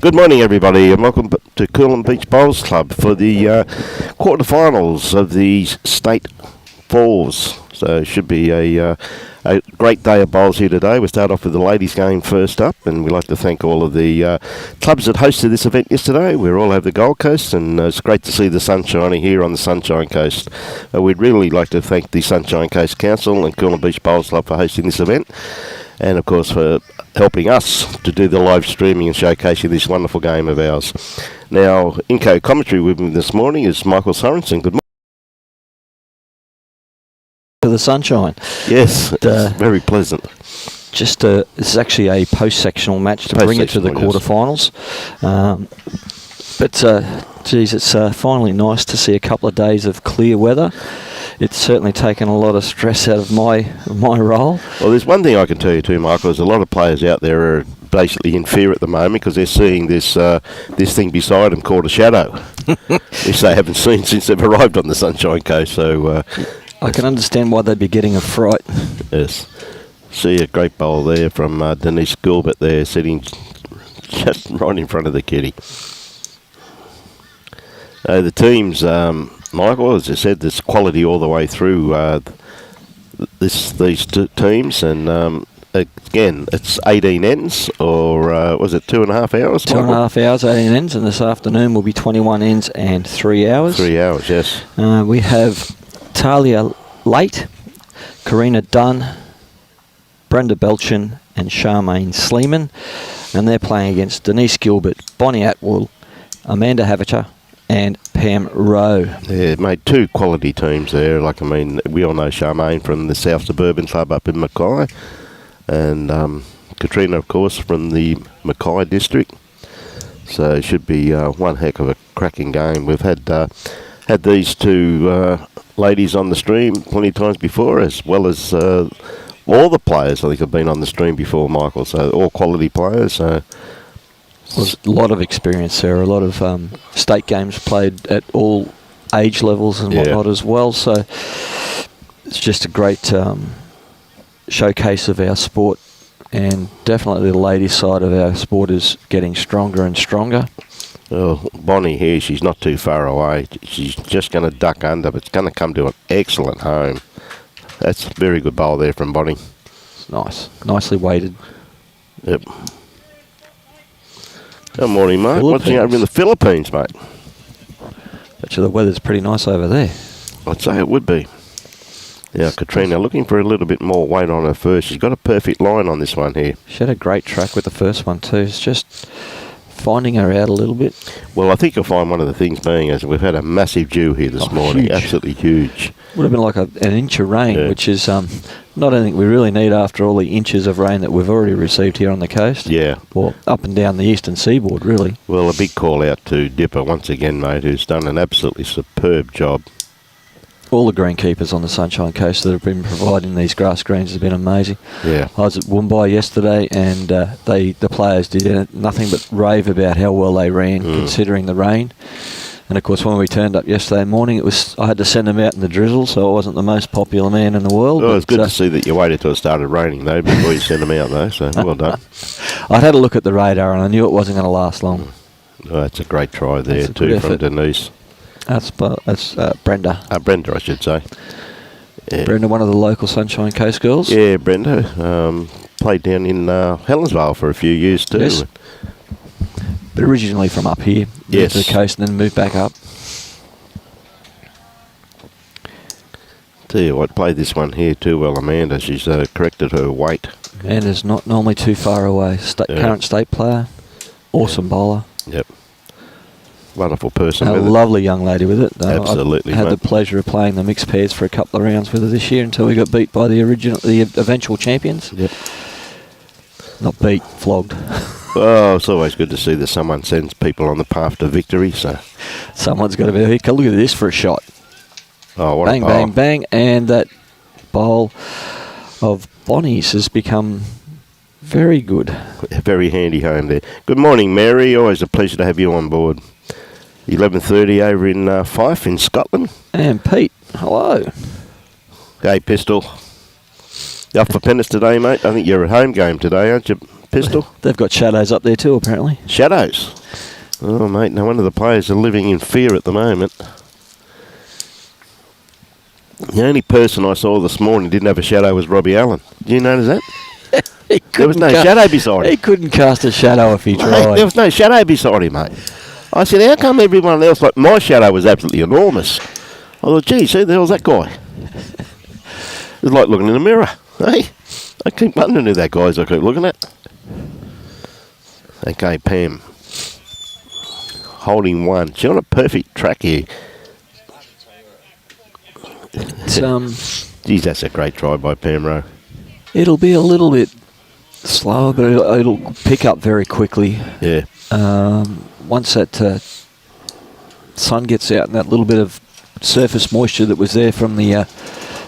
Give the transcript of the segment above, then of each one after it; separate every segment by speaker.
Speaker 1: Good morning, everybody, and welcome to Coolum Beach Bowls Club for the quarterfinals of the state fours. So it should be a great day of bowls here today. We'll start off with the ladies' game first up, and we'd like to thank all of the clubs that hosted this event yesterday. We're all over the Gold Coast, and it's great to see the sunshine here on the Sunshine Coast. We'd really like to thank the Sunshine Coast Council and Coolum Beach Bowls Club for hosting this event, and of course for helping us to do the live streaming and showcasing this wonderful game of ours. Now, in co-commentary with me this morning is Michael Sorensen. Good morning.
Speaker 2: To the sunshine.
Speaker 1: Yes, it's very pleasant.
Speaker 2: This is actually a post-sectional match to bring it to the quarterfinals. Geez, it's finally nice to see a couple of days of clear weather. It's certainly taken a lot of stress out of my role. Well,
Speaker 1: there's one thing I can tell you too, Michael. There's a lot of players out there are basically in fear at the moment because they're seeing this thing beside them called a shadow, which they haven't seen since they've arrived on the Sunshine Coast. So
Speaker 2: I can understand why they'd be getting a fright.
Speaker 1: Yes. See a great bowl there from Denise Gilbert there, sitting just right in front of the kitty. The teams, Michael, as I said, there's quality all the way through these teams, and again, it's 18 ends, or was it 2.5 hours?
Speaker 2: 2.5 hours, 18 ends, and this afternoon will be 21 ends and 3 hours.
Speaker 1: 3 hours, yes.
Speaker 2: We have Tahlia, Lait, Karina, Dunn, Brenda, Balchin, and Charmayne, Sleeman, and they're playing against Denise, Gilbert, Bonnie, Attwooll, Amanda, Haevecker, and Pam, Rowe.
Speaker 1: Yeah, made two quality teams there. We all know Charmayne from the South Suburban Club up in Mackay, and Karina, of course, from the Mackay district. So it should be one heck of a cracking game. We've had these two ladies on the stream plenty of times before, as well as all the players I think have been on the stream before, Michael. So all quality players.
Speaker 2: There's a lot of experience there, a lot of state games played at all age levels and whatnot as well. So it's just a great showcase of our sport, and definitely the ladies' side of our sport is getting stronger and stronger.
Speaker 1: Oh, Bonnie here, she's not too far away. She's just going to duck under, but it's going to come to an excellent home. That's a very good bowl there from Bonnie.
Speaker 2: It's nice. Nicely weighted.
Speaker 1: Yep. Good morning, mate. What's over in the Philippines, mate?
Speaker 2: Actually, the weather's pretty nice over there.
Speaker 1: I'd say it would be. Yeah, Karina looking for a little bit more weight on her first. She's got a perfect line on this one here.
Speaker 2: She had a great track with the first one too. It's just finding her out a little bit.
Speaker 1: Well, I think you'll find one of the things being is we've had a massive dew here this morning. Huge. Absolutely huge.
Speaker 2: Would have been like an inch of rain, which is not anything we really need after all the inches of rain that we've already received here on the coast.
Speaker 1: Yeah.
Speaker 2: Or up and down the eastern seaboard, really.
Speaker 1: Well, a big call out to Dipper once again, mate, who's done an absolutely superb job.
Speaker 2: All the greenkeepers on the Sunshine Coast that have been providing these grass greens has been amazing.
Speaker 1: Yeah.
Speaker 2: I was at Woombai yesterday, and the players did nothing but rave about how well they ran, considering the rain. And of course, when we turned up yesterday morning, I had to send them out in the drizzle, so I wasn't the most popular man in the world.
Speaker 1: Well, it's good to see that you waited till it started raining, though, before you sent them out, though. So well done.
Speaker 2: I'd had a look at the radar, and I knew it wasn't going to last long.
Speaker 1: Oh, that's a great try there too from Denise.
Speaker 2: That's Brenda.
Speaker 1: Brenda, I should say. Yeah.
Speaker 2: Brenda, one of the local Sunshine Coast girls.
Speaker 1: Yeah, Brenda played down in Helensvale for a few years too.
Speaker 2: Yes. But originally from up here, moved to the coast and then moved back up.
Speaker 1: Tell you what, played this one here too well, Amanda. She's corrected her weight.
Speaker 2: Amanda's not normally too far away. Current state player, awesome bowler.
Speaker 1: Yep. Wonderful person.
Speaker 2: A lovely young lady with it.
Speaker 1: Absolutely.
Speaker 2: I had the pleasure of playing the mixed pairs for a couple of rounds with her this year until we got beat by the eventual champions.
Speaker 1: Yep.
Speaker 2: Not beat, flogged.
Speaker 1: Oh, it's always good to see that someone sends people on the path to victory. So
Speaker 2: someone's got to be here. Look at this for a shot.
Speaker 1: Oh, what
Speaker 2: bang,
Speaker 1: a bowl.
Speaker 2: Bang, bang, and that bowl of Bonnie's has become very good.
Speaker 1: Very handy home there. Good morning, Mary. Always a pleasure to have you on board. 11:30 over in Fife in Scotland.
Speaker 2: And Pete, hello.
Speaker 1: Hey, Pistol. You up for Pennis today, mate? I think you're at home game today, aren't you, pistol.
Speaker 2: They've got shadows up there too, apparently.
Speaker 1: Shadows. Oh, mate, no wonder the players are living in fear at the moment. The only person I saw this morning didn't have a shadow was Robbie Allen. Did you notice that? There was no shadow beside him.
Speaker 2: He couldn't cast a shadow if he tried.
Speaker 1: Mate, there was no shadow beside him, mate. I said, how come everyone else, like my shadow was absolutely enormous? I thought, gee, see, there was that guy. It was like looking in a mirror. Hey, I keep wondering who that guy is I keep looking at. Okay, Pam. Holding one. She's on a perfect track here. Geez, that's a great try by Pam Rowe.
Speaker 2: It'll be a little bit slower, but it'll pick up very quickly.
Speaker 1: Yeah.
Speaker 2: Once that sun gets out and that little bit of surface moisture that was there from the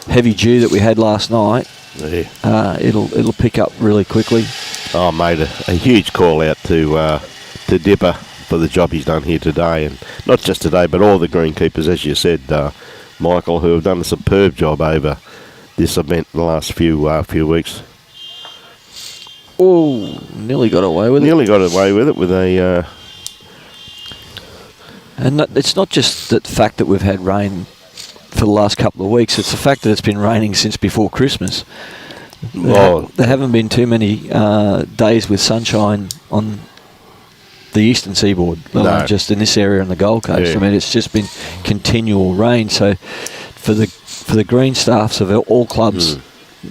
Speaker 2: heavy dew that we had last night, it'll pick up really quickly.
Speaker 1: Oh, mate, a huge call out to Dipper for the job he's done here today, and not just today, but all the greenkeepers, as you said, Michael, who have done a superb job over this event in the last few weeks.
Speaker 2: Oh, nearly got away with it.
Speaker 1: Nearly got away with it with a...
Speaker 2: And it's not just the fact that we've had rain for the last couple of weeks, it's the fact that it's been raining since before Christmas. There haven't been too many days with sunshine on the eastern seaboard, just in this area on the Gold Coast.
Speaker 1: Yeah.
Speaker 2: I mean, it's just been continual rain. So for the green staffs of all clubs,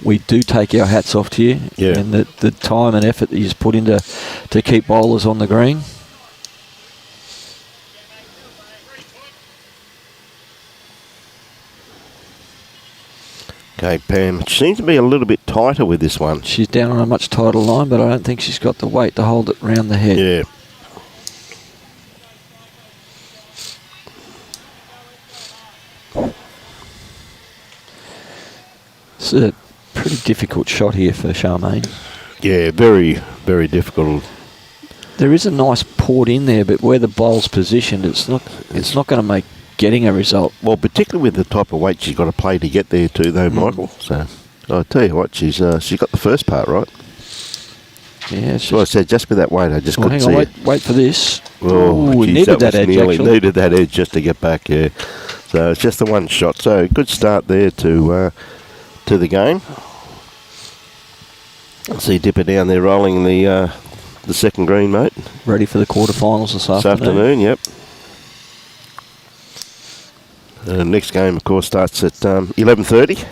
Speaker 2: we do take our hats off to you, and the time and effort that you've put into to keep bowlers on the green.
Speaker 1: Okay, Pam. She seems to be a little bit tighter with this one.
Speaker 2: She's down on a much tighter line, but I don't think she's got the weight to hold it round the head.
Speaker 1: Yeah.
Speaker 2: It's a pretty difficult shot here for Charmayne.
Speaker 1: Yeah, very, very difficult.
Speaker 2: There is a nice port in there, but where the bowl's positioned, it's not going to make getting a result.
Speaker 1: Well, particularly with the type of weight she's got to play to get there too, though, Michael. So I'll tell you what, she's got the first part right.
Speaker 2: Yeah,
Speaker 1: so I said just with that weight, I just couldn't see it.
Speaker 2: Wait for this.
Speaker 1: Oh,
Speaker 2: we needed that edge.
Speaker 1: Needed that edge just to get back. Yeah. So it's just the one shot. So good start there to the game. I see Dipper down there rolling the second green, mate. Ready for the quarterfinals this afternoon. Yep. Next game, of course, starts at 11:30.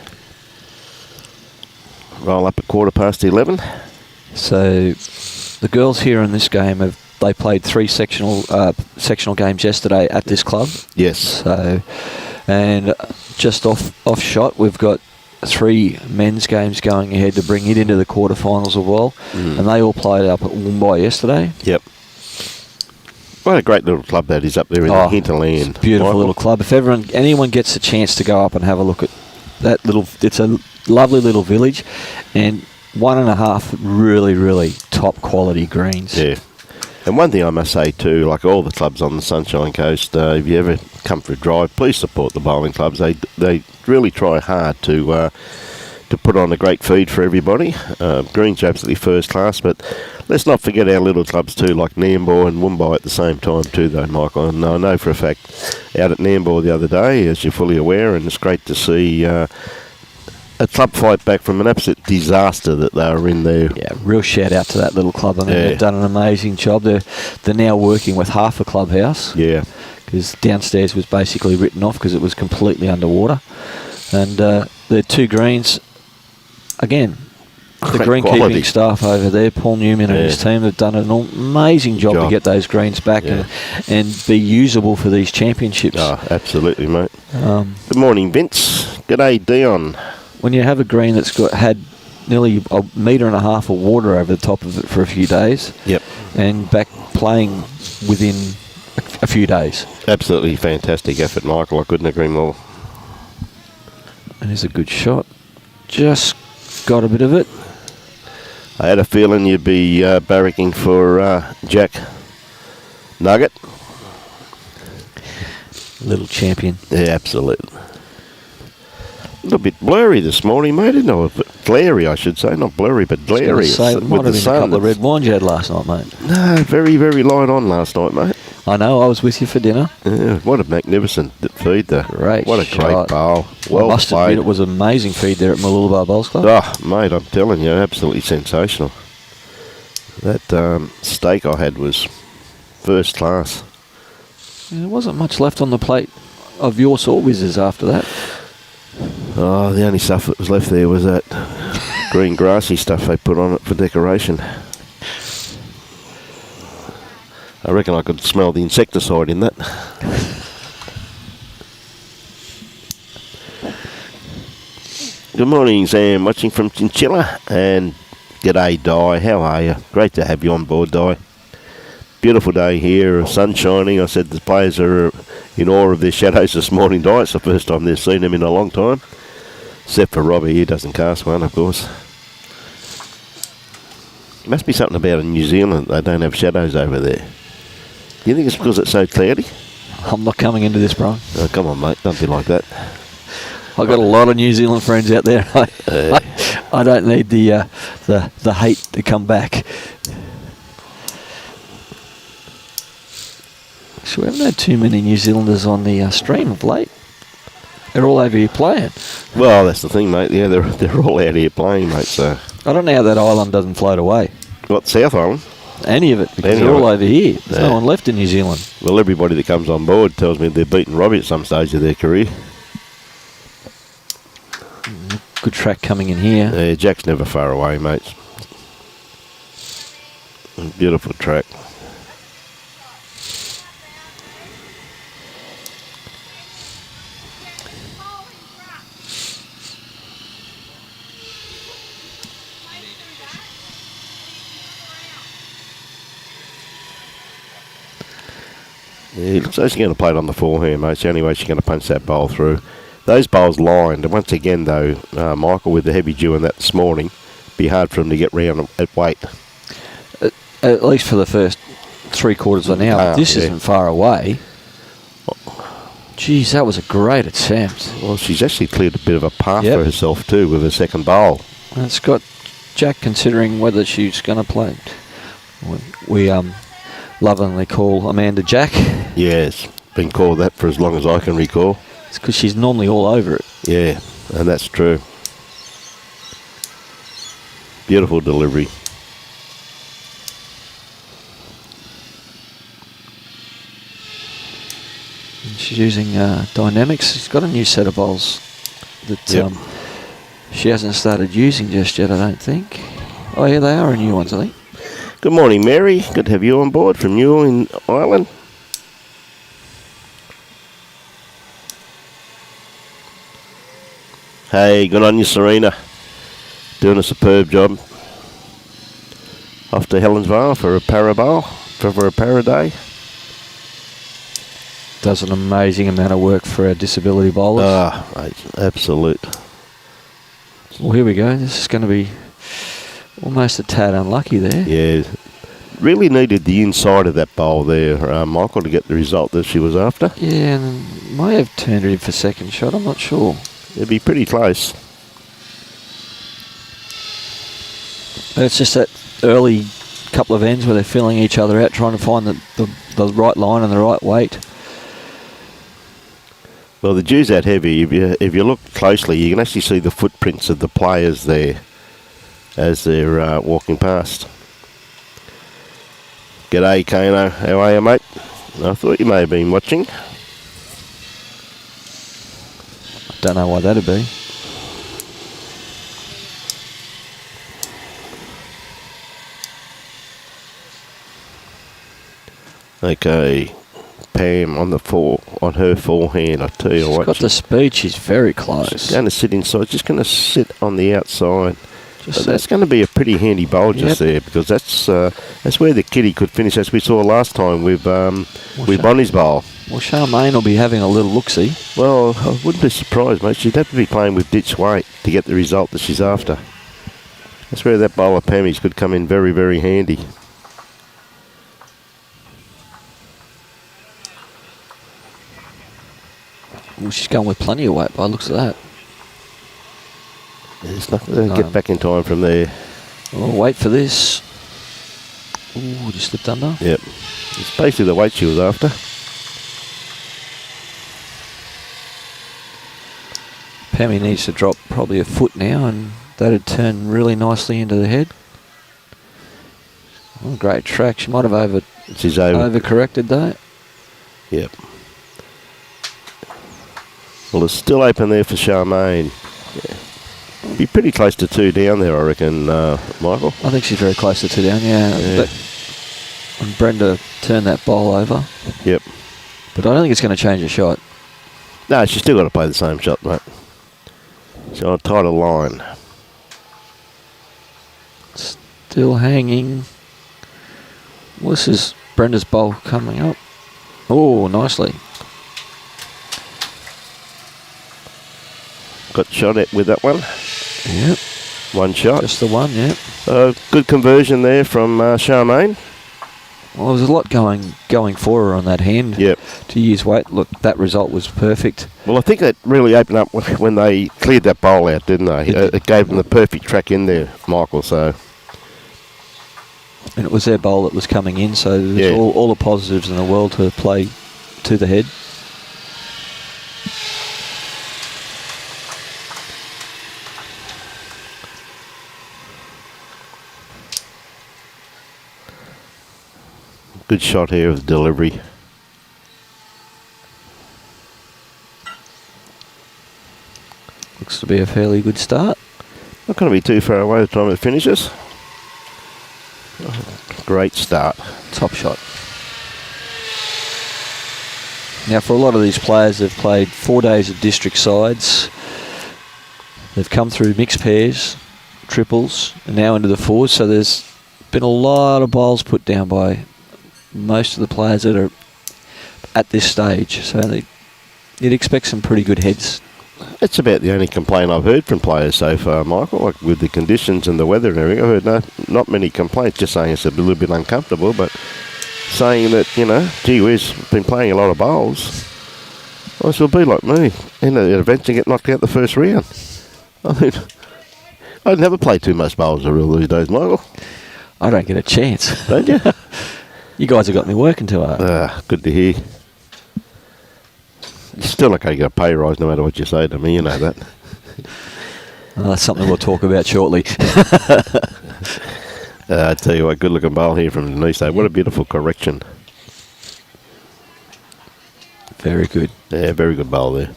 Speaker 1: Roll up at 11:15. So the girls here in this game they played 3 sectional games yesterday at this club. Yes. So, and just off shot, we've got 3 men's games going ahead to bring it into the quarterfinals as well, and they all played up at Woombai yesterday. Yep. What a great little club that is up there in the hinterland. Beautiful little club. If anyone gets a chance to go up and have a look at that it's a lovely little village, and 1.5 really, really top quality greens. Yeah. And one thing I must say too, like all the clubs on the Sunshine Coast, if you ever come for a drive, please support the bowling clubs. They really try hard to put on a great feed for everybody. Greens are absolutely first class, but let's not forget our little clubs too, like Nambour and Woombai at the same time too, though, Michael. And I know for a fact out at Nambour the other day, as you're fully aware, and it's great to see a club fight back from an absolute disaster that they were in there. Yeah, real shout out to that little club. I mean, they've done an amazing job. They're now working with half a clubhouse. Yeah. Because downstairs was basically written off because it was completely underwater. And the 2 greens, again, the greenkeeping staff over there, Paul Newman and his team, have done an amazing job to get those greens back and be usable for these championships. Oh, absolutely, mate. Good morning, Vince. G'day, Dion. When you have a green that's had nearly 1.5 metres of water over the top of it for a few days, and back playing within a few days. Absolutely fantastic effort, Michael. I couldn't agree more. And it's a good shot. Just got a bit of it. I had a feeling you'd be barracking for Jack Nugget. Little champion. Yeah, absolutely. A little bit blurry this morning, mate, isn't it? A bit glary, I should say. Not blurry, but glary.
Speaker 2: Say, it might have been a couple of red wines you had last night, mate.
Speaker 1: No, very, very light on last night, mate.
Speaker 2: I know, I was with you for dinner.
Speaker 1: Yeah, what a magnificent feed there.
Speaker 2: Great
Speaker 1: What a
Speaker 2: shot.
Speaker 1: great bowl. Well
Speaker 2: I must
Speaker 1: played.
Speaker 2: admit, it was an amazing feed there at Mooloolaba Bowls Club.
Speaker 1: Oh, mate, I'm telling you, absolutely sensational. That steak I had was first class.
Speaker 2: There wasn't much left on the plate of your Saw Whizzes after that.
Speaker 1: Oh, the only stuff that was left there was that green grassy stuff they put on it for decoration. I reckon I could smell the insecticide in that. Good morning, Sam. Watching from Chinchilla. And g'day, Di. How are you? Great to have you on board, Di. Beautiful day here, sun shining. I said the players are in awe of their shadows this morning, Di. It's the first time they've seen them in a long time. Except for Robbie, he doesn't cast one, of course. Must be something about in New Zealand. They don't have shadows over there. Do you think it's because it's so cloudy?
Speaker 2: I'm not coming into this, Brian.
Speaker 1: Oh, come on, mate. Don't be like that.
Speaker 2: I've got a lot of New Zealand friends out there. I don't need the hate to come back. So we haven't had too many New Zealanders on the stream of late. They're all over here playing.
Speaker 1: Well, that's the thing, mate. Yeah, they're all out here playing, mate. So
Speaker 2: I don't know how that island doesn't float away.
Speaker 1: what, South Island?
Speaker 2: Any of it, because they're all over here. There's no one left in New Zealand.
Speaker 1: Well, everybody that comes on board tells me they're beating Robbie at some stage of their career.
Speaker 2: Good track coming in here.
Speaker 1: Yeah, Jack's never far away, mate. Beautiful track. Yeah, it looks like she's going to play it on the forehand, mate. It's the only way she's going to punch that bowl through. Those bowls lined, and once again, though, Michael, with the heavy dew in that this morning, be hard for him to get round at weight.
Speaker 2: At least for the first 3/4 of an hour. This isn't far away. Geez, that was a great attempt.
Speaker 1: Well, she's actually cleared a bit of a path for herself, too, with her second bowl.
Speaker 2: And it's got Jack considering whether she's going to play. We lovingly call Amanda Jack.
Speaker 1: Yes, been called that for as long as I can recall.
Speaker 2: It's because she's normally all over it.
Speaker 1: Yeah, and that's true. Beautiful delivery.
Speaker 2: And she's using Dynamics. She's got a new set of bowls that she hasn't started using just yet, I don't think. Oh, yeah, they are new ones, I think.
Speaker 1: Good morning, Mary. Good to have you on board from Newell in Ireland. Hey, good on you, Serena. Doing a superb job. Off to Helensvale for a parabole, for a paraday.
Speaker 2: Does an amazing amount of work for our disability bowlers.
Speaker 1: Ah, mate, absolute.
Speaker 2: Well, here we go. This is going to be almost a tad unlucky there.
Speaker 1: Yeah, really needed the inside of that bowl there, Michael, to get the result that she was after.
Speaker 2: Yeah, and may have turned it in for second shot. I'm not sure.
Speaker 1: It'd be pretty close.
Speaker 2: But it's just that early couple of ends where they're filling each other out, trying to find the right line and the right weight.
Speaker 1: Well, the dew's that heavy. If you look closely, you can actually see the footprints of the players there as they're walking past. G'day, Kano. How are you, mate? I thought you may have been watching.
Speaker 2: Don't know why that'd be.
Speaker 1: Okay, Pam on her forehand. I tell you what,
Speaker 2: she's got the speed. She's very close.
Speaker 1: She's going to sit inside. She's going to sit on the outside.
Speaker 2: Just
Speaker 1: that's going to be a pretty handy bowl just there, because that's where the kitty could finish, as we saw last time with Bonnie's bowl.
Speaker 2: Well, Charmayne will be having a little look-see.
Speaker 1: Well, I wouldn't be surprised, mate. She'd have to be playing with ditch weight to get the result that she's after. That's where that bowl of Pammy's could come in very, very handy.
Speaker 2: Well, she's going with plenty of weight by the looks of that.
Speaker 1: He's not going to get back in time from there.
Speaker 2: We'll wait for this. Ooh, just slipped under.
Speaker 1: Yep. It's basically the weight she was after.
Speaker 2: Pammy needs to drop probably a foot now, and that'd turn really nicely into the head. Oh, great track. She might have overcorrected though.
Speaker 1: Yep. Well, it's still open there for Charmayne. Yeah. Be pretty close to 2 down there, I reckon, Michael.
Speaker 2: I think she's very close to 2 down, yeah. And Brenda turned that bowl over.
Speaker 1: Yep.
Speaker 2: But I don't think it's going to change the shot.
Speaker 1: No, she's still got to play the same shot, mate. She's on a tighter line.
Speaker 2: Still hanging. Well, this is Brenda's bowl coming up. Oh, nicely.
Speaker 1: Got shot at with that one.
Speaker 2: Yep.
Speaker 1: One shot.
Speaker 2: Just the one, yep.
Speaker 1: Good conversion there from Charmayne.
Speaker 2: Well, there was a lot going for her on that hand.
Speaker 1: Yep.
Speaker 2: To use weight. Look, that result was perfect.
Speaker 1: Well, I think that really opened up when they cleared that bowl out, didn't they? It gave them the perfect track in there, Michael, so...
Speaker 2: And it was their bowl that was coming in, so there's all the positives in the world to play to the head.
Speaker 1: Good shot here of the delivery.
Speaker 2: Looks to be a fairly good start.
Speaker 1: Not going to be too far away by the time it finishes. Great start.
Speaker 2: Top shot. Now, for a lot of these players, they've played 4 days of district sides. They've come through mixed pairs, triples, and now into the fours. So there's been a lot of bowls put down by most of the players that are at this stage. So you'd expect some pretty good heads.
Speaker 1: It's about the only complaint I've heard from players so far, Michael, like with the conditions and the weather and everything. I've heard not many complaints, just saying it's a little bit uncomfortable, but saying that, gee whiz, been playing a lot of bowls. I will be like me, eventually get knocked out the first round. I mean, I'd never play too much bowls these days, Michael.
Speaker 2: I don't get a chance.
Speaker 1: Don't you?
Speaker 2: You guys have got me working too hard.
Speaker 1: Good to hear. You're still not going to get a pay rise no matter what you say to me, you know that.
Speaker 2: That's something we'll talk about shortly.
Speaker 1: I tell you what, good looking bowl here from Denise. What a beautiful correction.
Speaker 2: Very good.
Speaker 1: Yeah, very good bowl there.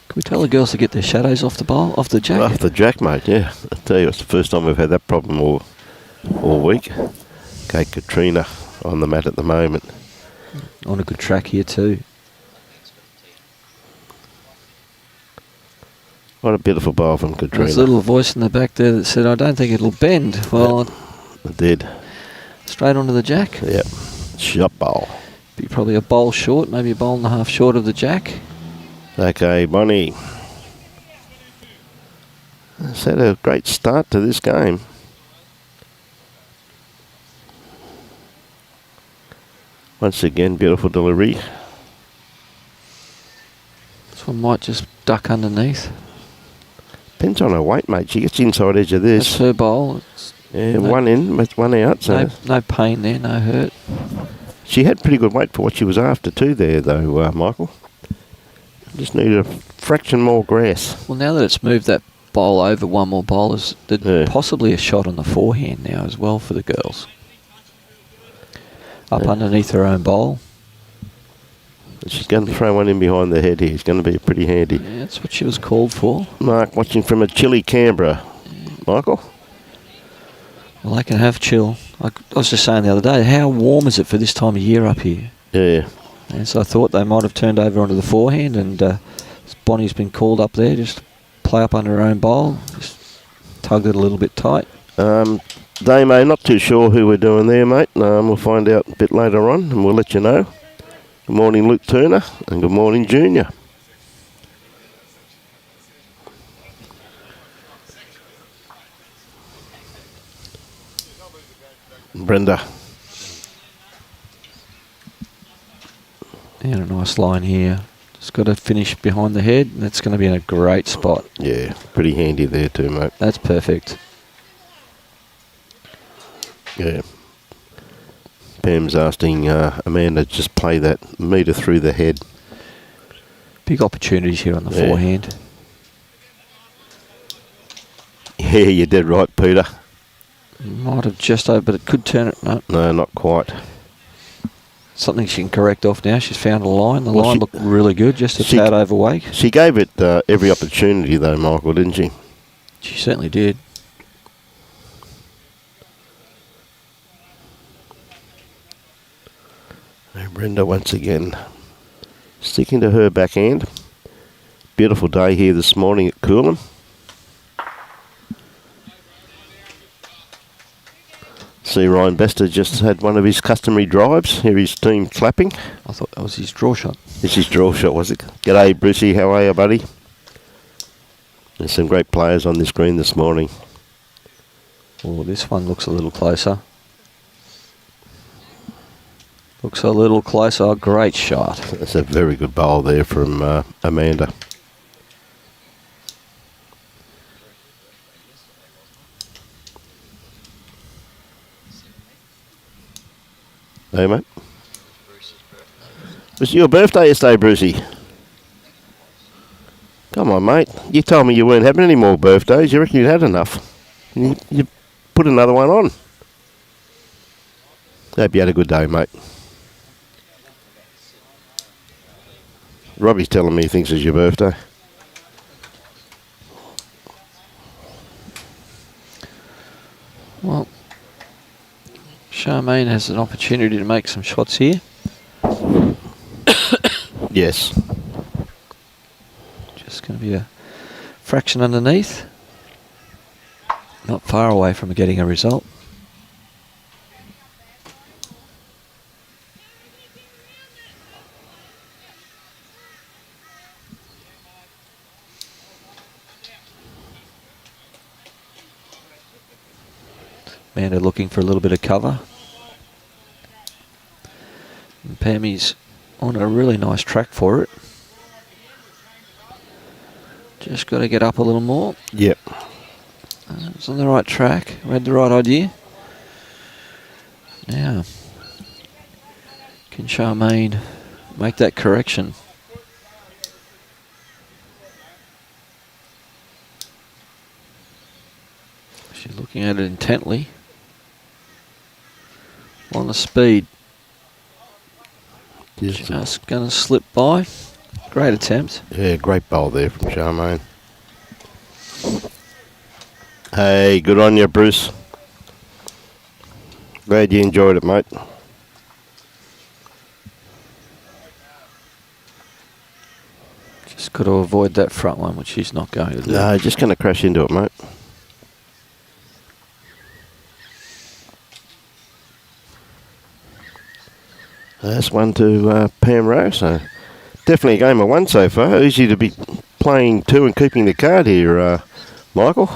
Speaker 2: Can we tell the girls to get their shadows off the bowl, off the jack?
Speaker 1: Off the jack, mate, yeah. I tell you, it's the first time we've had that problem all week. Okay, Karina on the mat at the moment.
Speaker 2: On a good track here too.
Speaker 1: What a beautiful bowl from Karina.
Speaker 2: There's a little voice in the back there that said, I don't think it'll bend. Well,
Speaker 1: it did.
Speaker 2: Straight onto the jack.
Speaker 1: Yep. Shot bowl.
Speaker 2: Be probably a bowl short, maybe a bowl and a half short of the jack.
Speaker 1: Okay, Bonnie. It's had a great start to this game. Once again, beautiful delivery.
Speaker 2: This one might just duck underneath.
Speaker 1: Depends on her weight, mate. She gets inside edge of this.
Speaker 2: That's her bowl.
Speaker 1: Yeah, one in, one out. So
Speaker 2: no pain there, no hurt.
Speaker 1: She had pretty good weight for what she was after too there, though, Michael. Just needed a fraction more grass.
Speaker 2: Well, now that it's moved that bowl over one more bowl, there's possibly a shot on the forehand now as well for the girls. Up underneath her own bowl.
Speaker 1: She's going to throw one in behind the head here. It's going to be pretty handy.
Speaker 2: Yeah, that's what she was called for.
Speaker 1: Mark watching from a chilly Canberra. Michael?
Speaker 2: Well, they can have chill. I was just saying the other day, how warm is it for this time of year up here?
Speaker 1: Yeah.
Speaker 2: And so I thought they might have turned over onto the forehand, and Bonnie's been called up there just to play up under her own bowl. Just tugged it a little bit tight.
Speaker 1: Damo, not too sure who we're doing there, mate. We'll find out a bit later on, and we'll let you know. Good morning, Luke Turner, and good morning, Junior. Brenda.
Speaker 2: And a nice line here. It's got to finish behind the head, and it's going to be in a great spot.
Speaker 1: Yeah, pretty handy there too, mate.
Speaker 2: That's perfect.
Speaker 1: Yeah. Pam's asking Amanda to just play that metre through the head.
Speaker 2: Big opportunities here on the forehand.
Speaker 1: Yeah, you did right, Peter.
Speaker 2: Might have just over, but it could turn it.
Speaker 1: No, not quite.
Speaker 2: Something she can correct off now. She's found a line. The line looked really good, just a tad overweight.
Speaker 1: She gave it every opportunity, though, Michael, didn't she?
Speaker 2: She certainly did.
Speaker 1: And Brenda once again sticking to her backhand. Beautiful day here this morning at Coolum. See, Ryan Bester just had one of his customary drives. Here his team clapping.
Speaker 2: I thought that was his draw shot.
Speaker 1: It's his draw shot, was it? G'day, Brucey. How are you, buddy? There's some great players on this green this morning.
Speaker 2: Oh, this one looks a little closer. Looks a little closer. Great shot.
Speaker 1: That's a very good bowl there from Amanda. Hey, mate. It was your birthday yesterday, Brucey. Come on, mate. You told me you weren't having any more birthdays. You reckon you'd had enough. You put another one on. Hope you had a good day, mate. Robbie's telling me he thinks it's your birthday.
Speaker 2: Well, Charmayne has an opportunity to make some shots here.
Speaker 1: Yes.
Speaker 2: Just going to be a fraction underneath. Not far away from getting a result. Amanda looking for a little bit of cover. And Pammy's on a really nice track for it. Just got to get up a little more.
Speaker 1: Yep.
Speaker 2: It's on the right track. We had the right idea. Now, can Charmayne make that correction? She's looking at it intently. On the speed. Just going to slip by. Great attempt.
Speaker 1: Yeah, great bowl there from Charmayne. Hey, good on you, Bruce. Glad you enjoyed it, mate.
Speaker 2: Just got to avoid that front one, which she's not going to do.
Speaker 1: No, just going to crash into it, mate. That's one to Pam Rowe, so definitely a game of one so far. Easy to be playing two and keeping the card here, Michael.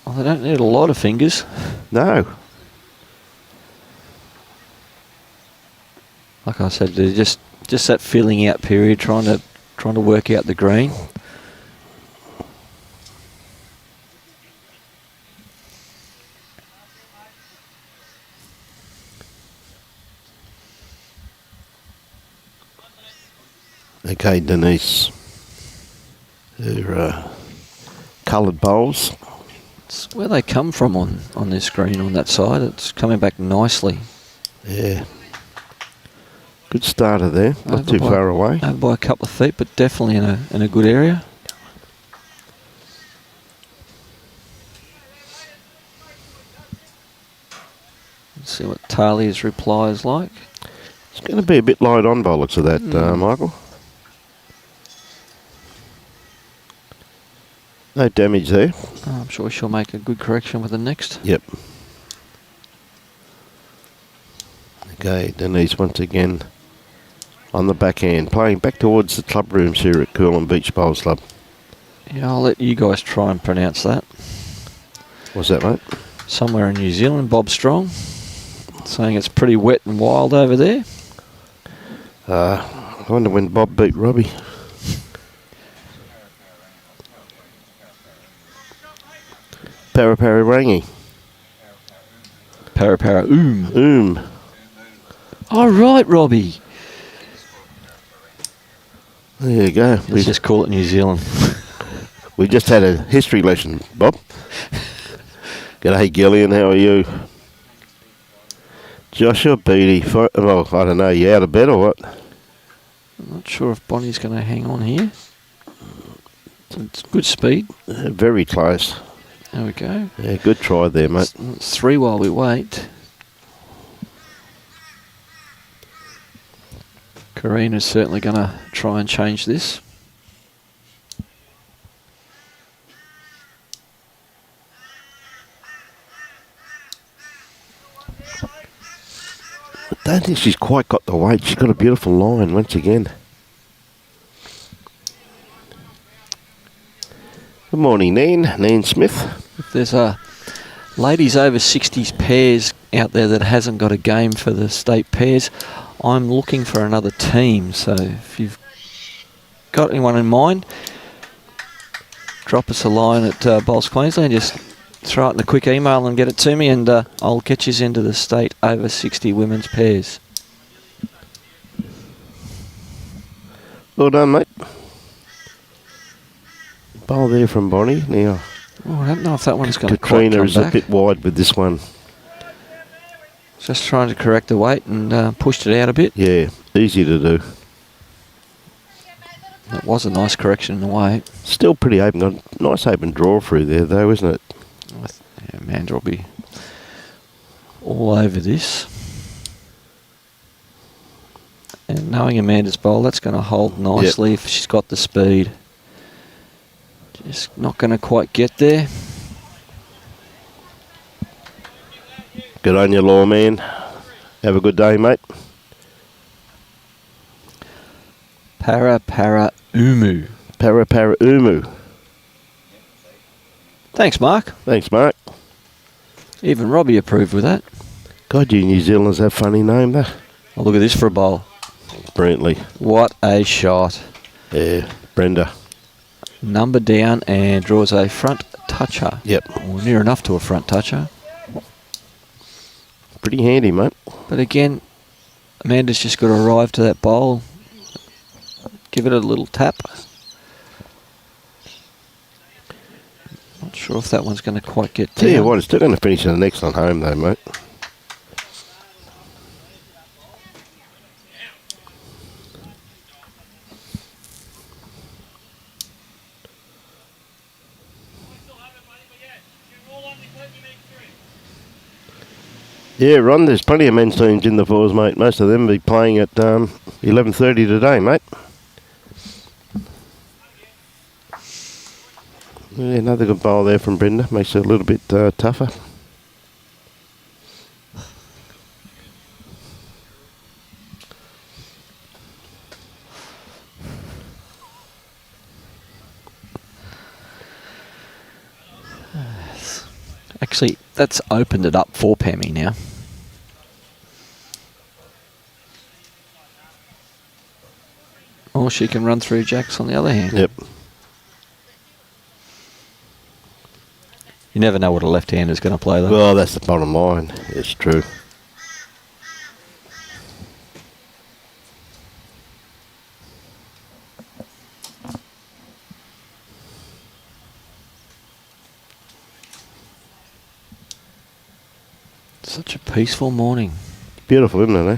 Speaker 2: Well, they don't need a lot of fingers.
Speaker 1: No.
Speaker 2: Like I said, they're just that filling out period, trying to work out the green.
Speaker 1: Okay, Denise. They're coloured bowls.
Speaker 2: It's where they come from on this green on that side. It's coming back nicely.
Speaker 1: Yeah. Good starter there. Not too far away.
Speaker 2: Over by a couple of feet, but definitely in a good area. Let's see what Tahlia's reply is like.
Speaker 1: It's going to be a bit light on by the looks of that, Michael. No damage there.
Speaker 2: I'm sure she'll make a good correction with the next.
Speaker 1: Yep. Okay, Denise once again on the backhand, playing back towards the club rooms here at Coolum Beach Bowls Club.
Speaker 2: Yeah, I'll let you guys try and pronounce that.
Speaker 1: What's that, mate?
Speaker 2: Somewhere in New Zealand, Bob Strong, saying it's pretty wet and wild over there.
Speaker 1: I wonder when Bob beat Robbie. Paraparangi.
Speaker 2: Oom. All right, Robbie.
Speaker 1: There you go.
Speaker 2: Let's just call it New Zealand.
Speaker 1: We just had a history lesson, Bob. G'day, Gillian. How are you? Joshua Beattie. Well, I don't know. You out of bed or what?
Speaker 2: I'm not sure if Bonnie's going to hang on here. It's good speed.
Speaker 1: Very close.
Speaker 2: There we go.
Speaker 1: Yeah, good try there, mate.
Speaker 2: It's 3 while we wait. Karina's certainly going to try and change this.
Speaker 1: I don't think she's quite got the weight. She's got a beautiful line once again. Good morning, Nan Smith.
Speaker 2: If there's a ladies over 60s pairs out there that hasn't got a game for the state pairs, I'm looking for another team. So if you've got anyone in mind, drop us a line at Bowls Queensland. Just throw it in a quick email and get it to me, and I'll get you into the state over 60 women's pairs.
Speaker 1: Well done, mate. Bowl there from Bonnie. Now,
Speaker 2: I don't know if that one's going to
Speaker 1: Katrina
Speaker 2: come
Speaker 1: is
Speaker 2: back.
Speaker 1: a bit wide with this one.
Speaker 2: Just trying to correct the weight and pushed it out a bit.
Speaker 1: Yeah, easy to do.
Speaker 2: That was a nice correction in the weight.
Speaker 1: Still pretty open. Got a nice open draw through there, though, isn't it?
Speaker 2: Yeah, Amanda will be all over this. And knowing Amanda's bowl, that's going to hold nicely if she's got the speed. Just not going to quite get there.
Speaker 1: Good on you, lawman. Have a good day, mate.
Speaker 2: Umu.
Speaker 1: Umu.
Speaker 2: Thanks, Mark.
Speaker 1: Thanks, Mark.
Speaker 2: Even Robbie approved with that.
Speaker 1: God, you New Zealanders have funny name, though.
Speaker 2: Oh, look at this for a bowl.
Speaker 1: Brilliantly.
Speaker 2: What a shot.
Speaker 1: Yeah, Brenda.
Speaker 2: Number down and draws a front toucher.
Speaker 1: Yep.
Speaker 2: Well, near enough to a front toucher.
Speaker 1: Pretty handy, mate.
Speaker 2: But again, Amanda's just got to arrive to that bowl. Give it a little tap. Not sure if that one's going to quite get down.
Speaker 1: Tell you what, it's still going to finish in the next one home, though, mate. Yeah, Ron, there's plenty of men's teams in the fours, mate. Most of them will be playing at 11:30 today, mate. Yeah, another good bowl there from Brenda. Makes it a little bit tougher.
Speaker 2: Actually, that's opened it up for Pammy now. Or she can run through jacks on the other hand.
Speaker 1: Yep.
Speaker 2: You never know what a left-hander's going to play, though.
Speaker 1: Well, that's the bottom line. It's true.
Speaker 2: Such a peaceful morning.
Speaker 1: Beautiful, isn't it, eh?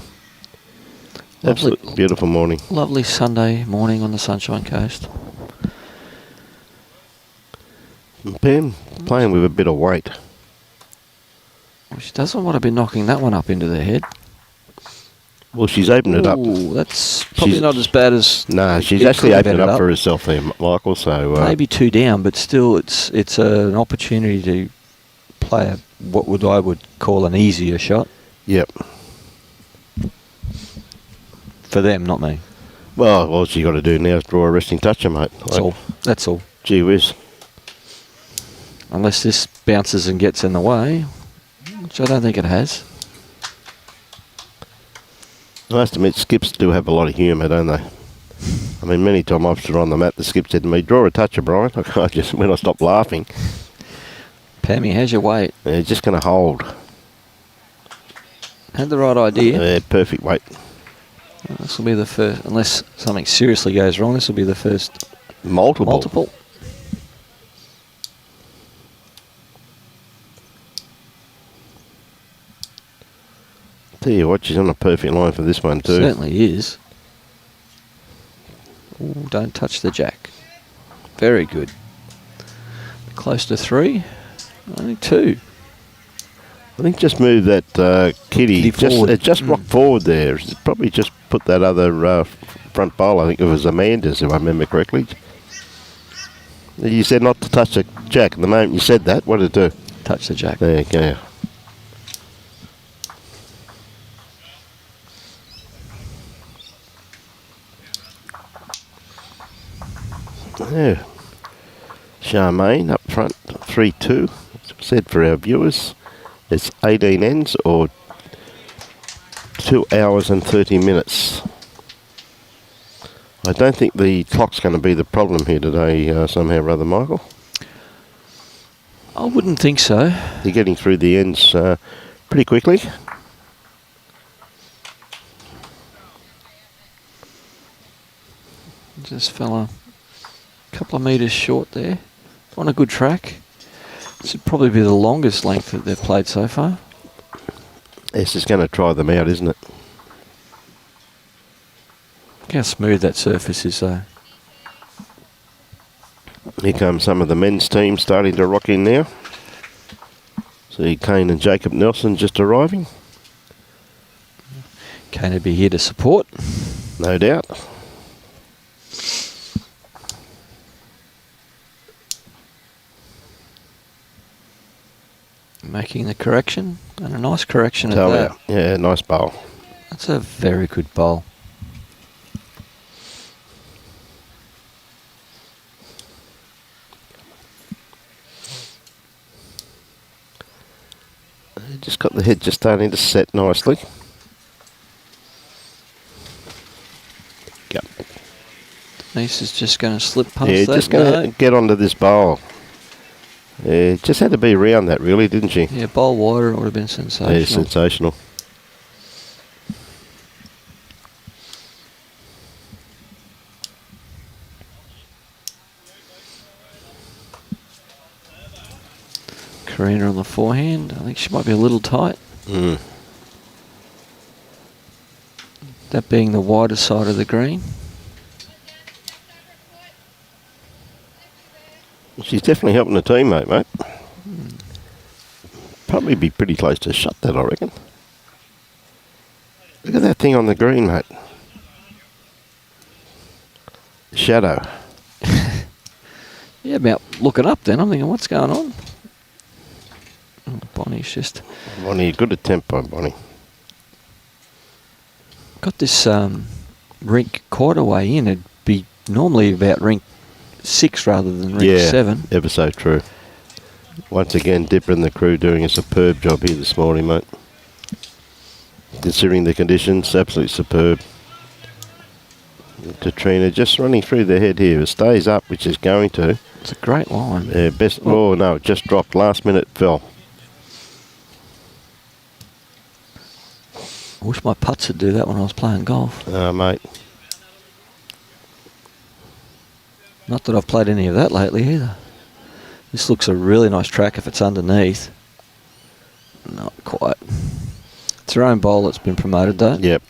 Speaker 2: Lovely,
Speaker 1: Absolutely beautiful morning.
Speaker 2: Lovely Sunday morning on the Sunshine Coast.
Speaker 1: Pam playing with a bit of weight.
Speaker 2: Well, she doesn't want to be knocking that one up into the head.
Speaker 1: Well, she's opened it up.
Speaker 2: That's probably not as bad as...
Speaker 1: No, she's actually opened it up for herself there, Michael. So
Speaker 2: maybe 2 down, but still it's an opportunity to play what I would call an easier shot.
Speaker 1: Yep.
Speaker 2: For them, not me.
Speaker 1: Well, all she got to do now is draw a resting toucher, mate.
Speaker 2: That's all. That's all.
Speaker 1: Gee whiz.
Speaker 2: Unless this bounces and gets in the way, which I don't think it has.
Speaker 1: I must admit, skips do have a lot of humour, don't they? I mean, many times I've stood on the mat, the skip said to me, draw a toucher, Brian. When I stopped laughing.
Speaker 2: Pammy, how's your weight?
Speaker 1: Yeah, just going to hold.
Speaker 2: Had the right idea.
Speaker 1: Yeah, perfect weight.
Speaker 2: This will be the first, unless something seriously goes wrong, this will be the first
Speaker 1: Multiple. Tell you what, she's on a perfect line for this one too.
Speaker 2: Certainly is. Ooh, don't touch the jack. Very good. Close to 3. Only 2.
Speaker 1: I think just move that kitty
Speaker 2: forward.
Speaker 1: Just rock forward there. Probably just put that other front bowl. I think it was Amanda's, if I remember correctly. You said not to touch the jack. At the moment you said that, what did it do?
Speaker 2: Touch the jack.
Speaker 1: There you go. Yeah. Charmayne up front, 3-2. As I said for our viewers, it's 18 ends or 2 hours and 30 minutes. I don't think the clock's going to be the problem here today somehow or other, Michael.
Speaker 2: I wouldn't think so.
Speaker 1: You're getting through the ends pretty quickly.
Speaker 2: Just fell a couple of metres short there. On a good track. This would probably be the longest length that they've played so far.
Speaker 1: It's just going to try them out, isn't it?
Speaker 2: Look how smooth that surface is though.
Speaker 1: Here come some of the men's team starting to rock in now. See Kane and Jacob Nelson just arriving.
Speaker 2: Kane will be here to support.
Speaker 1: No doubt.
Speaker 2: Making the correction, and a nice correction at
Speaker 1: Tahlia.
Speaker 2: that.
Speaker 1: Yeah, nice bowl.
Speaker 2: That's a very good bowl.
Speaker 1: Just got the head just starting to set nicely. Yep.
Speaker 2: Denise is just going to slip past
Speaker 1: Yeah,
Speaker 2: that.
Speaker 1: just going to get onto this bowl. Yeah, just had to be around that really, didn't she?
Speaker 2: Yeah, bowl wider, it would have been sensational.
Speaker 1: Yeah, sensational.
Speaker 2: Karina on the forehand. I think she might be a little tight.
Speaker 1: Mm.
Speaker 2: That being the wider side of the green.
Speaker 1: She's definitely helping the teammate, mate. Probably be pretty close to shut that, I reckon. Look at that thing on the green, mate. Shadow.
Speaker 2: Yeah, about looking up then. I'm thinking, what's going on? Oh, Bonnie's just...
Speaker 1: Bonnie, good attempt by Bonnie.
Speaker 2: Got this rink quite a way in. It'd be normally about rink 6 rather than rink 7.
Speaker 1: Ever so true. Once again, Dipper and the crew doing a superb job here this morning, mate. Considering the conditions, absolutely superb. Katrina just running through the head here. It stays up, which is going to.
Speaker 2: It's a great line.
Speaker 1: Yeah, best. Oh no, it just dropped. Last minute fell.
Speaker 2: I wish my putts would do that when I was playing golf.
Speaker 1: Mate.
Speaker 2: Not that I've played any of that lately either. This looks a really nice track if it's underneath. Not quite. It's her own bowl that's been promoted though.
Speaker 1: Yep.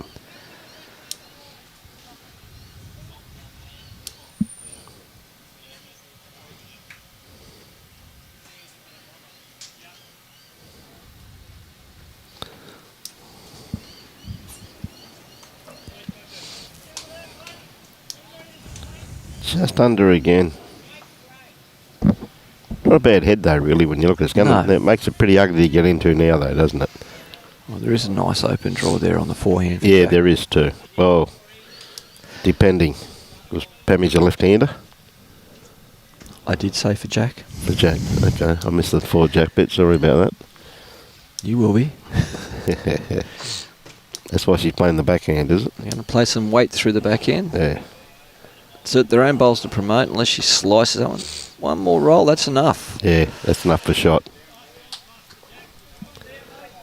Speaker 1: Just under again. Not a bad head though, really, when you look at it. It makes it pretty ugly to get into now though, doesn't it?
Speaker 2: Well, there is a nice open draw there on the forehand.
Speaker 1: Yeah, there is too. Well, depending. Because Pammy's a left-hander.
Speaker 2: I did say for Jack.
Speaker 1: For Jack, okay. I missed the 4 Jack bit, sorry about that.
Speaker 2: You will be.
Speaker 1: That's why she's playing the backhand, is it?
Speaker 2: They're going to play some weight through the backhand.
Speaker 1: Yeah.
Speaker 2: Suit their own bowls to promote unless she slices that one. One more roll, that's enough.
Speaker 1: Yeah, that's enough for shot.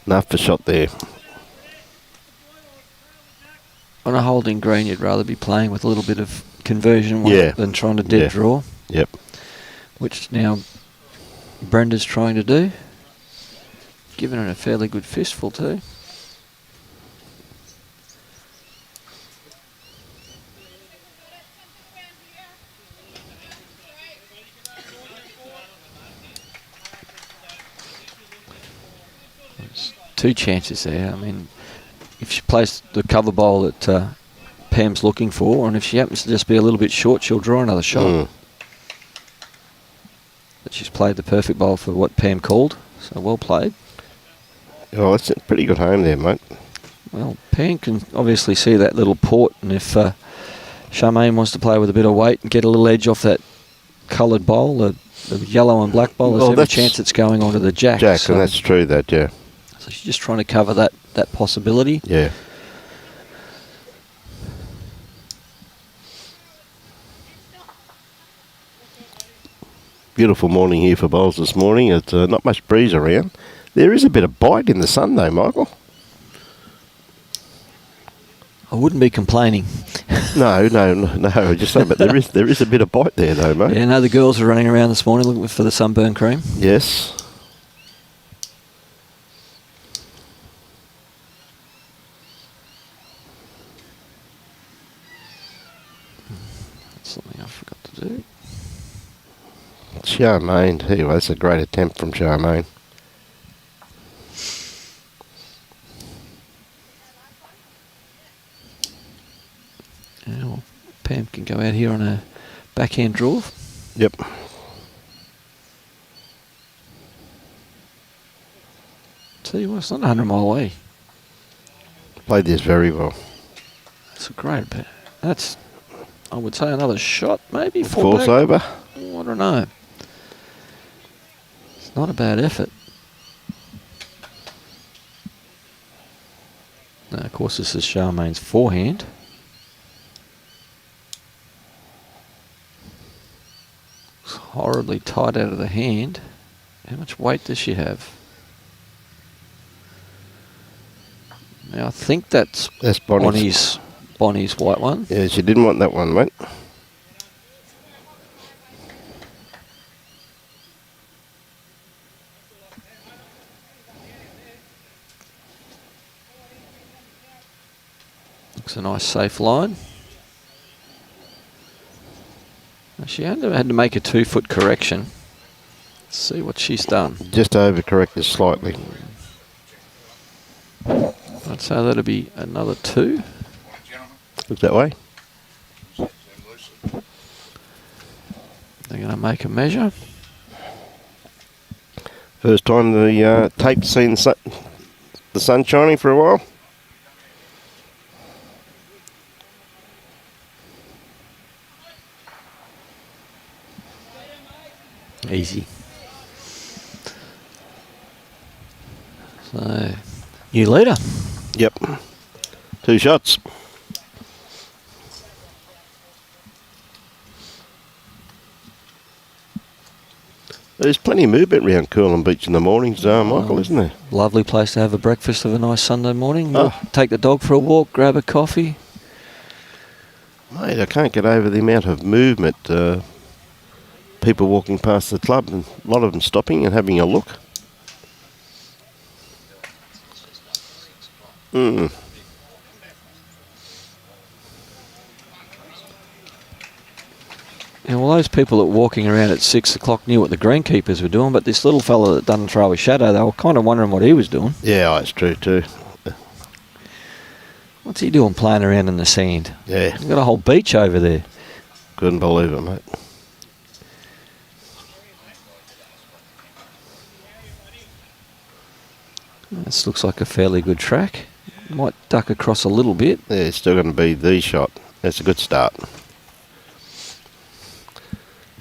Speaker 1: Enough for shot there.
Speaker 2: On a holding green, you'd rather be playing with a little bit of conversion weight than trying to dead draw.
Speaker 1: Yep.
Speaker 2: Which now Brenda's trying to do. Giving it a fairly good fistful too. There's two chances there. I mean, if she plays the cover bowl that Pam's looking for, and if she happens to just be a little bit short, she'll draw another shot. But she's played the perfect bowl for what Pam called, so well played.
Speaker 1: Oh, that's a pretty good home there, mate.
Speaker 2: Well, Pam can obviously see that little port, and if Charmayne wants to play with a bit of weight and get a little edge off that coloured bowl, the yellow and black bowl, there's every chance it's going onto the jack.
Speaker 1: So, and that's true, that, yeah.
Speaker 2: So she's just trying to cover that possibility.
Speaker 1: Yeah. Beautiful morning here for bowls this morning. It's not much breeze around. There is a bit of bite in the sun though, Michael.
Speaker 2: I wouldn't be complaining.
Speaker 1: No. Just saying, but there is a bit of bite there though, mate.
Speaker 2: Yeah, no, the girls are running around this morning looking for the sunburn cream.
Speaker 1: Yes.
Speaker 2: That's something I forgot to do.
Speaker 1: Charmayne, anyway, that's a great attempt from Charmayne.
Speaker 2: Yeah, well, Pam can go out here on a backhand draw.
Speaker 1: Yep.
Speaker 2: Tell you what, it's not 100 mile away.
Speaker 1: Played this very well.
Speaker 2: That's a great bit. That's, I would say, another shot, maybe.
Speaker 1: Force over.
Speaker 2: Oh, I don't know. It's not a bad effort. Now, of course, this is Charmayne's forehand. It's horribly tight out of the hand. How much weight does she have? Now, I think that's Bonnie's white one.
Speaker 1: Yeah, she didn't want that one, mate.
Speaker 2: Looks a nice safe line. Now she had to make a 2-foot correction. Let's see what she's done.
Speaker 1: Just overcorrected slightly.
Speaker 2: I'd say that'll be another 2.
Speaker 1: Look that way.
Speaker 2: They're going to make a measure.
Speaker 1: First time the tape's seen the sun shining for a while.
Speaker 2: Easy. So, new leader.
Speaker 1: Yep. 2 shots. There's plenty of movement around Coolum Beach in the mornings, Michael, isn't there?
Speaker 2: Lovely place to have a breakfast of a nice Sunday morning. Take the dog for a walk, grab a coffee.
Speaker 1: Mate, I can't get over the amount of movement. People walking past the club, and a lot of them stopping and having a look. Yeah,
Speaker 2: well, those people that were walking around at 6 o'clock knew what the greenkeepers were doing, but this little fella that doesn't throw a shadow, they were kind of wondering what he was doing.
Speaker 1: Yeah, it's true too.
Speaker 2: What's he doing playing around in the sand?
Speaker 1: Yeah.
Speaker 2: He's got a whole beach over there.
Speaker 1: Couldn't believe it, mate.
Speaker 2: This looks like a fairly good track. Might duck across a little bit.
Speaker 1: Yeah, it's still going to be the shot. That's a good start.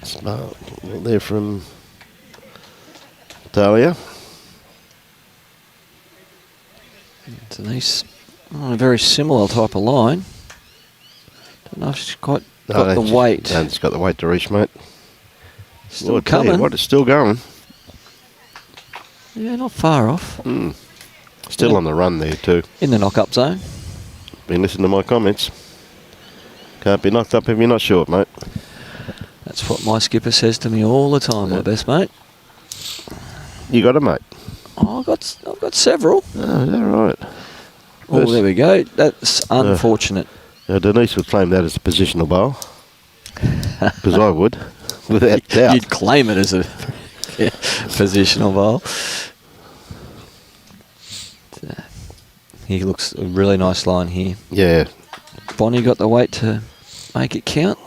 Speaker 1: Smart. There from Tahlia.
Speaker 2: Denise A very similar type of line. Don't know if she's quite got the weight.
Speaker 1: And it's got the weight to reach, mate.
Speaker 2: Still coming.
Speaker 1: What, it's still going.
Speaker 2: Yeah, not far off.
Speaker 1: Still on the run there too.
Speaker 2: In the knock-up zone.
Speaker 1: Been listening to my comments. Can't be knocked up if you're not short, mate.
Speaker 2: That's what my skipper says to me all the time, my best mate.
Speaker 1: You got it, mate?
Speaker 2: Oh, I've got several.
Speaker 1: Oh, is that right?
Speaker 2: Oh, there we go. That's unfortunate.
Speaker 1: Denise would claim that as a positional bowl. Because I would, without doubt.
Speaker 2: You'd claim it as a positional bowl. He looks a really nice line here.
Speaker 1: Yeah.
Speaker 2: Bonnie got the weight to make it count.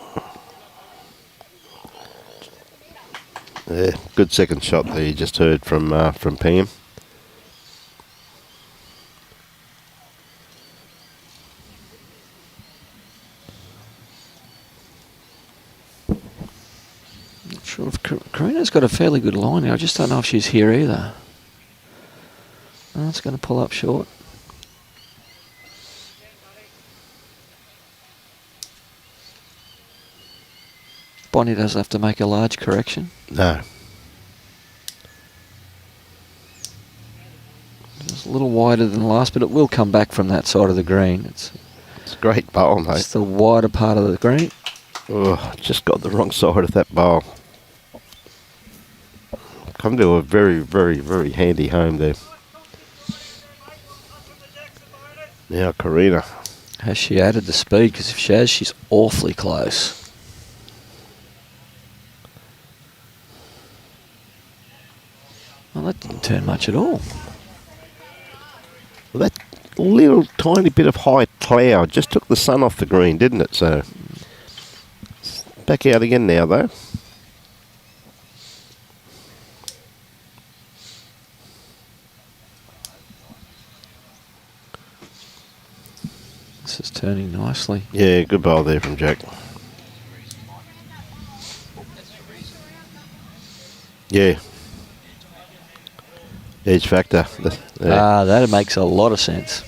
Speaker 1: Yeah, good second shot there you just heard from Pam.
Speaker 2: Not sure if Karina's got a fairly good line here. I just don't know if she's here either. Oh, it's going to pull up short. Bonnie does have to make a large correction.
Speaker 1: No.
Speaker 2: It's a little wider than the last, but it will come back from that side of the green. It's
Speaker 1: a great bowl, mate.
Speaker 2: It's the wider part of the green.
Speaker 1: Oh, just got the wrong side of that bowl. Come to a very, very, very handy home there. Now Karina.
Speaker 2: Has she added the speed? Because if she has, she's awfully close. Well, that didn't turn much at all.
Speaker 1: Well, that little tiny bit of high cloud just took the sun off the green, didn't it? So, back out again now, though.
Speaker 2: This is turning nicely.
Speaker 1: Yeah, good bowl there from Jack. Yeah. Edge factor.
Speaker 2: Ah, that makes a lot of sense.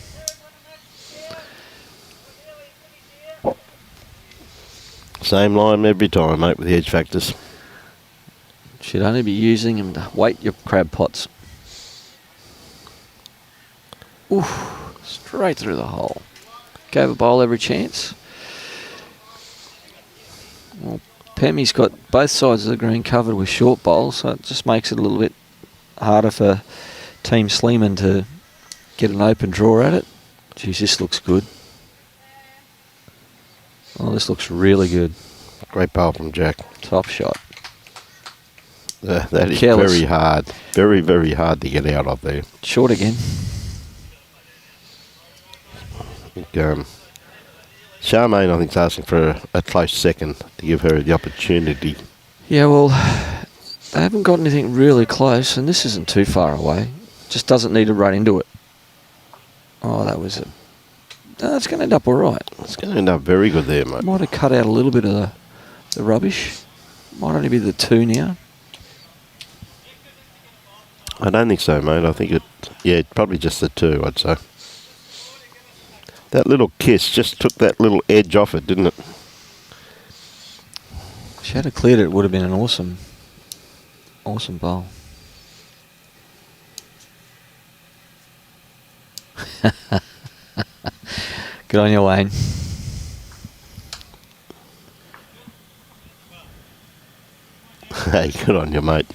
Speaker 1: Same line every time, mate, with the edge factors.
Speaker 2: Should only be using them to weight your crab pots. Oof, straight through the hole. Gave a bowl every chance. Well, Pemmy's got both sides of the green covered with short bowls, so it just makes it a little bit harder for Team Sleeman to get an open draw at it. Geez, this looks good. Oh, this looks really good.
Speaker 1: Great bowl from Jack.
Speaker 2: Top shot.
Speaker 1: That is very hard. Very, very hard to get out of there.
Speaker 2: Short again.
Speaker 1: Charmayne, I think, is asking for a close second to give her the opportunity.
Speaker 2: Yeah, well, they haven't got anything really close, and this isn't too far away. Just doesn't need to run into it. Oh, that was it. No, it's going to end up all right.
Speaker 1: It's going to end up very good there, mate.
Speaker 2: Might have cut out a little bit of the rubbish. Might only be the 2 now.
Speaker 1: I don't think so, mate. I think probably just the 2, I'd say. That little kiss just took that little edge off it, didn't it?
Speaker 2: If she had cleared it, it would have been an awesome bowl. Good on you, Wayne.
Speaker 1: Hey, good on you, mate.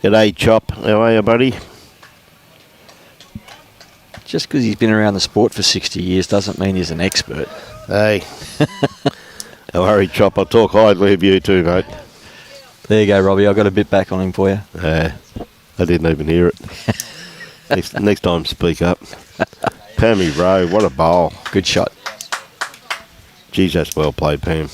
Speaker 1: G'day, Chop. How are you, buddy?
Speaker 2: Just because he's been around the sport for 60 years doesn't mean he's an expert.
Speaker 1: Hey. Don't worry, Chop. I'll talk highly of you too, mate.
Speaker 2: There you go, Robbie. I got a bit back on him for you.
Speaker 1: I didn't even hear it. next time, speak up. Pammy Rowe, what a bowl.
Speaker 2: Good shot.
Speaker 1: Geez, that's well played, Pam.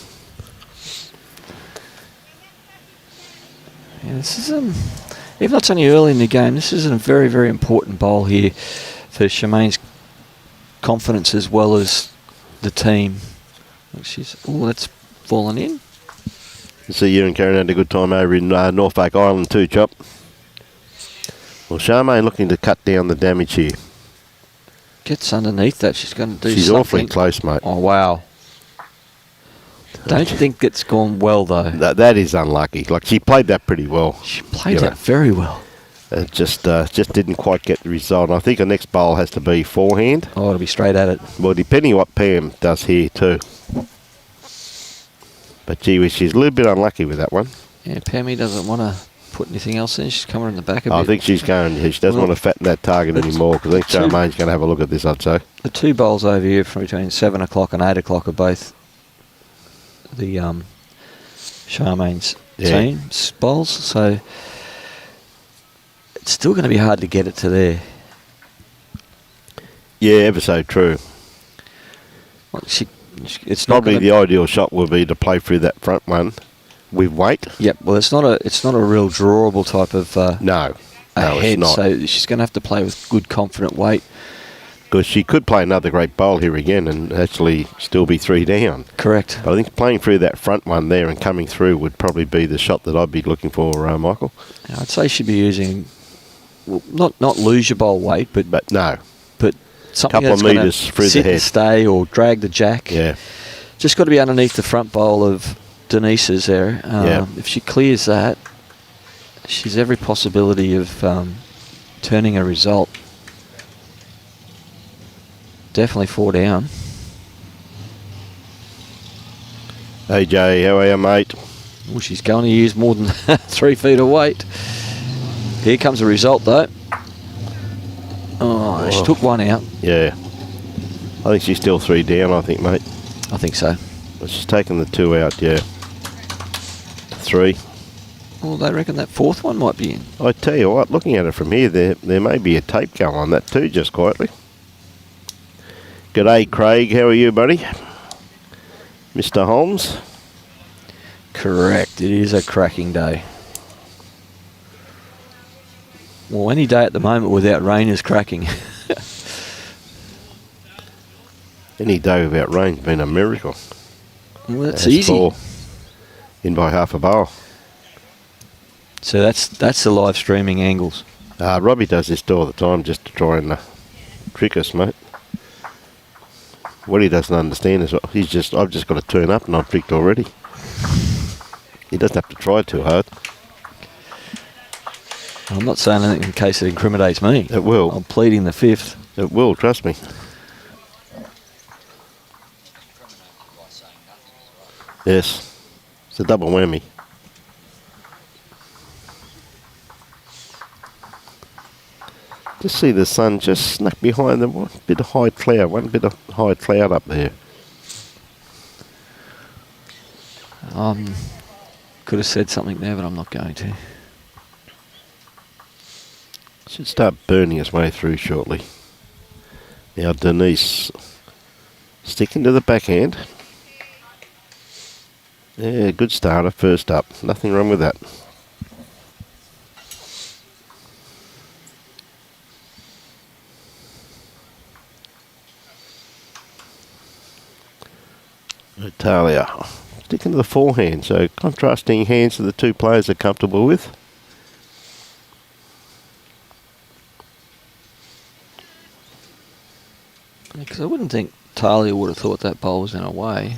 Speaker 2: Yeah, this is even though it's only early in the game, this is a very, very important bowl here for Charmayne's confidence as well as the team. That's fallen in.
Speaker 1: See you and Karina had a good time over in Norfolk Island too, Chop. Well, Charmayne looking to cut down the damage here.
Speaker 2: gets underneath that, she's going to do
Speaker 1: She's
Speaker 2: something.
Speaker 1: awfully close, mate.
Speaker 2: Oh, wow. Don't think it's gone well, though.
Speaker 1: That is unlucky. Like, she played that pretty well.
Speaker 2: She played that very well.
Speaker 1: It just didn't quite get the result. And I think the next bowl has to be forehand.
Speaker 2: Oh, it'll be straight at it.
Speaker 1: Well, depending what Pam does here too. But gee whiz, she's a little bit unlucky with that one.
Speaker 2: Yeah, Pammy doesn't want to put anything else in. She's coming in the back a bit.
Speaker 1: I think she doesn't want to fatten that target anymore, because I think Charmayne's going to have a look at this, I'd say.
Speaker 2: The two bowls over here from between 7 o'clock and 8 o'clock are both the Charmayne's team's bowls, so it's still going to be hard to get it to there.
Speaker 1: Yeah, ever so true.
Speaker 2: Well, it's
Speaker 1: probably the ideal shot would be to play through that front one with weight.
Speaker 2: Yep. Well, it's not a real drawable type of
Speaker 1: no,
Speaker 2: head,
Speaker 1: it's not.
Speaker 2: So she's going to have to play with good, confident weight.
Speaker 1: Because she could play another great bowl here again and actually still be 3 down.
Speaker 2: Correct.
Speaker 1: But I think playing through that front one there and coming through would probably be the shot that I'd be looking for, Michael.
Speaker 2: I'd say she'd be using, well, not lose your bowl weight, but
Speaker 1: no.
Speaker 2: But something
Speaker 1: couple
Speaker 2: that's
Speaker 1: of metres through the head.
Speaker 2: And stay or drag the jack.
Speaker 1: Yeah.
Speaker 2: Just got to be underneath the front bowl of Denise's there. If she clears that, she's every possibility of turning a result. Definitely 4 down.
Speaker 1: Hey Jay, how are you, mate?
Speaker 2: Well, she's going to use more than 3 feet of weight. Here comes the result, though. Oh, she took one out.
Speaker 1: Yeah. I think she's still 3 down, I think, mate.
Speaker 2: I think so.
Speaker 1: Well, she's taken the 2 out, yeah. 3.
Speaker 2: Well, they reckon that 4th one might be in.
Speaker 1: I tell you what, looking at it from here, there may be a tape going on that too, just quietly. G'day, Craig. How are you, buddy? Mr. Holmes?
Speaker 2: Correct. It is a cracking day. Well, any day at the moment without rain is cracking.
Speaker 1: Any day without rain's been a miracle.
Speaker 2: Well, that's easy.
Speaker 1: 4 in by half a bowl.
Speaker 2: So that's the live streaming angles.
Speaker 1: Robbie does this all the time just to try and trick us, mate. What he doesn't understand is I've just got to turn up and I'm tricked already. He doesn't have to try too hard.
Speaker 2: I'm not saying anything in case it incriminates me.
Speaker 1: It will.
Speaker 2: I'm pleading the 5th.
Speaker 1: It will, trust me. Yes. It's a double whammy. Just see the sun just snuck behind the one bit of high cloud up there.
Speaker 2: Could have said something there, but I'm not going to.
Speaker 1: Should start burning its way through shortly. Now Denise sticking to the backhand. Yeah, good starter, first up. Nothing wrong with that. Tahlia sticking to the forehand, so contrasting hands that the two players are comfortable with.
Speaker 2: Because I wouldn't think Tahlia would have thought that bowl was in a way.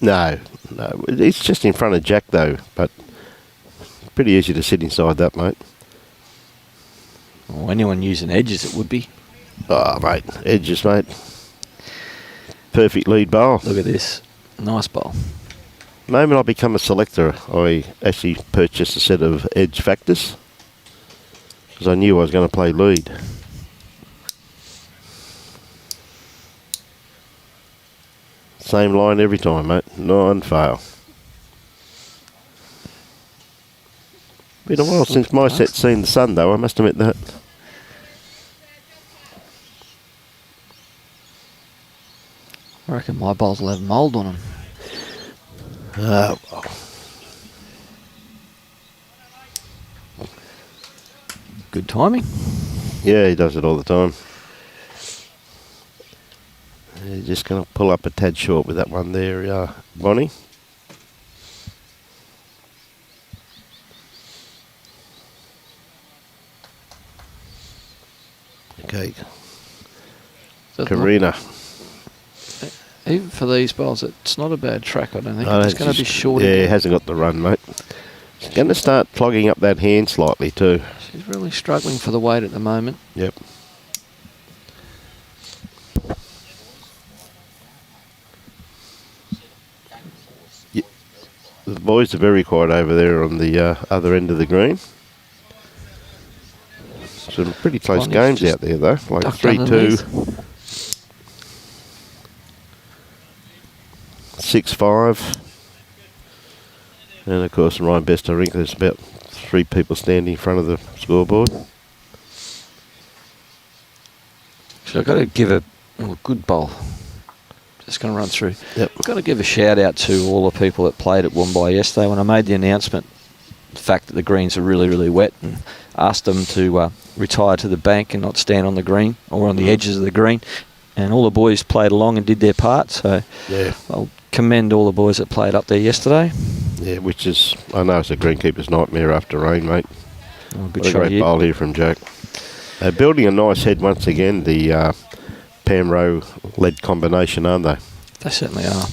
Speaker 1: No, it's just in front of Jack though, but pretty easy to sit inside that, mate.
Speaker 2: Well, anyone using edges, it would be.
Speaker 1: Oh, mate, edges, mate. Perfect lead bowl.
Speaker 2: Look at this. Nice bowl.
Speaker 1: The moment I become a selector, I actually purchased a set of edge factors because I knew I was going to play lead. Same line every time, mate. Non-fail. Been a while since my set's seen the sun, though, I must admit that.
Speaker 2: I reckon my bowls will have mould on them. Good timing.
Speaker 1: Yeah, he does it all the time. You're just going to pull up a tad short with that one there, Bonnie. Okay. Karina.
Speaker 2: Even for these bowls, it's not a bad track, I don't think. It's going to be short
Speaker 1: Yeah,
Speaker 2: again.
Speaker 1: it hasn't got the run, mate. It's going to start clogging up that hand slightly too.
Speaker 2: She's really struggling for the weight at the moment.
Speaker 1: Yep. The boys are very quiet over there on the other end of the green. Some pretty close games out there though, like 3-2, 6-5. And of course, Ryan Best, I think there's about 3 people standing in front of the scoreboard.
Speaker 2: So I've got to give a good bowl. Just going to run through.
Speaker 1: Yep.
Speaker 2: I've got to give a shout out to all the people that played at Woombai yesterday. When I made the announcement, the fact that the greens are really, really wet, and asked them to retire to the bank and not stand on the green or on the edges of the green. And all the boys played along and did their part. So
Speaker 1: yeah,
Speaker 2: I'll commend all the boys that played up there yesterday.
Speaker 1: Yeah, which is, I know it's a greenkeeper's nightmare after rain, mate.
Speaker 2: Oh, good
Speaker 1: what a great bowl here from Jack. Building a nice head once again, the Pam Rowe lead combination, aren't they?
Speaker 2: They certainly are.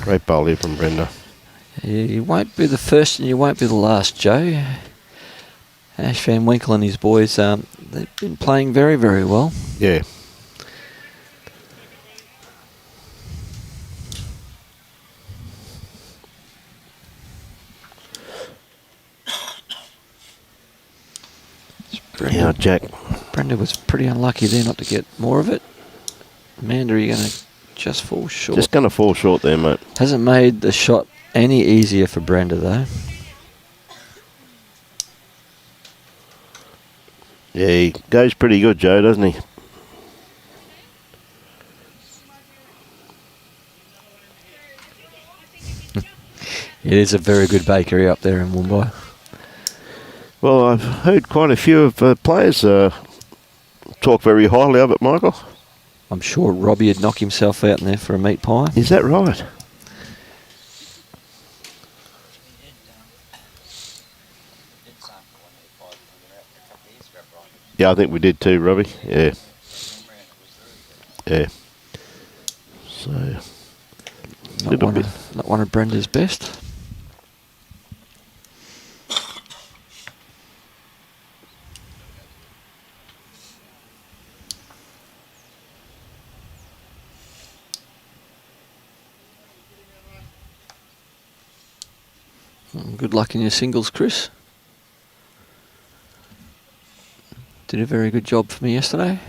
Speaker 1: Great bowl here from Brenda.
Speaker 2: You won't be the first and you won't be the last, Joe. Ash Van Winkle and his boys, they've been playing very, very well.
Speaker 1: Yeah. Yeah, Jack.
Speaker 2: Brenda was pretty unlucky there not to get more of it. Amanda, are you going to just fall short?
Speaker 1: Just going to fall short there, mate.
Speaker 2: Hasn't made the shot any easier for Brenda, though.
Speaker 1: Yeah, he goes pretty good, Joe, doesn't he?
Speaker 2: It is a very good bakery up there in Mumbai.
Speaker 1: Well, I've heard quite a few of the players talk very highly of it, Michael.
Speaker 2: I'm sure Robbie would knock himself out in there for a meat pie.
Speaker 1: Is that right? Yeah, I think we did too, Robbie. Yeah. Yeah. So,
Speaker 2: not one of Brenda's best. Good luck in your singles, Chris. Did a very good job for me yesterday.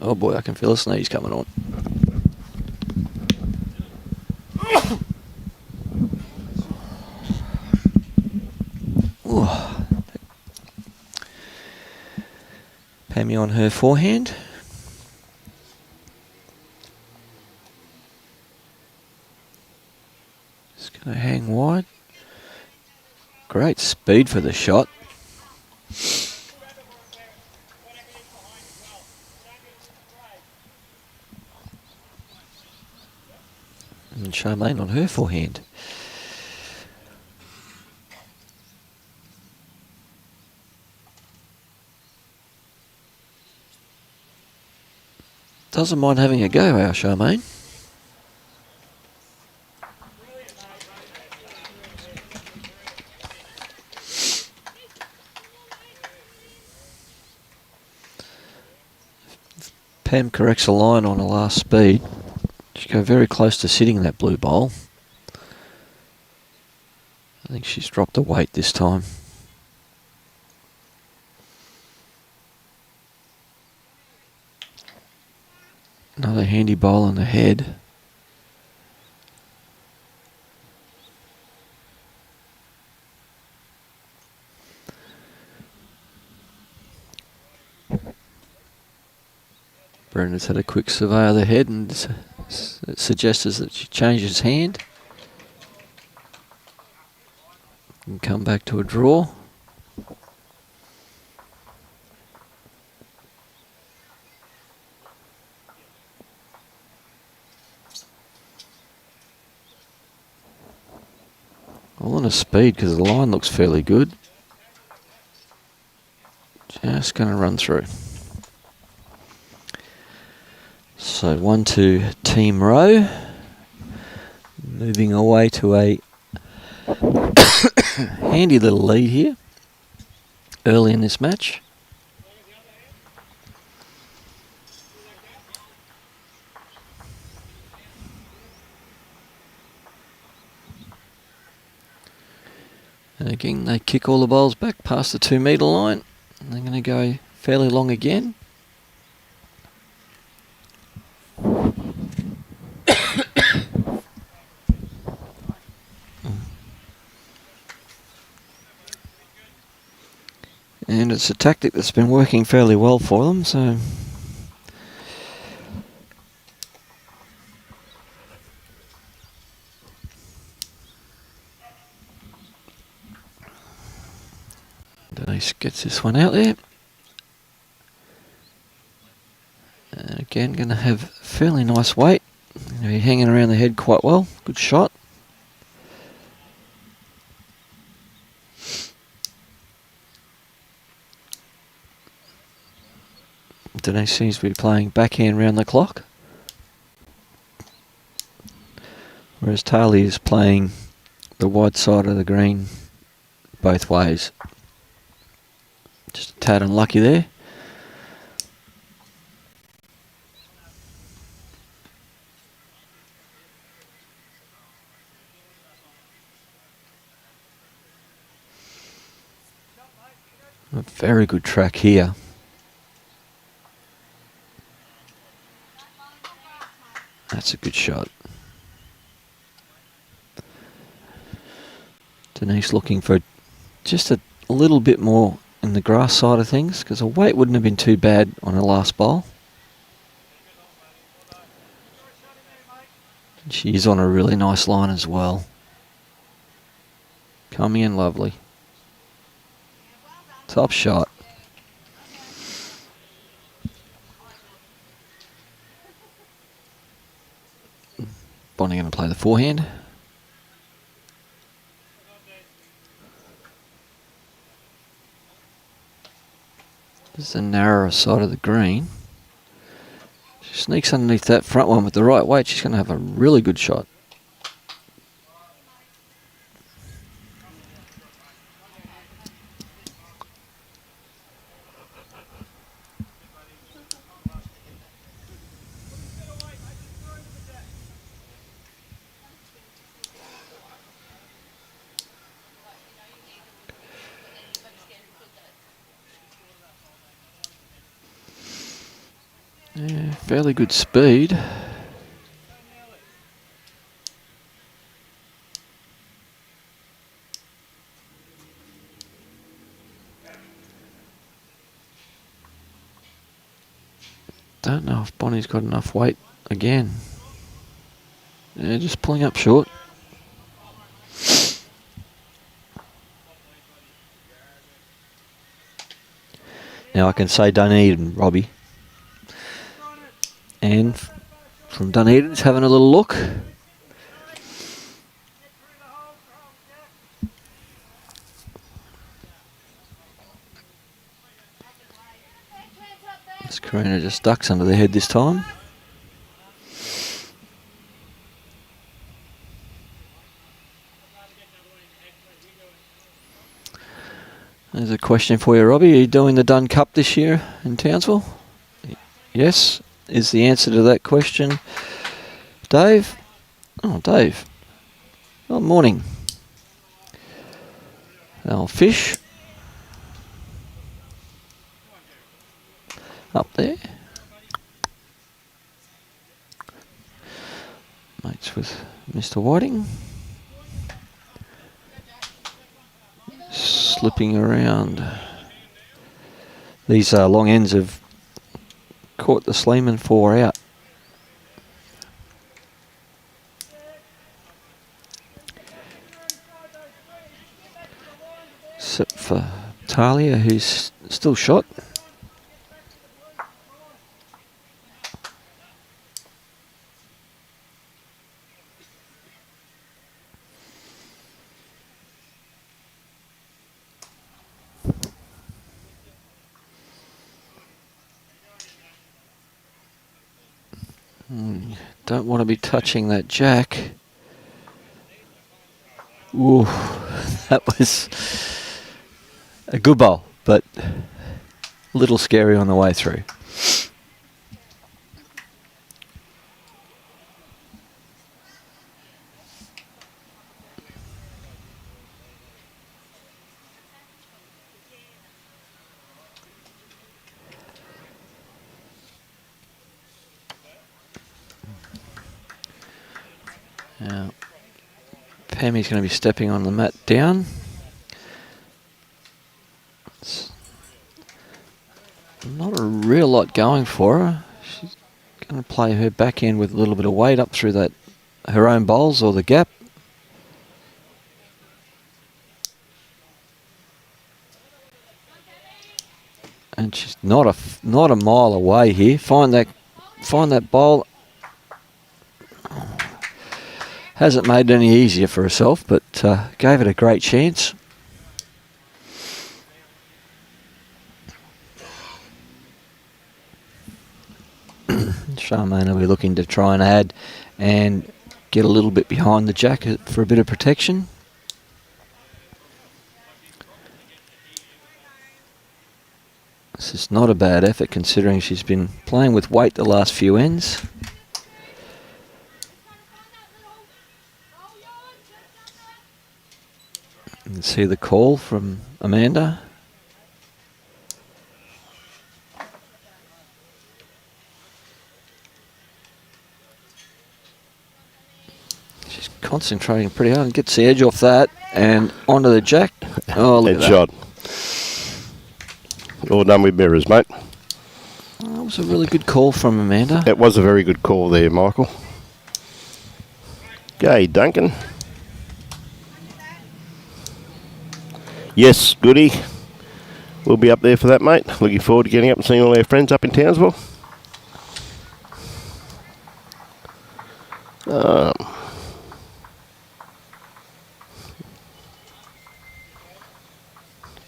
Speaker 2: Oh boy, I can feel a sneeze coming on. Pammy on her forehand. Just going to hang wide. Great speed for the shot. And Charmayne on her forehand. Doesn't mind having a go, our Charmayne. Pam corrects a line on her last speed. She go very close to sitting that blue bowl. I think she's dropped a weight this time. Another handy bowl on the head. Brenda's had a quick survey of the head and it suggests that she changes hand. Can come back to a draw. All on a speed because the line looks fairly good. Just going to run through. So 1 to Team Rowe. Moving away to a handy little lead here early in this match. And again, they kick all the balls back past the 2 metre line. And they're going to go fairly long again. And it's a tactic that's been working fairly well for them, so... Denise gets this one out there. And again, going to have fairly nice weight. Going to be hanging around the head quite well. Good shot. Denise seems to be playing backhand round the clock. Whereas Tahlia is playing the wide side of the green both ways. Just a tad unlucky there. A very good track here. That's a good shot. Denise looking for just a little bit more in the grass side of things because her weight wouldn't have been too bad on her last bowl. She is on a really nice line as well. Coming in lovely. Top shot. Bonnie going to play the forehand. This is the narrower side of the green. She sneaks underneath that front one with the right weight. She's going to have a really good shot. Yeah, fairly good speed. Don't know if Bonnie's got enough weight again. Yeah, just pulling up short. Now I can say Dunedin, Robbie. And from Dunedin, it's having a little look. As Karina just ducks under the head this time. There's a question for you, Robbie. Are you doing the Dunn Cup this year in Townsville? Yes, is the answer to that question. Dave? Oh, Dave. Oh, morning. Oh, Fish. Up there. Mates with Mr. Whiting. Slipping around. These long ends have caught the Sleeman 4 out. except for Tahlia, who's still shot. Don't want to be touching that jack. Ooh, that was a good bowl, but a little scary on the way through. Now, Pammy's going to be stepping on the mat down. It's not a real lot going for her. She's going to play her backhand with a little bit of weight up through that her own bowls or the gap. And she's not a mile away here. Find that bowl. Hasn't made it any easier for herself, but gave it a great chance. Charmayne will be looking to try and add and get a little bit behind the jack for a bit of protection. This is not a bad effort considering she's been playing with weight the last few ends. You can see the call from Amanda. She's concentrating pretty hard and gets the edge off that and onto the jack. Oh, look at that.
Speaker 1: Shot. All done with mirrors, mate.
Speaker 2: That was a really good call from Amanda.
Speaker 1: It was a very good call there, Michael. Okay, Duncan. Yes, goody. We'll be up there for that, mate. Looking forward to getting up and seeing all our friends up in Townsville.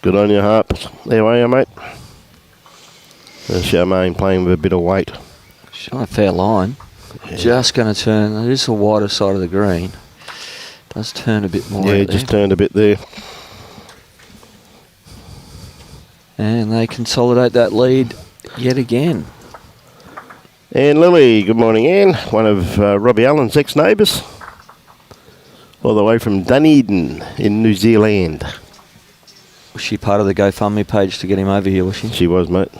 Speaker 1: Good on you, Harp. There are you, mate. There's Charmayne playing with a bit of weight.
Speaker 2: She's on a fair line. Yeah. Just going to turn. It is the wider side of the green. Does turn a bit more.
Speaker 1: Yeah, just turned a bit there.
Speaker 2: And they consolidate that lead yet again.
Speaker 1: And Lily, good morning, Anne. One of Robbie Allen's ex-neighbours. All the way from Dunedin in New Zealand.
Speaker 2: Was she part of the GoFundMe page to get him over here, was she?
Speaker 1: She was, mate.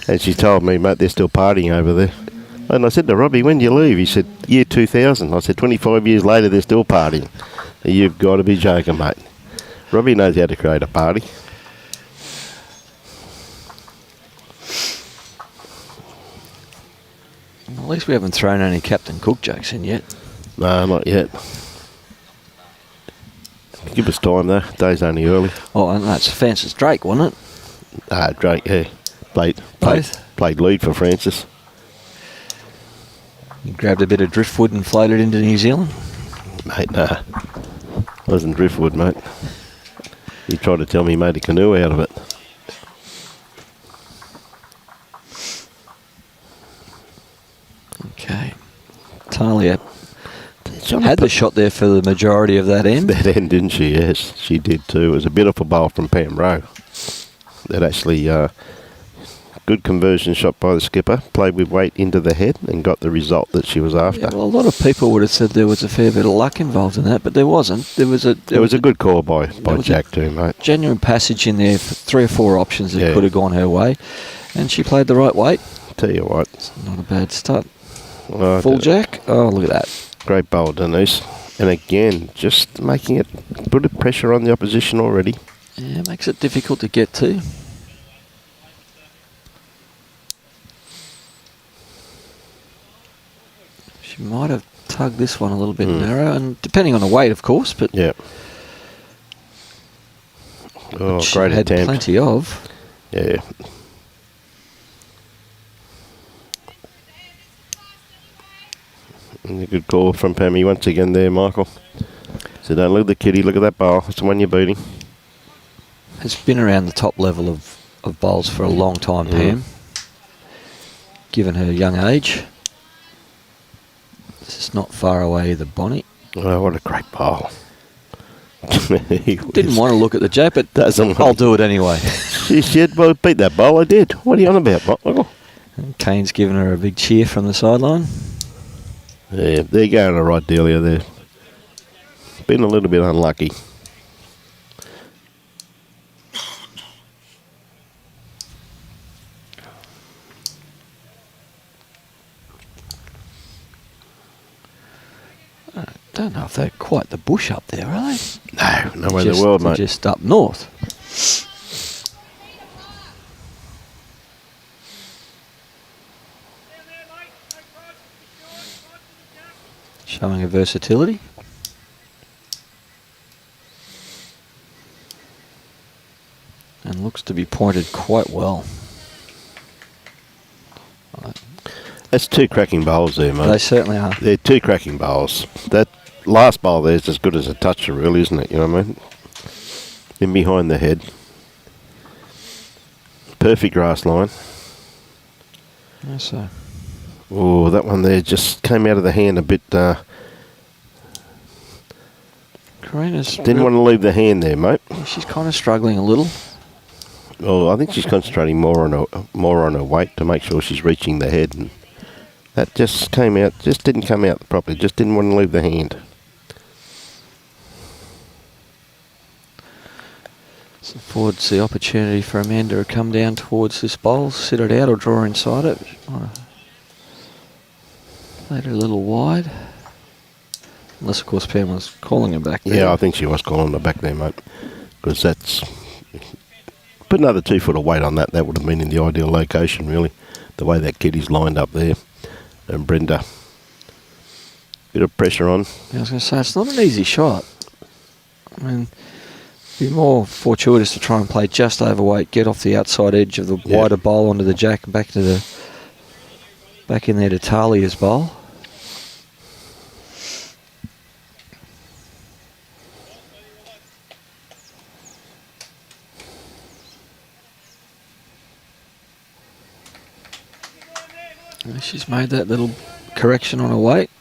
Speaker 1: And she told me, mate, they're still partying over there. And I said to Robbie, when do you leave? He said, year 2000. I said, 25 years later, they're still partying. You've got to be joking, mate. Robbie knows how to create a party.
Speaker 2: At least we haven't thrown any Captain Cook jokes in yet.
Speaker 1: No, not yet. Give us time, though. Day's only early.
Speaker 2: Oh, and that's Francis Drake, wasn't it?
Speaker 1: Drake, yeah. Played lead for Francis.
Speaker 2: You grabbed a bit of driftwood and floated into New Zealand?
Speaker 1: Mate, nah. Wasn't driftwood, mate. He tried to tell me he made a canoe out of it.
Speaker 2: Okay. Tahlia had the shot there for the majority of that end.
Speaker 1: That end, didn't she? Yes, she did too. It was a beautiful bowl from Pam Rowe. That actually, good conversion shot by the skipper. Played with weight into the head and got the result that she was after.
Speaker 2: Yeah, well, a lot of people would have said there was a fair bit of luck involved in that, but there wasn't. There was a
Speaker 1: good call by Jack too, mate.
Speaker 2: Genuine passage in there for 3 or 4 options that could have gone her way, and she played the right weight.
Speaker 1: Tell you what,
Speaker 2: it's not a bad start. Full jack. Oh, look at that.
Speaker 1: Great bowl, Denise. And again, just making it, put a pressure on the opposition already.
Speaker 2: Yeah, it makes it difficult to get to. She might have tugged this one a little bit narrow, and depending on the weight, of course, but...
Speaker 1: Yeah. Oh,
Speaker 2: which
Speaker 1: great
Speaker 2: had
Speaker 1: attempt.
Speaker 2: plenty of.
Speaker 1: Yeah. And a good call from Pammy once again there, Michael. So don't look at the kitty, look at that bowl. It's the one you're beating.
Speaker 2: Has been around the top level of bowls for a long time, Pam. Given her young age. This is not far away either, Bonnie.
Speaker 1: Oh, what a great bowl.
Speaker 2: Didn't want to look at the Jack, but I'll do it anyway.
Speaker 1: She said, well, beat that bowl. I did. What are you on about, Michael?
Speaker 2: And Kane's giving her a big cheer from the sideline.
Speaker 1: Yeah, they're going the right dealer there. Been a little bit unlucky.
Speaker 2: I don't know if they're quite the bush up there, are they?
Speaker 1: No, no way in the world, mate.
Speaker 2: Just up north. Showing her versatility. And looks to be pointed quite well.
Speaker 1: That's two cracking bowls there, mate.
Speaker 2: They certainly are.
Speaker 1: They're two cracking bowls. That last bowl there is as good as a toucher, really, isn't it? You know what I mean? In behind the head. Perfect grass line.
Speaker 2: Yes, sir.
Speaker 1: Oh, that one there just came out of the hand a bit.
Speaker 2: Karina's
Speaker 1: Didn't want to leave the hand there, mate.
Speaker 2: She's kind of struggling a little.
Speaker 1: Well, I think she's concentrating more on her weight to make sure she's reaching the head, and that just came out. Just didn't come out properly. Just didn't want to leave the hand.
Speaker 2: So affords the opportunity for Amanda to come down towards this bowl, sit it out or draw inside it. Played her a little wide. Unless, of course, Pam was calling her back there.
Speaker 1: Yeah, I think she was calling her back there, mate. Because that's... Put another 2 foot of weight on that. That would have been in the ideal location, really. The way that kitty's lined up there. And Brenda. Bit of pressure on.
Speaker 2: Yeah, I was going to say, it's not an easy shot. I mean... Be more fortuitous to try and play just overweight, get off the outside edge of the wider bowl onto the Jack and back in there to Tahlia's bowl. She's made that little correction on her weight.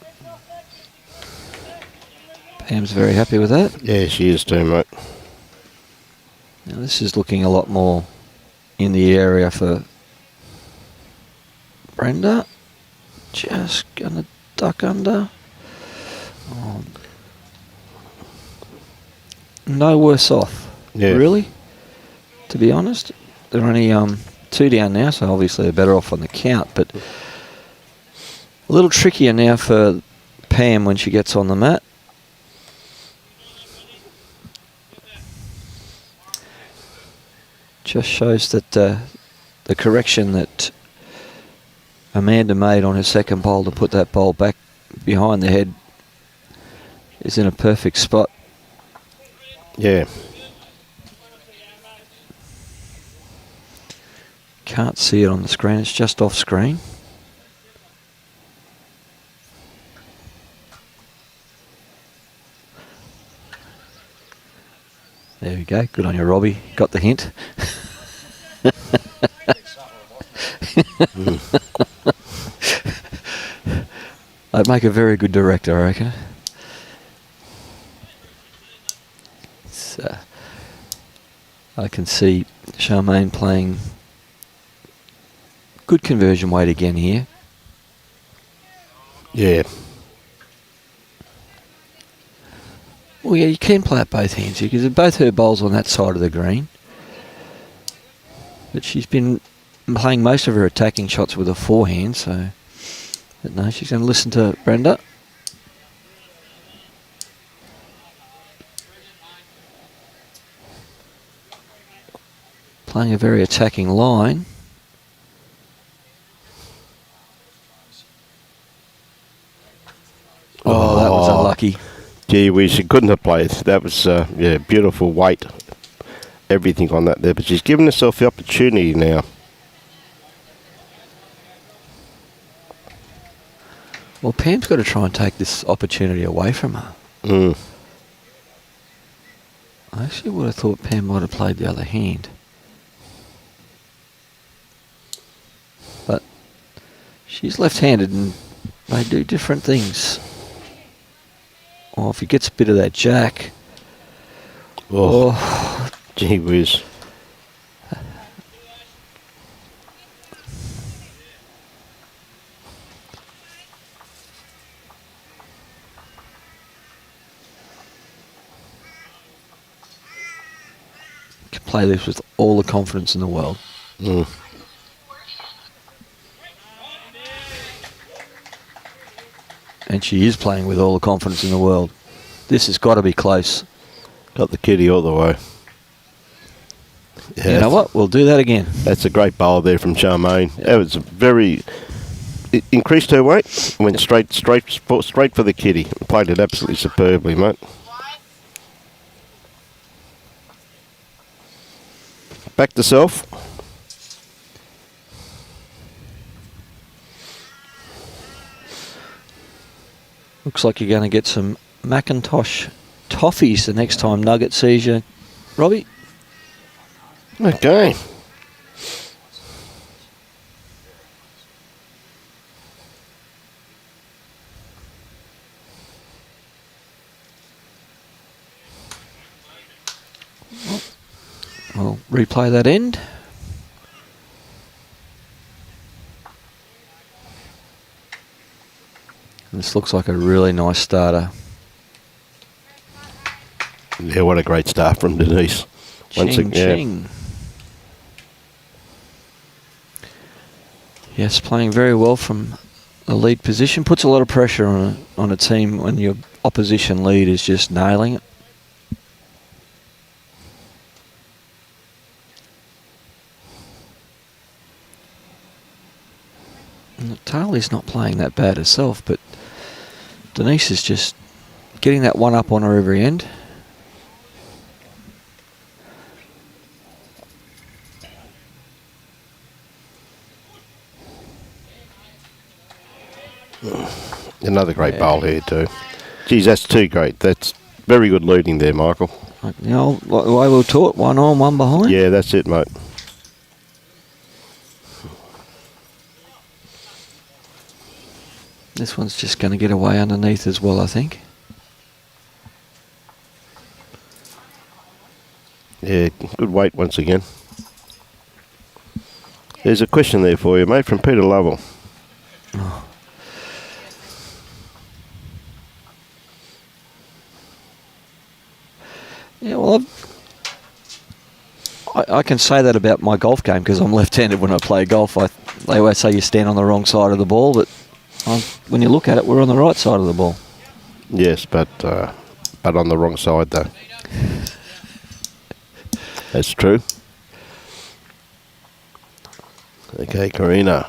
Speaker 2: Pam's very happy with that.
Speaker 1: Yeah, she is too, mate.
Speaker 2: Now this is looking a lot more in the area for Brenda. Just gonna duck under. Oh. No worse off, really, to be honest. They're only 2 down now, so obviously they're better off on the count, but a little trickier now for Pam when she gets on the mat. Just shows that the correction that Amanda made on her second bowl to put that bowl back behind the head is in a perfect spot.
Speaker 1: Yeah.
Speaker 2: Can't see it on the screen, it's just off screen. There we go. Good on you, Robbie. Got the hint. I'd make a very good director, I reckon. So, I can see Charmayne playing good conversion weight again here.
Speaker 1: Yeah.
Speaker 2: Well, yeah, you can play at both hands here because both her bowls on that side of the green. But she's been playing most of her attacking shots with a forehand, so... But no, she's going to listen to Brenda. Playing a very attacking line. Oh, that was unlucky.
Speaker 1: Gee whiz, she couldn't have played. That was, beautiful weight. everything on that there, but she's given herself the opportunity now.
Speaker 2: Well, Pam's got to try and take this opportunity away from her. I actually would have thought Pam might have played the other hand. But she's left-handed and they do different things. Oh, if he gets a bit of that jack.
Speaker 1: Oh. Gee whiz.
Speaker 2: Can play this with all the confidence in the world. And she is playing with all the confidence in the world. This has got to be close.
Speaker 1: Got the kitty all the way.
Speaker 2: Yeah, you know what? We'll do that again.
Speaker 1: That's a great bowl there from Charmayne. It was it increased her weight, went straight for the kitty. Played it absolutely superbly, mate. Back to self.
Speaker 2: Looks like you're going to get some Macintosh toffees the next time Nugget sees you, Robbie.
Speaker 1: Okay.
Speaker 2: We'll replay that end. This looks like a really nice starter.
Speaker 1: Yeah, what a great start from Denise.
Speaker 2: Ching. Yes, playing very well from a lead position. Puts a lot of pressure on a team when your opposition lead is just nailing it. Tahlia's not playing that bad herself, but Denise is just getting that one up on her every end.
Speaker 1: Another great bowl here too. Geez, that's too great. That's very good leading there, Michael.
Speaker 2: You know, like the way we were taught, one on, one behind.
Speaker 1: Yeah, that's it, mate.
Speaker 2: This one's just going to get away underneath as well, I think.
Speaker 1: Yeah, good weight once again. There's a question there for you, mate, from Peter Lovell.
Speaker 2: Oh. Yeah, well, I can say that about my golf game because I'm left-handed when I play golf. They always say you stand on the wrong side of the ball, but when you look at it, we're on the right side of the ball.
Speaker 1: Yes, but on the wrong side, though. That's true. Okay, Karina.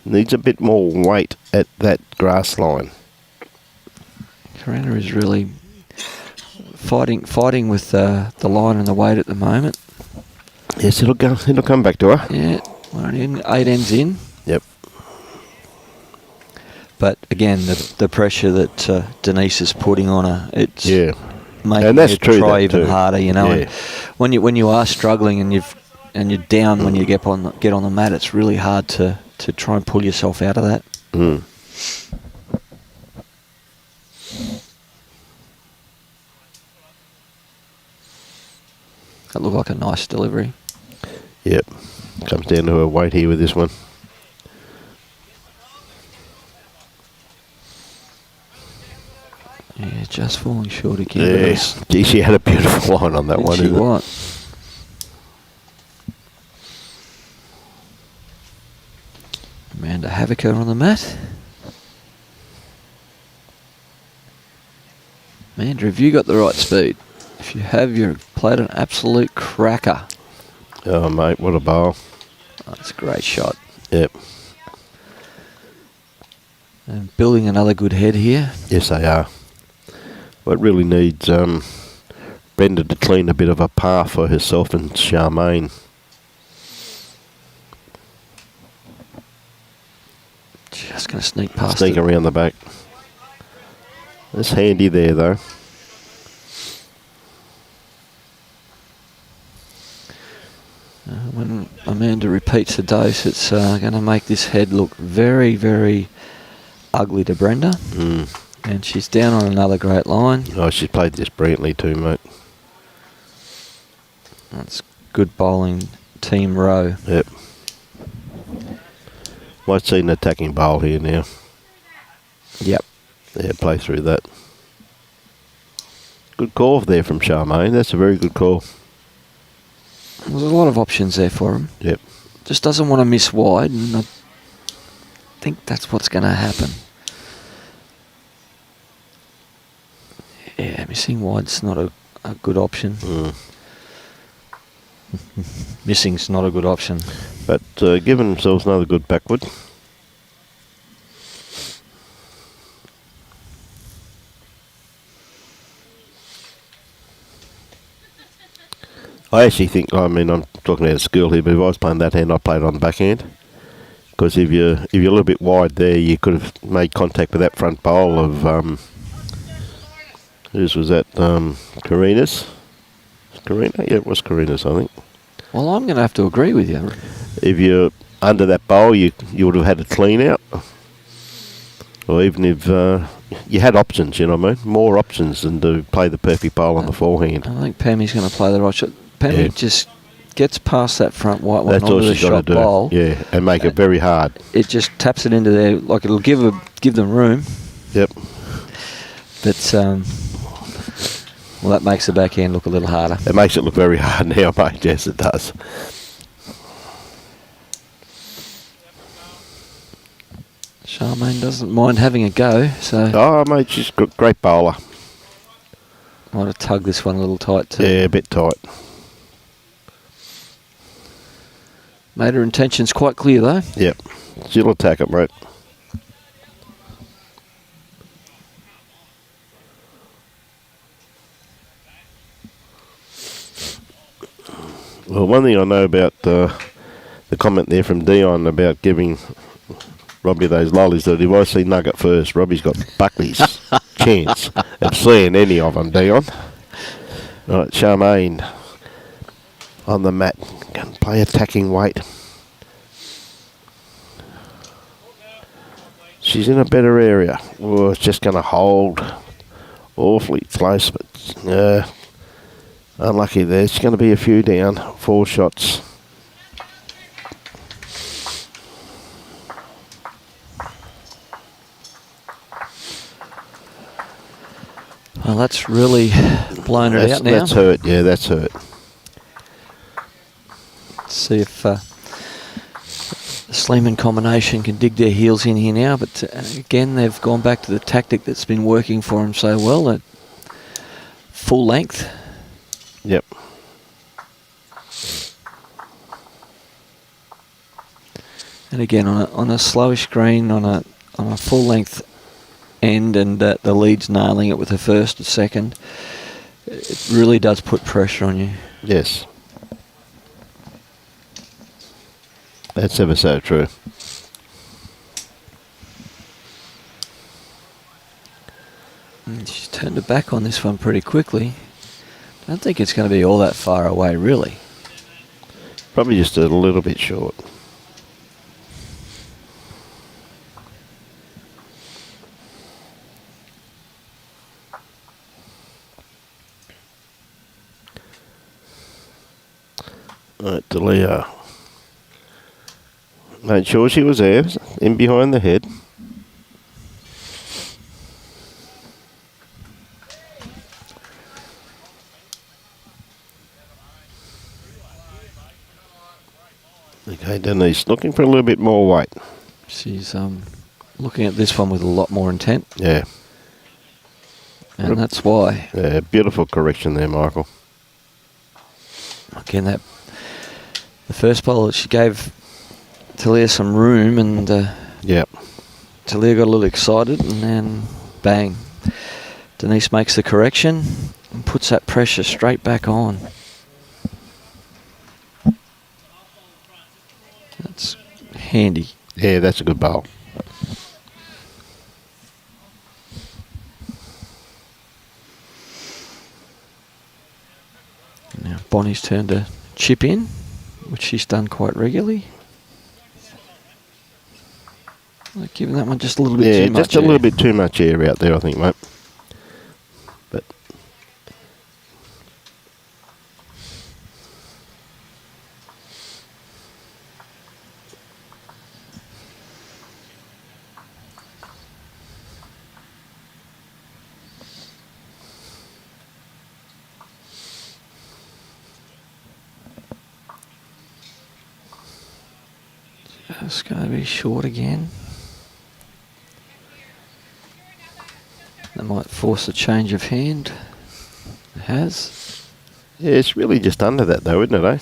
Speaker 1: Needs a bit more weight at that grass line.
Speaker 2: Karina is really fighting with the line and the weight at the moment.
Speaker 1: Yes, it'll come back to her.
Speaker 2: Yeah, we're only 8 ends in.
Speaker 1: Yep.
Speaker 2: But again, the pressure that Denise is putting on her, it's making her try even harder. You know, and when you are struggling and you're down when you get on the mat, it's really hard to try and pull yourself out of that.
Speaker 1: Mm.
Speaker 2: That looked like a nice delivery.
Speaker 1: Yep. Comes down to her weight here with this one.
Speaker 2: Yeah, just falling short again.
Speaker 1: Yes. Gee, she had a beautiful line on that one.
Speaker 2: She what? Amanda Haevecker on the mat. Amanda, have you got the right speed? If you have, you've played an absolute cracker.
Speaker 1: Oh, mate, what a bowl.
Speaker 2: That's a great shot.
Speaker 1: Yep.
Speaker 2: And building another good head here.
Speaker 1: Yes, they are. Well, it really needs Brenda to clean a bit of a path for herself and Charmayne.
Speaker 2: Just going to sneak past
Speaker 1: Sneak
Speaker 2: it.
Speaker 1: around the back. It's handy there, though.
Speaker 2: When Amanda repeats the dose, it's going to make this head look very, very ugly to Brenda. And she's down on another great line.
Speaker 1: Oh, she's played this brilliantly too, mate.
Speaker 2: That's good bowling, Team Rowe.
Speaker 1: Yep. Might see an attacking bowl here now.
Speaker 2: Yep.
Speaker 1: Yeah, play through that. Good call there from Charmayne. That's a very good call.
Speaker 2: There's a lot of options there for him.
Speaker 1: Yep.
Speaker 2: Just doesn't want to miss wide, and I think that's what's going to happen. Yeah, missing wide's not a good option. Missing's not a good option.
Speaker 1: But giving themselves another good backward. I actually think, I mean, I'm talking out of school here, but if I was playing that hand, I'd play it on the backhand. Because if you're a little bit wide there, you could have made contact with that front bowl of, whose was that, Karina's? Karina? Yeah, it was Karina's, I think.
Speaker 2: Well, I'm going to have to agree with you.
Speaker 1: If you're under that bowl, you would have had a clean out. Or even if you had options, you know what I mean? More options than to play the perfect bowl on the forehand.
Speaker 2: I think Pammy's going to play the right shot. Pammy just gets past that front white one
Speaker 1: That's all
Speaker 2: onto the
Speaker 1: she's got to
Speaker 2: shot
Speaker 1: do.
Speaker 2: bowl.
Speaker 1: Yeah, and make it very hard.
Speaker 2: It just taps it into there, like it'll give them room.
Speaker 1: Yep.
Speaker 2: But, well, that makes the backhand look a little harder.
Speaker 1: It makes it look very hard now, mate. Yes, it does.
Speaker 2: Charmayne doesn't mind having a go, so
Speaker 1: Oh, mate, she's a great bowler.
Speaker 2: might have tugged this one a little tight too.
Speaker 1: Yeah, a bit tight.
Speaker 2: Made her intentions quite clear though.
Speaker 1: Yep. She'll attack it, mate. Well, one thing I know about the comment there from Dion about giving Robbie those lollies, that if I see Nugget first, Robbie's got Buckley's chance of seeing any of them, Dion. Right, Charmayne on the mat. Can play attacking weight. She's in a better area. Oh, it's just going to hold awfully close, but unlucky there. It's going to be a few down. 4 shots.
Speaker 2: Well, that's really blown it out now.
Speaker 1: That's hurt. Yeah, that's hurt.
Speaker 2: Let's see if the Sleeman combination can dig their heels in here now. But again, they've gone back to the tactic that's been working for them so well at full length.
Speaker 1: Yep.
Speaker 2: And again, on a slowish green, on a full length end, and the lead's nailing it with the first and second, it really does put pressure on you.
Speaker 1: Yes. That's ever so true.
Speaker 2: And she's turned her back on this one pretty quickly. I don't think it's going to be all that far away, really.
Speaker 1: Probably just a little bit short. Right, Tahlia. Made sure she was there, in behind the head. Okay, Denise, looking for a little bit more weight.
Speaker 2: She's looking at this one with a lot more intent.
Speaker 1: Yeah.
Speaker 2: And that's why.
Speaker 1: Yeah, beautiful correction there, Michael.
Speaker 2: Again, the first bowl, she gave Tahlia some room, and
Speaker 1: Yep.
Speaker 2: Tahlia got a little excited, and then bang. Denise makes the correction, and puts that pressure straight back on. That's handy.
Speaker 1: Yeah, that's a good bowl.
Speaker 2: Now Bonnie's turn to chip in, which she's done quite regularly. Like giving that one just a little bit too much.
Speaker 1: Yeah, just a little bit too much air out there, I think, mate. But
Speaker 2: it's going to be short again. That might force a change of hand. It has.
Speaker 1: yeah, it's really just under that though, isn't it, eh?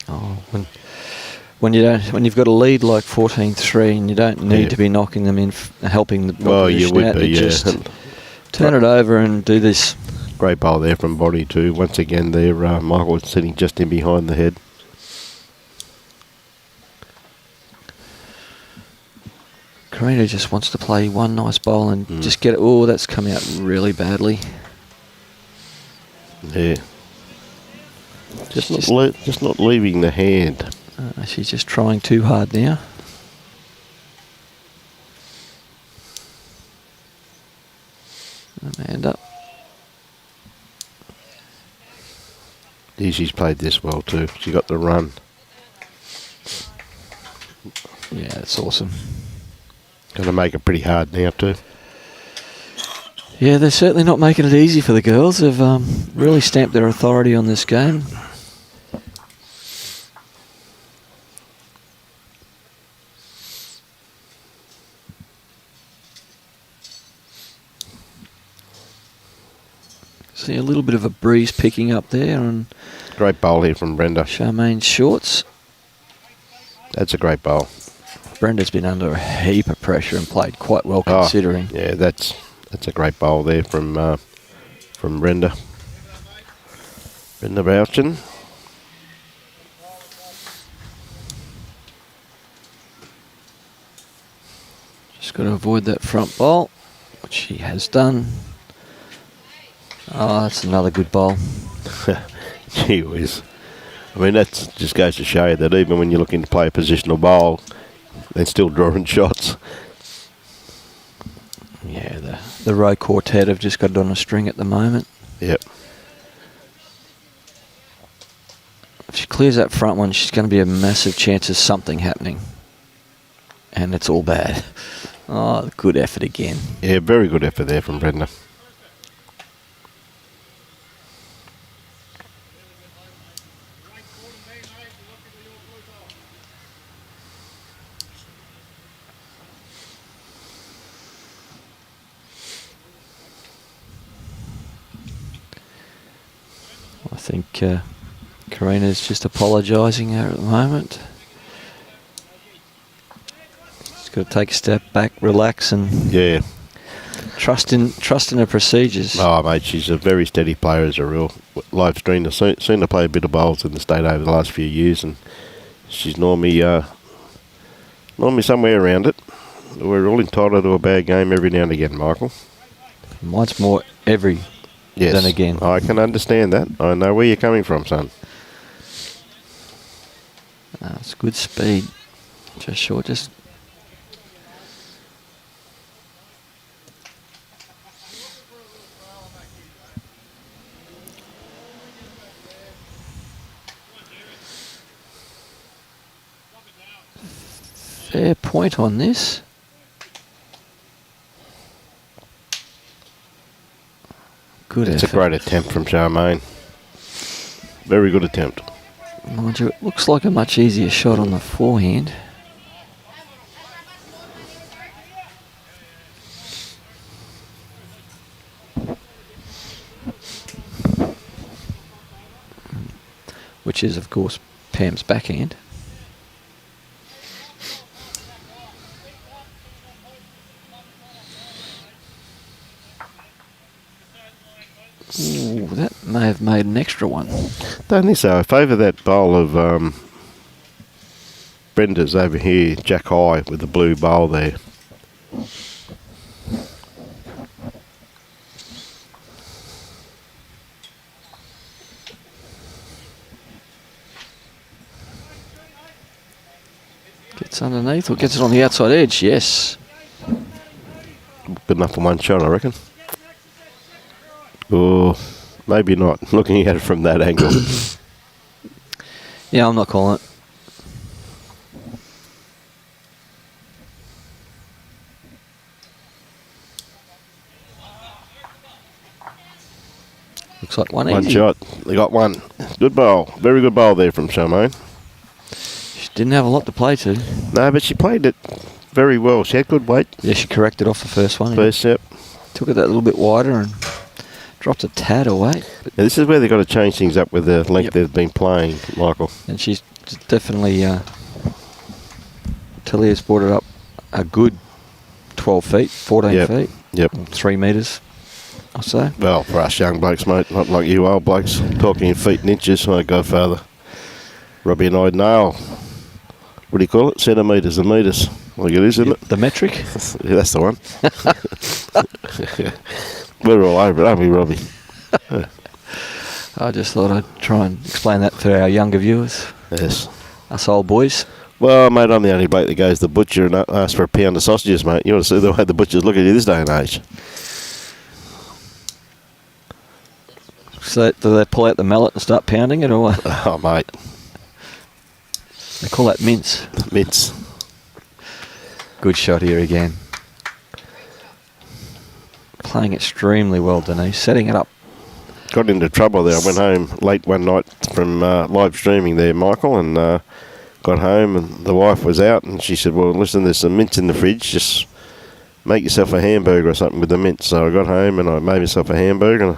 Speaker 2: Oh, when you've got a lead like 14-3 and you don't need to be knocking them in, helping the
Speaker 1: you would
Speaker 2: out,
Speaker 1: be,
Speaker 2: you
Speaker 1: yeah.
Speaker 2: just turn it over and do this.
Speaker 1: Great bowl there from Bonnie too. Once again there, Michael sitting just in behind the head.
Speaker 2: Karina just wants to play one nice bowl and just get it. Oh, that's come out really badly.
Speaker 1: Yeah. Just not leaving the hand.
Speaker 2: She's just trying too hard now. Amanda.
Speaker 1: She's played this well too. She got the run.
Speaker 2: Yeah, that's awesome.
Speaker 1: Going to make it pretty hard now too.
Speaker 2: Yeah, they're certainly not making it easy for the girls. They've really stamped their authority on this game. See a little bit of a breeze picking up there on
Speaker 1: Great bowl here from Brenda.
Speaker 2: Charmayne's shorts.
Speaker 1: That's a great bowl.
Speaker 2: Brenda's been under a heap of pressure and played quite well considering.
Speaker 1: Yeah, that's a great bowl there from Brenda. Brenda Balchin.
Speaker 2: Just got to avoid that front bowl, which she has done. Oh, that's another good bowl.
Speaker 1: Gee whiz. I mean, that just goes to show you that even when you're looking to play a positional bowl, they're still drawing shots.
Speaker 2: Yeah, the Rowe quartet have just got it on a string at the moment.
Speaker 1: Yep.
Speaker 2: If she clears that front one, she's going to be a massive chance of something happening. And it's all bad. Oh, good effort again.
Speaker 1: Yeah, very good effort there from Brenda.
Speaker 2: I think Karina's just apologising her at the moment. She's got to take a step back, relax, and trust in her procedures.
Speaker 1: Oh, mate, she's a very steady player as a real live streamer. Seen her play a bit of bowls in the state over the last few years, and she's normally somewhere around it. We're all entitled to a bad game every now and again, Michael.
Speaker 2: Once more every then again.
Speaker 1: I can understand that. I know where you're coming from, son.
Speaker 2: It's good speed. Just short, just... Fair point on this. Good
Speaker 1: It's
Speaker 2: effort.
Speaker 1: a great attempt from Charmayne. Very good attempt.
Speaker 2: Mind you, it looks like a much easier shot on the forehand. Which is, of course, Pam's backhand. Ooh, that may have made an extra one.
Speaker 1: Don't think so. I favour that bowl of Brenda's over here, Jack High, with the blue bowl there.
Speaker 2: Gets underneath or gets it on the outside edge, yes.
Speaker 1: Good enough for one shot, I reckon. Oh, maybe not, looking at it from that angle.
Speaker 2: Yeah, I'm not calling it. Looks like one easy.
Speaker 1: Shot. They got one. Good bowl. Very good bowl there from Charmayne.
Speaker 2: She didn't have a lot to play to.
Speaker 1: No, but she played it very well. She had good weight.
Speaker 2: Yeah, she corrected off the first one.
Speaker 1: First, yep.
Speaker 2: Took it that little bit wider and dropped a tad away.
Speaker 1: Now, this is where they've got to change things up with the length they've been playing, Michael.
Speaker 2: And she's definitely, Tahlia's brought it up a good 12 feet, 14 feet.
Speaker 1: Yep.
Speaker 2: 3 metres, I'll say.
Speaker 1: Well, for us young blokes, mate, not like you old blokes, talking in feet and inches, my godfather. Robbie and I nail, what do you call it? Centimetres and metres. Like it is, isn't it?
Speaker 2: The metric?
Speaker 1: Yeah, that's the one. We're all over it, aren't we, Robbie?
Speaker 2: I just thought I'd try and explain that for our younger viewers.
Speaker 1: Yes.
Speaker 2: Us old boys.
Speaker 1: Well, mate, I'm the only bloke that goes to the butcher and asks for a pound of sausages, mate. You want to see the way the butchers look at you this day and age.
Speaker 2: So do they pull out the mallet and start pounding it, or what?
Speaker 1: Oh, mate.
Speaker 2: They call that mince.
Speaker 1: Mince.
Speaker 2: Good shot here again. Playing extremely well, Denise. Setting it up.
Speaker 1: Got into trouble there. I went home late one night from live streaming there, Michael, and got home and the wife was out and she said, well, listen, there's some mince in the fridge. Just make yourself a hamburger or something with the mince. So I got home and I made myself a hamburger. And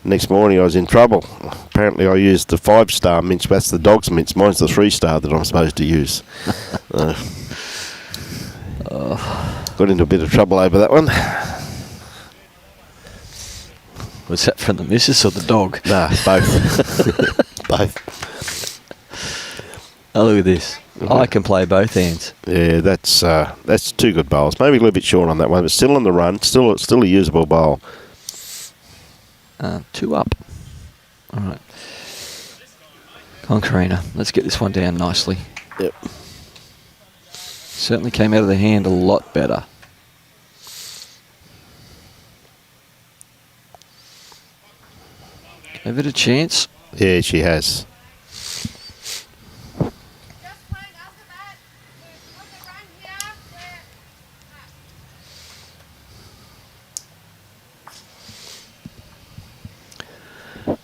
Speaker 1: next morning I was in trouble. Apparently I used the 5-star mince. That's the dog's mince. Mine's the 3-star that I'm supposed to use. Got into a bit of trouble over that one.
Speaker 2: Was that from the missus or the dog?
Speaker 1: Nah, both. Both.
Speaker 2: Oh, look at this. I can play both hands.
Speaker 1: Yeah, that's 2 good bowls. Maybe a little bit short on that one, but still on the run. Still a usable bowl.
Speaker 2: 2 up. All right. Come on, Karina. Let's get this one down nicely.
Speaker 1: Yep.
Speaker 2: Certainly came out of the hand a lot better. Give it a chance.
Speaker 1: Yeah, she has.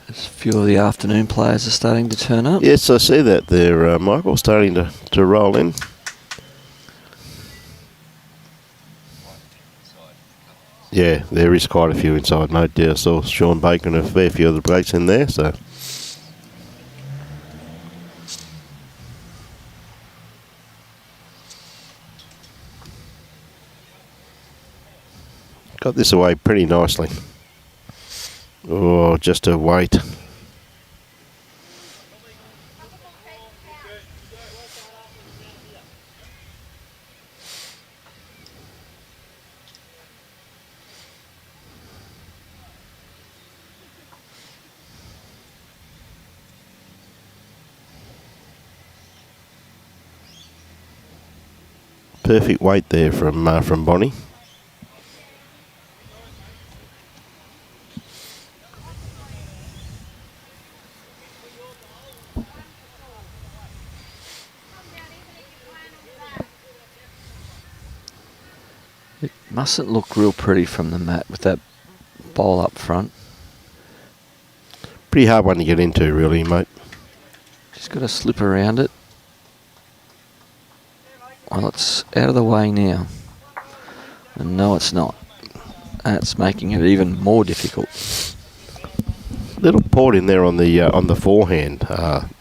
Speaker 2: As a few of the afternoon players are starting to turn up.
Speaker 1: Yes, I see that there, Michael, starting to roll in. Yeah, there is quite a few inside, mate. Yeah, I saw Sean Bacon and a fair few other blokes in there, so. Got this away pretty nicely. Oh, just a wait. Perfect weight there from Bonnie.
Speaker 2: It mustn't look real pretty from the mat with that bowl up front.
Speaker 1: Pretty hard one to get into, really, mate.
Speaker 2: Just got to slip around it. Well, it's out of the way now. And no, it's not. That's making it even more difficult.
Speaker 1: Little port in there on the forehand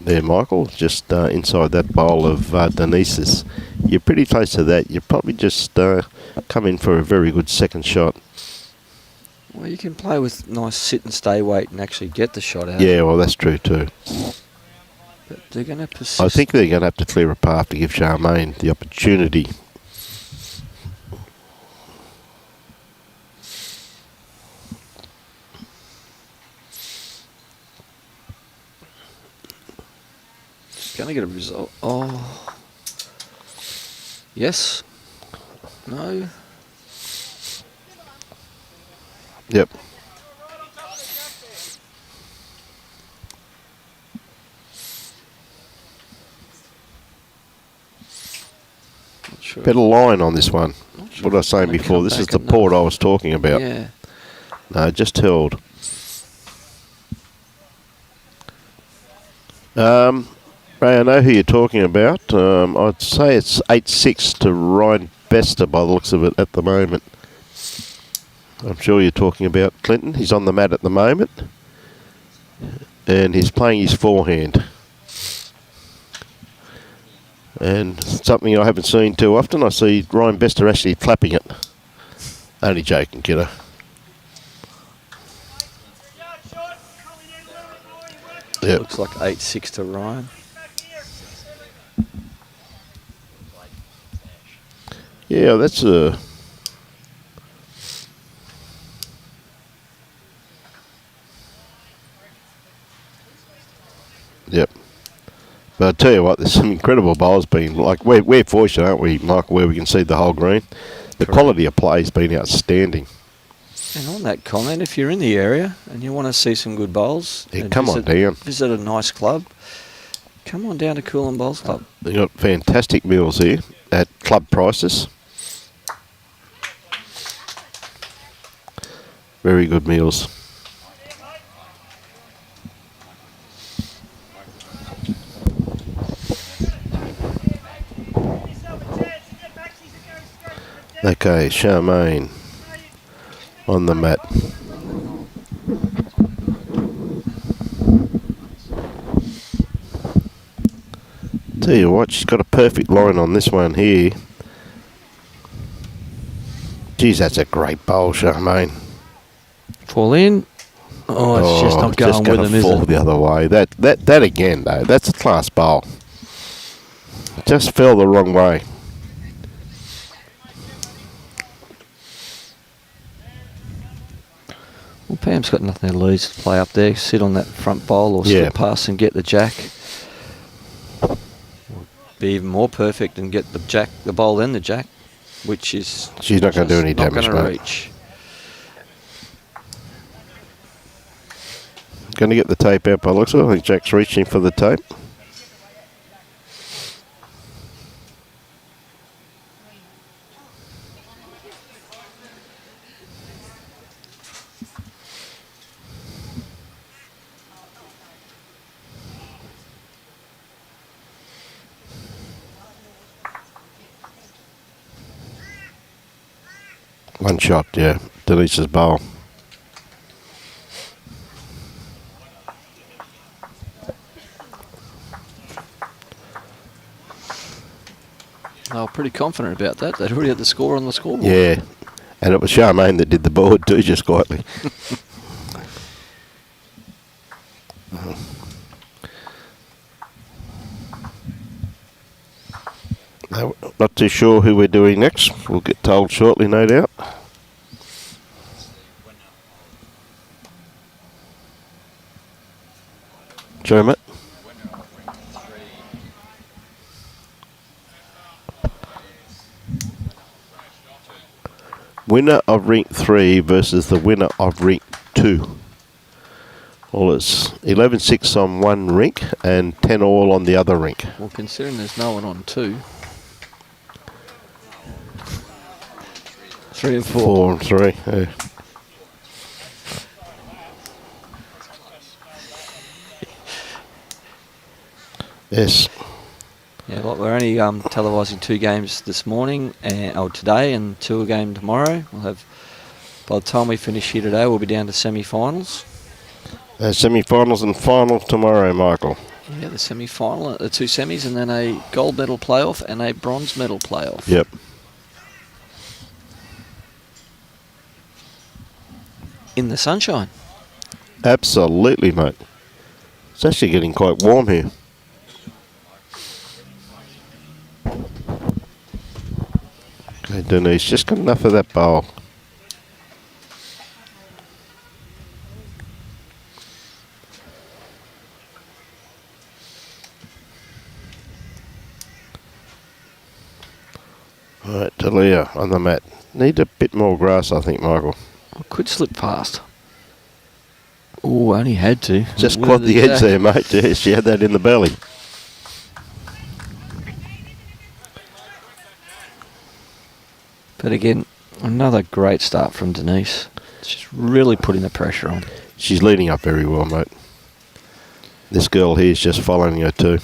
Speaker 1: there, Michael, just inside that bowl of Denise's. You're pretty close to that. You probably just come in for a very good second shot.
Speaker 2: Well, you can play with nice sit and stay weight and actually get the shot out.
Speaker 1: Yeah, well, that's true too.
Speaker 2: But they're going to persist.
Speaker 1: I think they're going to have to clear a path to give Charmayne the opportunity.
Speaker 2: Going to get a result. Oh. Yes. No.
Speaker 1: Yep.
Speaker 2: Sure.
Speaker 1: Better line on this one.
Speaker 2: Sure.
Speaker 1: What I was saying before, this is the port I was talking about.
Speaker 2: Yeah.
Speaker 1: No, just held. Ray, I know who you're talking about. I'd say it's 8-6 to Ryan Bester by the looks of it at the moment. I'm sure you're talking about Clinton. He's on the mat at the moment. And he's playing his forehand. And something I haven't seen too often, I see Ryan Bester actually clapping it. Only joking, kiddo. Yep.
Speaker 2: Looks like 8-6 to Ryan.
Speaker 1: Yeah, that's a... Yep. But I tell you what, there's some incredible bowls been. Like, we're fortunate, aren't we, Michael, where we can see the whole green. The quality of play's been outstanding.
Speaker 2: And on that comment, if you're in the area and you want to see some good bowls,
Speaker 1: yeah, come on down.
Speaker 2: Visit a nice club. Come on down to Coolum Bowls Club.
Speaker 1: They've got fantastic meals here at club prices. Very good meals. Okay, Charmayne on the mat. Tell you what, she's got a perfect line on this one here. Geez, that's a great bowl, Charmayne.
Speaker 2: Fall in. Oh, it's just not going with them, is
Speaker 1: fall
Speaker 2: it?
Speaker 1: the other way. That again, though, that's a class bowl. Just fell the wrong way.
Speaker 2: Well, Pam's got nothing to lose to play up there. Sit on that front bowl or slip past and get the jack. Be even more perfect and get the bowl then the jack, which is
Speaker 1: she's not going to do any damage, mate.
Speaker 2: Reach.
Speaker 1: Going to get the tape out by the looks of it. I think Jack's reaching for the tape. One shot, yeah. Denise's bowl.
Speaker 2: They were pretty confident about that. They'd already had the score on the scoreboard.
Speaker 1: Yeah, and it was Charmayne that did the board too, just quietly. No, not too sure who we're doing next. We'll get told shortly, no doubt. Charmayne. Winner of Rink 3 versus the winner of Rink 2. Well, it's 11-6 on one rink and 10 all on the other rink.
Speaker 2: Well, considering there's no one on 2. 3 and 4.
Speaker 1: 4 and 3, yeah. Yes.
Speaker 2: Yeah, like we're only televising 2 games this morning, or today, and 2 a game tomorrow. We'll have, by the time we finish here today, we'll be down to semi-finals.
Speaker 1: Semi-finals and final tomorrow, Michael.
Speaker 2: Yeah, the semi-final, the 2 semis, and then a gold medal playoff and a bronze medal playoff.
Speaker 1: Yep.
Speaker 2: in the sunshine.
Speaker 1: Absolutely, mate. It's actually getting quite warm here. Okay, Denise, just got enough of that bowl. All right, Tahlia on the mat. Need a bit more grass, I think, Michael.
Speaker 2: Could slip past. Oh, only had to.
Speaker 1: Just quad the edge there, mate. Yeah, she had that in the belly.
Speaker 2: But again, another great start from Denise. She's really putting the pressure on.
Speaker 1: She's leading up very well, mate. This girl here is just following her too.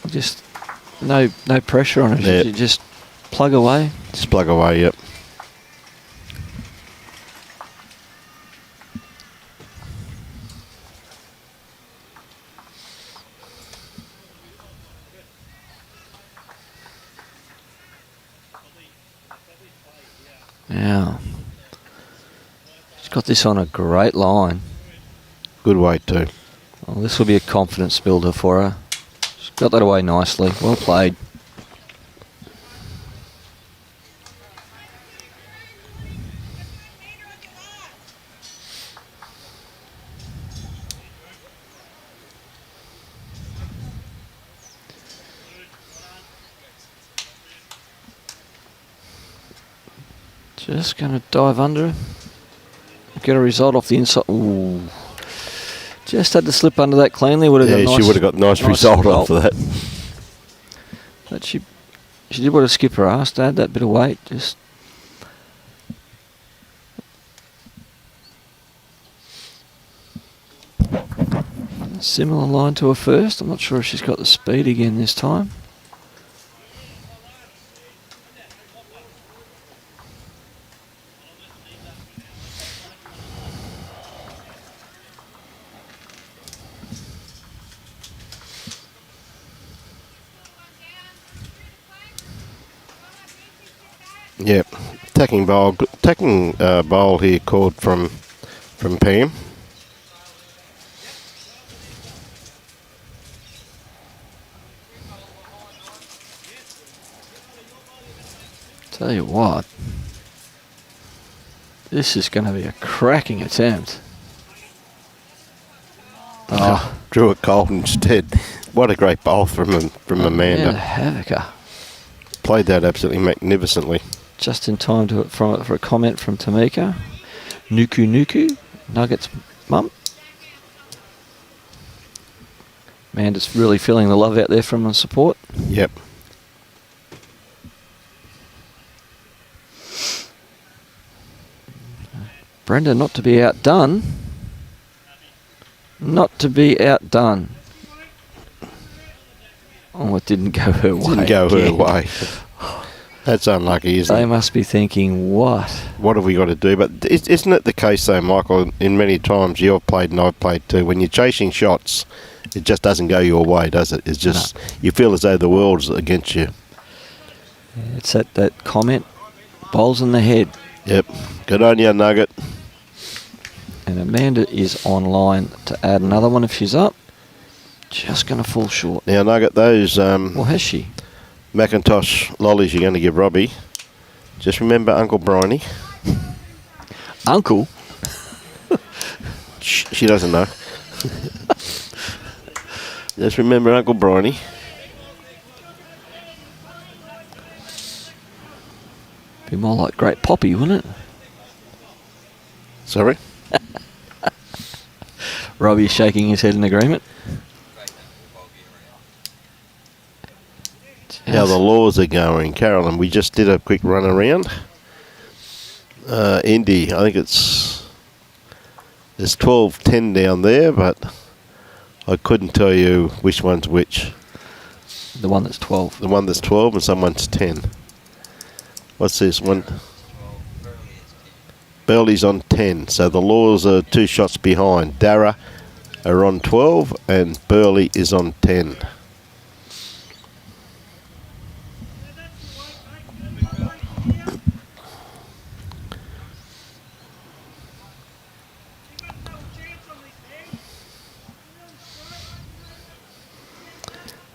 Speaker 2: Just no pressure on her.
Speaker 1: Yep.
Speaker 2: She just plug away.
Speaker 1: Just plug away, yep.
Speaker 2: Yeah. She's got this on a great line.
Speaker 1: Good weight too.
Speaker 2: Well, this will be a confidence builder for her. She's got that away nicely. Well played. Just going to dive under. Get a result off the inside. Ooh. Just had to slip under that cleanly. Would have got a nice,
Speaker 1: she would have got a nice result off of that.
Speaker 2: But she did what a skipper asked. Add that bit of weight. Just similar line to her first. I'm not sure if she's got the speed again this time.
Speaker 1: Yep, attacking bowl here called from Pam.
Speaker 2: Tell you what, this is going to be a cracking attempt.
Speaker 1: Oh, drew it cold instead. What a great bowl from Amanda.
Speaker 2: Haevecker.
Speaker 1: Played that absolutely magnificently.
Speaker 2: Just in time for a comment from Tamika. Nuku, Nuggets mum. Amanda's really feeling the love out there from the support.
Speaker 1: Yep.
Speaker 2: Brenda not to be outdone. Not to be outdone. Oh, it didn't go her way.
Speaker 1: Didn't go her way. That's unlucky, isn't it?
Speaker 2: They must be thinking, what?
Speaker 1: What have we got to do? But isn't it the case, though, Michael, in many times you've played and I've played too, when you're chasing shots, it just doesn't go your way, does it? It's just, you feel as though the world's against you.
Speaker 2: It's that comment, bowls in the head.
Speaker 1: Yep. Good on you, Nugget.
Speaker 2: And Amanda is on line to add another one if she's up. Just going to fall short.
Speaker 1: Now, Nugget, those
Speaker 2: Well, has she?
Speaker 1: Macintosh lollies you're going to give Robbie, just remember Uncle Bryony.
Speaker 2: Uncle?
Speaker 1: Shh, she doesn't know. Just remember Uncle Bryony.
Speaker 2: Be more like Great Poppy, wouldn't it?
Speaker 1: Sorry?
Speaker 2: Robbie shaking his head in agreement.
Speaker 1: How the laws are going. Carolyn, we just did a quick run around. Indy, I think there's 12-10 down there, but I couldn't tell you which one's which.
Speaker 2: The one that's 12.
Speaker 1: The one that's 12 and someone's 10. What's this one? Burley's on 10, so the Laws are 2 shots behind. Dara are on 12 and Burley is on 10.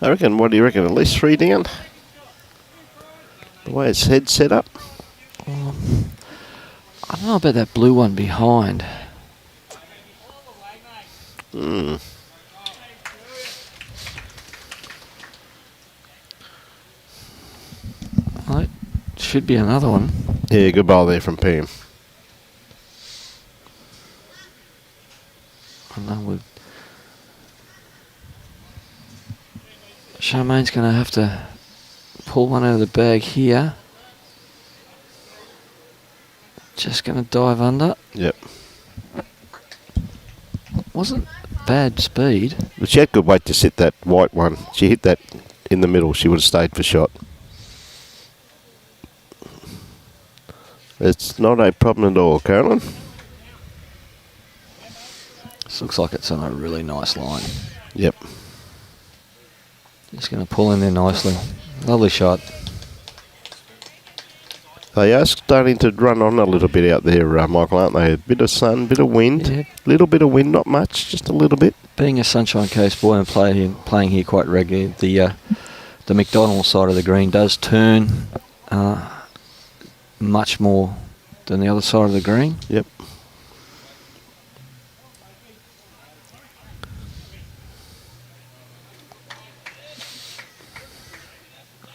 Speaker 1: I reckon, what do you reckon, at least 3 down? The way its head's set up?
Speaker 2: I don't know about that blue one behind.
Speaker 1: Mm.
Speaker 2: Well, it should be another one.
Speaker 1: Yeah, good ball there from Pam.
Speaker 2: I know with Charmayne's going to have to pull one out of the bag here. Just going to dive under.
Speaker 1: Yep.
Speaker 2: Wasn't bad speed.
Speaker 1: But she had good weight to sit that white one. She hit that in the middle. She would have stayed for shot. It's not a problem at all, Carolyn.
Speaker 2: This looks like it's on a really nice line.
Speaker 1: Yep.
Speaker 2: Just going to pull in there nicely. Lovely shot.
Speaker 1: They are starting to run on a little bit out there, Michael, aren't they? A bit of sun, bit of wind.
Speaker 2: Yeah.
Speaker 1: Little bit of wind, not much, just a little bit.
Speaker 2: Being a Sunshine Coast boy and playing here quite regularly, the McDonald side of the green does turn much more than the other side of the green.
Speaker 1: Yep.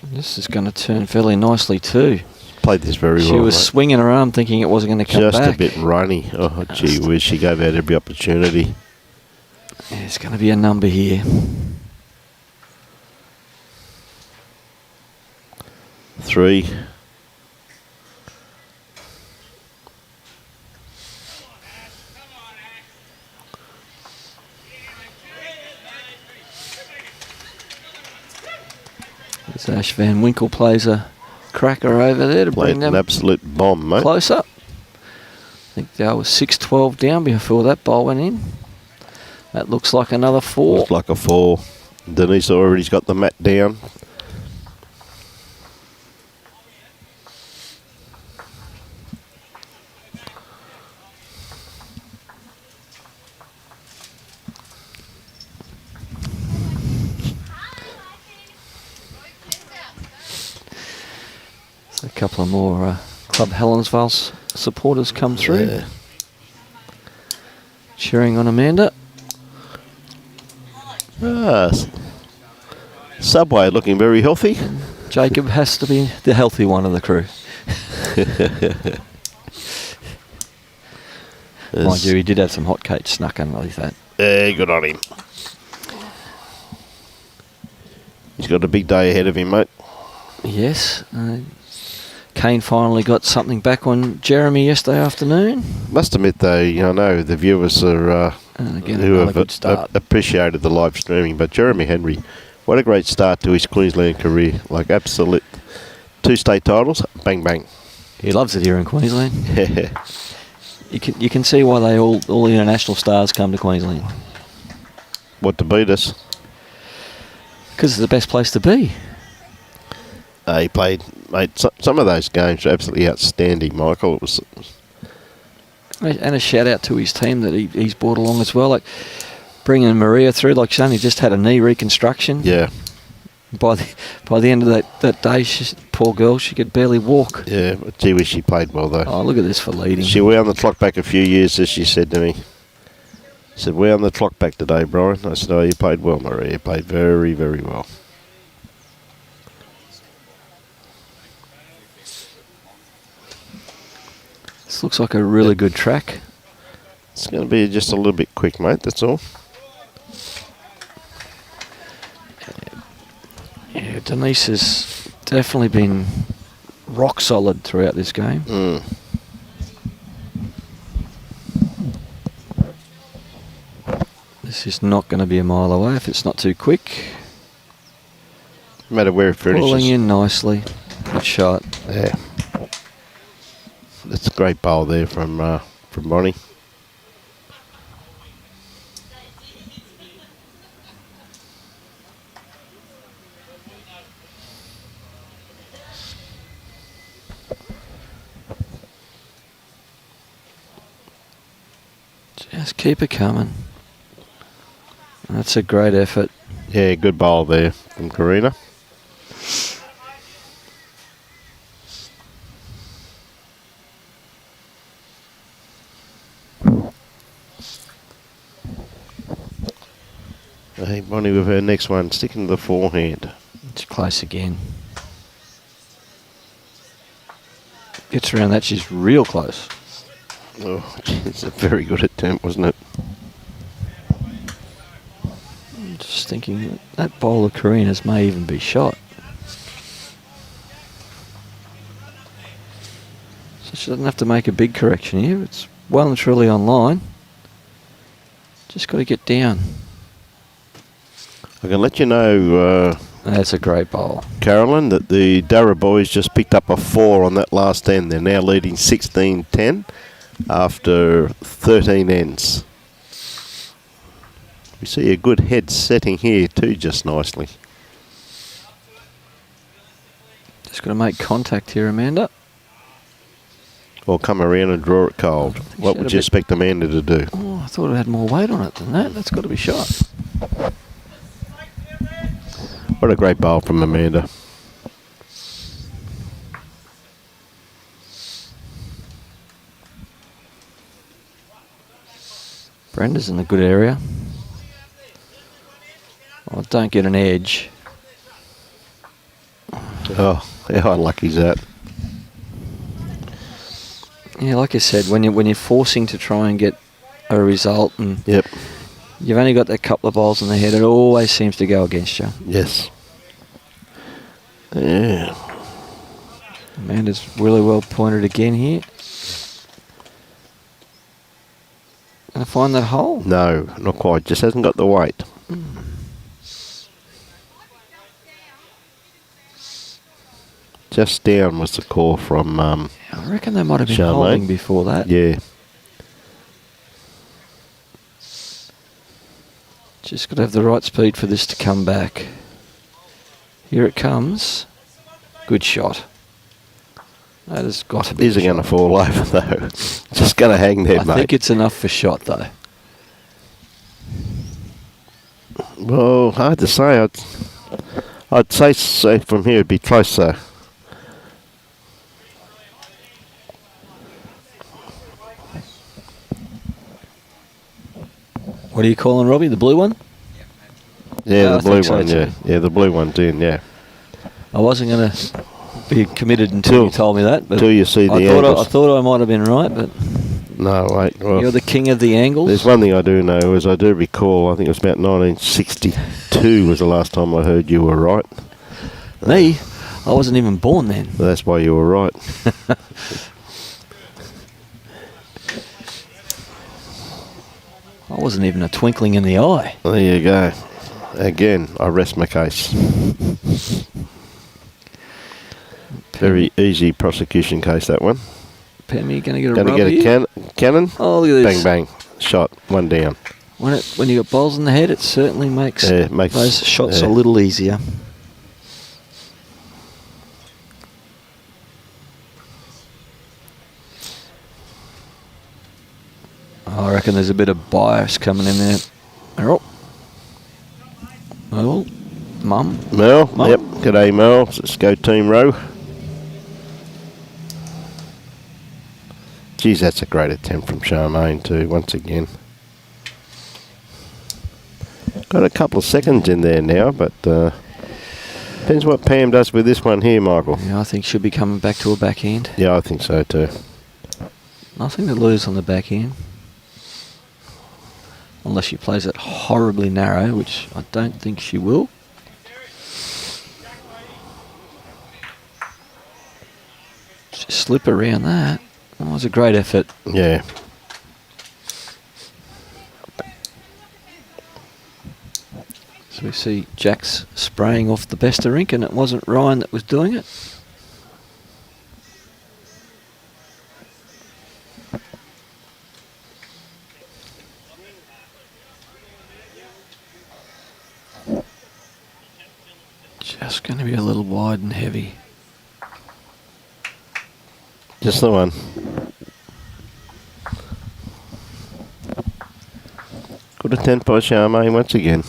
Speaker 2: This is going to turn fairly nicely too.
Speaker 1: Played this very well.
Speaker 2: She was
Speaker 1: mate.
Speaker 2: swinging her arm thinking it wasn't going to come
Speaker 1: Just
Speaker 2: back.
Speaker 1: a bit runny. Oh, gee whiz, she gave out every opportunity.
Speaker 2: Yeah, it's going to be a number here.
Speaker 1: 3.
Speaker 2: As Ash Van Winkle plays a cracker over there to
Speaker 1: Played
Speaker 2: bring them
Speaker 1: an absolute bomb, mate.
Speaker 2: close up. I think they were 6-12 down before that ball went in. That looks like another 4.
Speaker 1: Looks like a 4. Denise already's got the mat down.
Speaker 2: So a couple of more Club Helensvale supporters come through.
Speaker 1: Yeah.
Speaker 2: Cheering on Amanda.
Speaker 1: Subway looking very healthy.
Speaker 2: Jacob has to be the healthy one of the crew. Mind you, he did have some hot cakes snuck underneath that.
Speaker 1: Yeah, good on him. He's got a big day ahead of him, mate.
Speaker 2: Yes. Kane finally got something back on Jeremy yesterday afternoon.
Speaker 1: Must admit, though, I know the viewers are
Speaker 2: Again,
Speaker 1: who
Speaker 2: another
Speaker 1: have
Speaker 2: good start.
Speaker 1: appreciated the live streaming, but Jeremy Henry, what a great start to his Queensland career. Like, absolute 2 state titles, bang, bang.
Speaker 2: He loves it here in Queensland.
Speaker 1: Yeah.
Speaker 2: You can see why they all the international stars come to Queensland.
Speaker 1: What to beat us?
Speaker 2: Because it's the best place to be.
Speaker 1: He played, mate, some of those games were absolutely outstanding, Michael. It was.
Speaker 2: And a shout out to his team that he's brought along as well. Like bringing Maria through, like she only just had a knee reconstruction.
Speaker 1: Yeah.
Speaker 2: By the end of that day, poor girl, she could barely walk.
Speaker 1: Yeah, but gee whiz, she played well, though.
Speaker 2: Oh, look at this for leading.
Speaker 1: She wound the clock back a few years, as she said to me. She said, "We're on the clock back today, Brian." I said, "Oh, you played well, Maria. You played very, very well."
Speaker 2: This looks like a really good track.
Speaker 1: It's going to be just a little bit quick, mate, that's all.
Speaker 2: Yeah, Denise has definitely been rock solid throughout this game.
Speaker 1: Mm.
Speaker 2: This is not going to be a mile away if it's not too quick.
Speaker 1: No matter where it finishes.
Speaker 2: Pulling in nicely. Good shot.
Speaker 1: Yeah. That's a great bowl there from Bonnie.
Speaker 2: Just keep it coming. That's a great effort.
Speaker 1: Yeah, good bowl there. from Karina. Hey, Bonnie with her next one, sticking to the forehand.
Speaker 2: It's close again. Gets around that, she's real close.
Speaker 1: Oh, it's a very good attempt, wasn't it?
Speaker 2: I'm just thinking that bowl of Karina's may even be shot. So she doesn't have to make a big correction here. It's well and truly online. Just got to get down.
Speaker 1: I can let you know,
Speaker 2: That's a great bowl.
Speaker 1: Carolyn, that the Durra boys just picked up a 4 on that last end. They're now leading 16-10 after 13 ends. We see a good head setting here too, just nicely.
Speaker 2: Just got to make contact here, Amanda.
Speaker 1: Or come around and draw it cold. What would you expect Amanda to do?
Speaker 2: Oh, I thought it had more weight on it than that. That's got to be shot.
Speaker 1: What a great bowl from Amanda.
Speaker 2: Brenda's in a good area. Oh, don't get an edge.
Speaker 1: Oh, how unlucky is that?
Speaker 2: Yeah, like I said, when you're forcing to try and get a result, and
Speaker 1: Yep.
Speaker 2: you've only got that couple of balls in the head, it always seems to go against you.
Speaker 1: Yes. Yeah.
Speaker 2: Amanda's really well pointed again here. Gonna find that hole?
Speaker 1: No, not quite. Just hasn't got the weight. Just down was the call from
Speaker 2: I reckon they might have been
Speaker 1: Charmayne.
Speaker 2: holding before that.
Speaker 1: Yeah.
Speaker 2: Just got to have the right speed for this to come back. Here it comes. Good shot. That has got to be.
Speaker 1: These are going to fall over though. Just going to hang there,
Speaker 2: I
Speaker 1: mate.
Speaker 2: think it's enough for shot though.
Speaker 1: Well, hard to say. I'd say so from here it'd be closer.
Speaker 2: What are you calling, Robbie? The blue one?
Speaker 1: Yeah,
Speaker 2: I
Speaker 1: the blue
Speaker 2: think so
Speaker 1: one.
Speaker 2: too.
Speaker 1: Yeah, yeah, the blue one's in. Yeah.
Speaker 2: I wasn't going to be committed until you told me that. But
Speaker 1: Until you see the
Speaker 2: I
Speaker 1: angles.
Speaker 2: thought I might have been right, but
Speaker 1: No, wait. Well,
Speaker 2: you're the king of the angles.
Speaker 1: there's one thing I do know is I do recall. I think it was about 1962 was the last time I heard you were right.
Speaker 2: Me? I wasn't even born then.
Speaker 1: So that's why you were right.
Speaker 2: I wasn't even a twinkling in the eye.
Speaker 1: There you go. Again, I rest my case. Very easy prosecution case, that one.
Speaker 2: Pam, you going to get a
Speaker 1: Going to
Speaker 2: rub
Speaker 1: get a
Speaker 2: here?
Speaker 1: cannon.
Speaker 2: Oh, look at this.
Speaker 1: Bang, bang. Shot. One down.
Speaker 2: When you got balls in the head, it certainly makes
Speaker 1: makes
Speaker 2: those shots
Speaker 1: yeah.
Speaker 2: a little easier. I reckon there's a bit of bias coming in there. Oh, Mum.
Speaker 1: Mel.
Speaker 2: Mel.
Speaker 1: Yep. G'day, Mel. Let's go Team Rowe. Geez, that's a great attempt from Charmayne too, once again. Got a couple of seconds in there now, but depends what Pam does with this one here, Michael.
Speaker 2: Yeah, I think she'll be coming back to a backhand.
Speaker 1: Yeah, I think so too.
Speaker 2: Nothing to lose on the backhand. Unless she plays it horribly narrow, which I don't think she will. Just slip around that. That was a great effort.
Speaker 1: Yeah.
Speaker 2: So we see Jack's spraying off the best of rink, and it wasn't Ryan that was doing it. Just going to be a little wide and heavy.
Speaker 1: Just the one. Good attempt by Charmayne once again.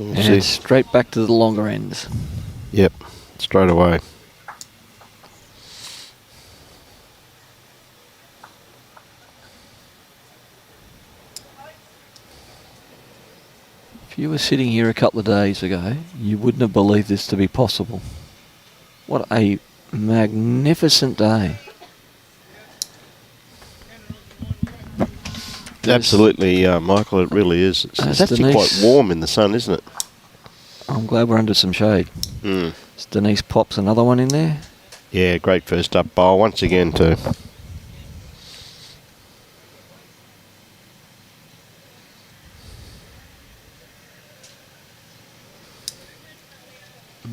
Speaker 2: And straight back to the longer ends.
Speaker 1: Yep, straight away.
Speaker 2: If you were sitting here a couple of days ago, you wouldn't have believed this to be possible. What a magnificent day.
Speaker 1: Absolutely, Michael, it really is. It's actually quite warm in the sun, isn't it?
Speaker 2: I'm glad we're under some shade.
Speaker 1: Mm.
Speaker 2: Denise pops another one in there.
Speaker 1: Yeah, great first up bowl once again too.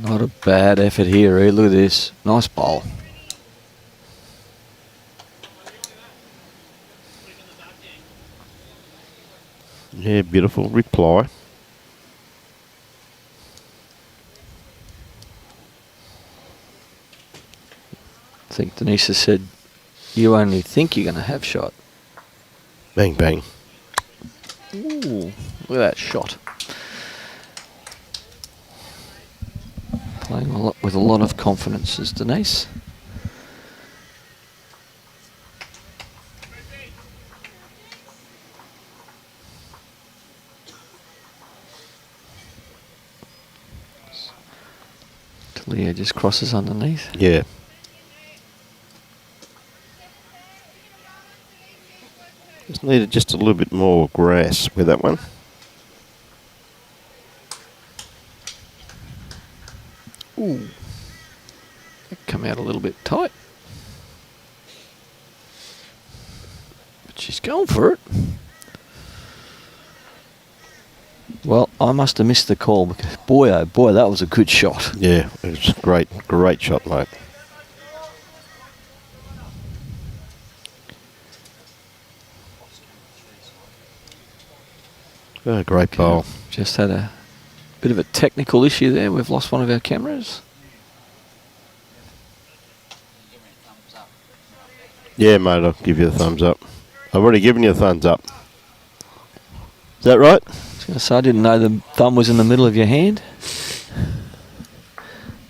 Speaker 2: Not a bad effort here, eh? Look at this. Nice bowl.
Speaker 1: Yeah, beautiful reply.
Speaker 2: I think Denise has said, you only think you're going to have shot.
Speaker 1: Bang, bang.
Speaker 2: Ooh, look at that shot. Playing a lot with a lot of confidence is Denise. Tahlia just crosses underneath.
Speaker 1: Yeah. Just needed just a little bit more grass with that one.
Speaker 2: Ooh. That come out a little bit tight. But she's going for it. Well, I must have missed the call because boy oh boy, that was a good shot.
Speaker 1: Yeah, it was great shot, mate. Oh, great bowl.
Speaker 2: Just had a bit of a technical issue there. We've lost one of our cameras.
Speaker 1: Yeah, mate, I'll give you a thumbs up. I've already given you a thumbs up. Is that right?
Speaker 2: I was going to say, I didn't know the thumb was in the middle of your hand.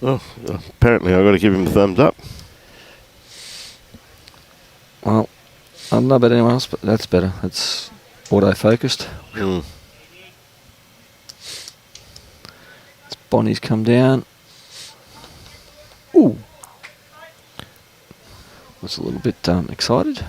Speaker 1: Well, apparently I've got to give him a thumbs up.
Speaker 2: Well, I don't know about anyone else, but that's better. It's auto-focused.
Speaker 1: Mm.
Speaker 2: Bonnie's come down. Ooh. Was a little bit excited.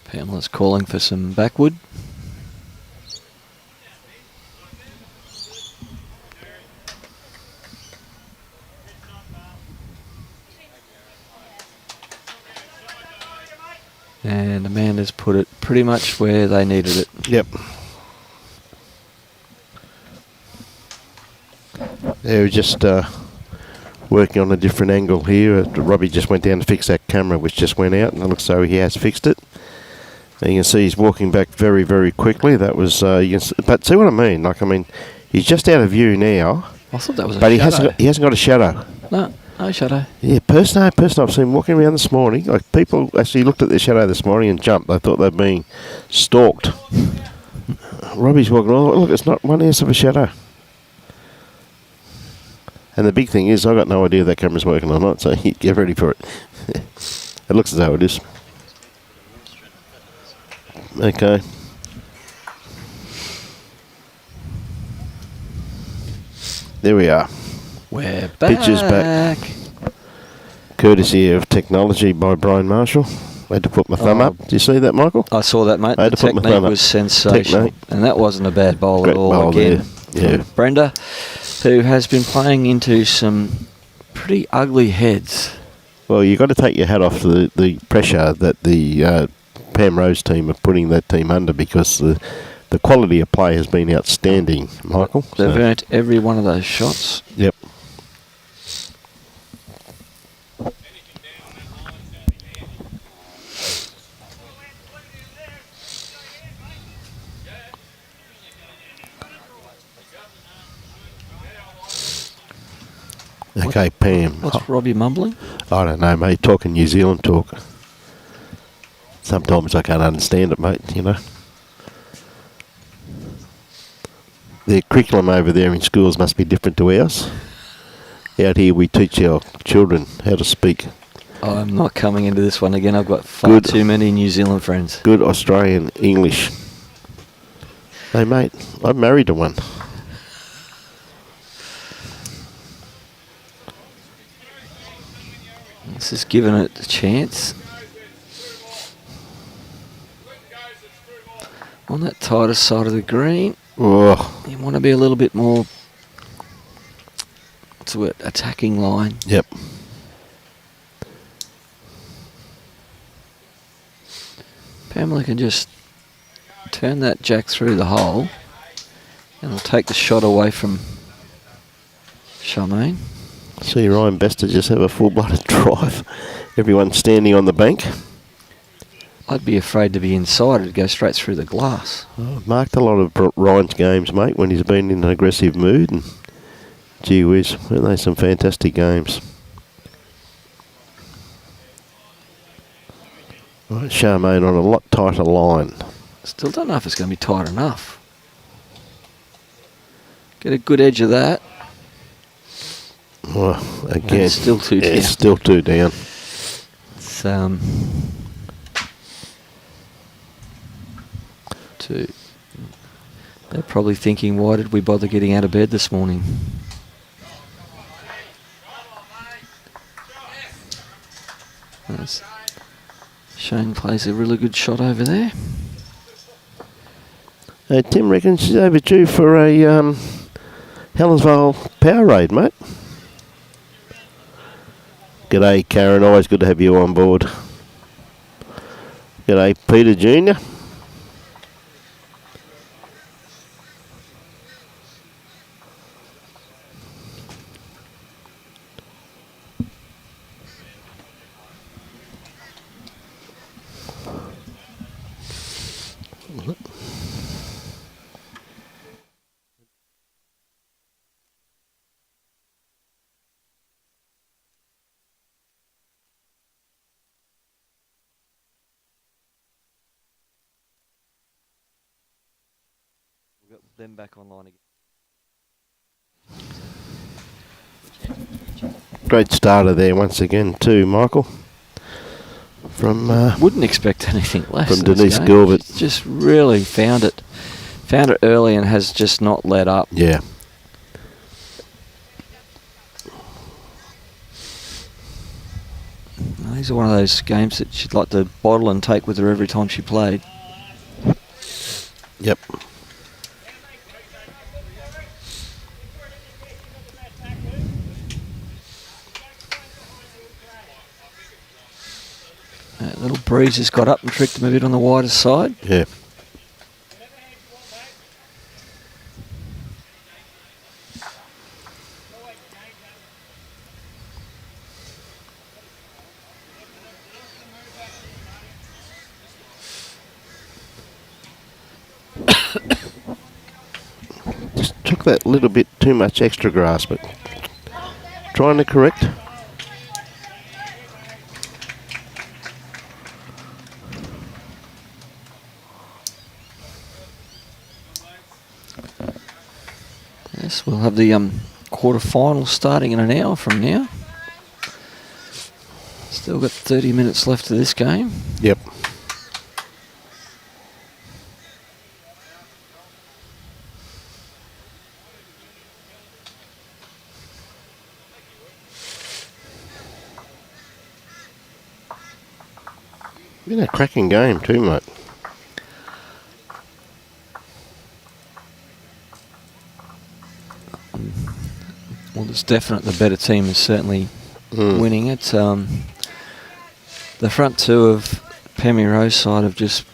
Speaker 2: Pamela's calling for some backwood. And Amanda's put it pretty much where they needed it.
Speaker 1: Yep. Yeah, we're just working on a different angle here. Robbie just went down to fix that camera, which just went out, and it looks so he has fixed it. And you can see he's walking back very, very quickly. That was, but see what I mean? Like, I mean, he's just out of view now.
Speaker 2: I thought that was a
Speaker 1: but
Speaker 2: shadow.
Speaker 1: he hasn't got a shadow.
Speaker 2: No shadow.
Speaker 1: Yeah, person I've seen him walking around this morning. Like, people actually looked at their shadow this morning and jumped. They thought they'd been stalked. Robbie's walking, oh, look, it's not one ounce of a shadow. And the big thing is, I've got no idea if that camera's working or not, so get ready for it. It looks as though it is. Okay. There we are.
Speaker 2: We're back.
Speaker 1: Pictures back. Courtesy of technology by Brian Marshall. I had to put my thumb up. Do you see that, Michael?
Speaker 2: I saw that, mate.
Speaker 1: I had
Speaker 2: The
Speaker 1: to put my
Speaker 2: technique
Speaker 1: thumb up.
Speaker 2: was sensational. And that wasn't a bad bowl
Speaker 1: Great
Speaker 2: at all.
Speaker 1: bowl
Speaker 2: Again,
Speaker 1: there. Yeah.
Speaker 2: Brenda, who has been playing into some pretty ugly heads.
Speaker 1: Well, you've got to take your hat off to the pressure that the Pam Rose team are putting that team under, because the quality of play has been outstanding, Michael.
Speaker 2: They've earned every one of those shots.
Speaker 1: Yep. Okay, Pam.
Speaker 2: What's Robbie mumbling?
Speaker 1: I don't know, mate. Talking New Zealand talk. Sometimes I can't understand it, mate, you know. Their curriculum over there in schools must be different to ours. Out here we teach our children how to speak.
Speaker 2: I'm not coming into this one again. I've got far too many New Zealand friends.
Speaker 1: Good Australian English. Hey, mate, I'm married to one.
Speaker 2: This is giving it a chance. On that tighter side of the green, you want to be a little bit more, what's the word, attacking line.
Speaker 1: Yep.
Speaker 2: Pamela can just turn that jack through the hole and it'll take the shot away from Charmayne.
Speaker 1: See Ryan Bester just have a full-blooded drive. Everyone standing on the bank.
Speaker 2: I'd be afraid to be inside. It'd go straight through the glass.
Speaker 1: I've marked a lot of Ryan's games, mate, when he's been in an aggressive mood. And gee whiz, weren't they some fantastic games? Right, Charmayne on a lot tighter line.
Speaker 2: Still don't know if it's going to be tight enough. Get a good edge of that.
Speaker 1: Well, again,
Speaker 2: it's still two down.
Speaker 1: It's still two down.
Speaker 2: It's, two. They're probably thinking, why did we bother getting out of bed this morning? Shane plays a really good shot over there.
Speaker 1: Tim reckons she's overdue for a Helensvale power raid, mate. G'day, Karen. Always good to have you on board. G'day, Peter Jr.
Speaker 2: Them back online again.
Speaker 1: Great starter there once again too, Michael. From
Speaker 2: wouldn't expect anything less
Speaker 1: from Denise Gilbert.
Speaker 2: She's just really found it early and has just not let up.
Speaker 1: Yeah.
Speaker 2: These are one of those games that she'd like to bottle and take with her every time she played.
Speaker 1: Yep.
Speaker 2: That little breeze has got up and tricked them a bit on the wider side.
Speaker 1: Yeah. Just took that little bit too much extra grass, but trying to correct.
Speaker 2: Yes, we'll have the quarterfinals starting in an hour from now. Still got 30 minutes left of this game.
Speaker 1: Yep. Been a cracking game too, mate.
Speaker 2: Well, it's definite the better team is certainly winning it. The front two of Pammy Rowe's side have just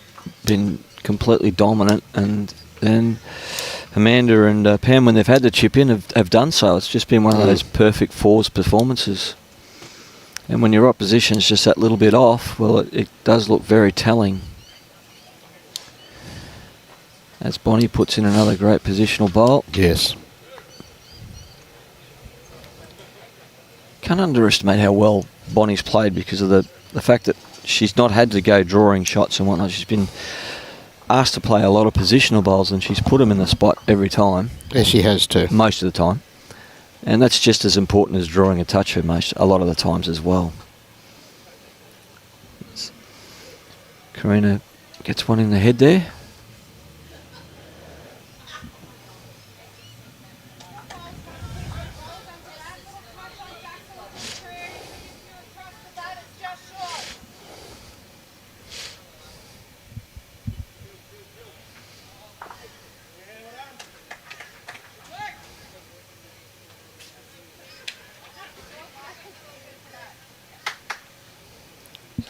Speaker 2: been completely dominant, and then Amanda and Pam, when they've had to chip in, have done so. It's just been one of those perfect fours performances. And when your opposition's just that little bit off, well, it does look very telling. As Bonnie puts in another great positional bowl.
Speaker 1: Yes.
Speaker 2: can't underestimate how well Bonnie's played because of the fact that she's not had to go drawing shots and whatnot. She's been asked to play a lot of positional bowls and she's put them in the spot every time.
Speaker 3: Yes, she has too.
Speaker 2: Most of the time. And that's just as important as drawing a touch a lot of the times as well. Karina gets one in the head there.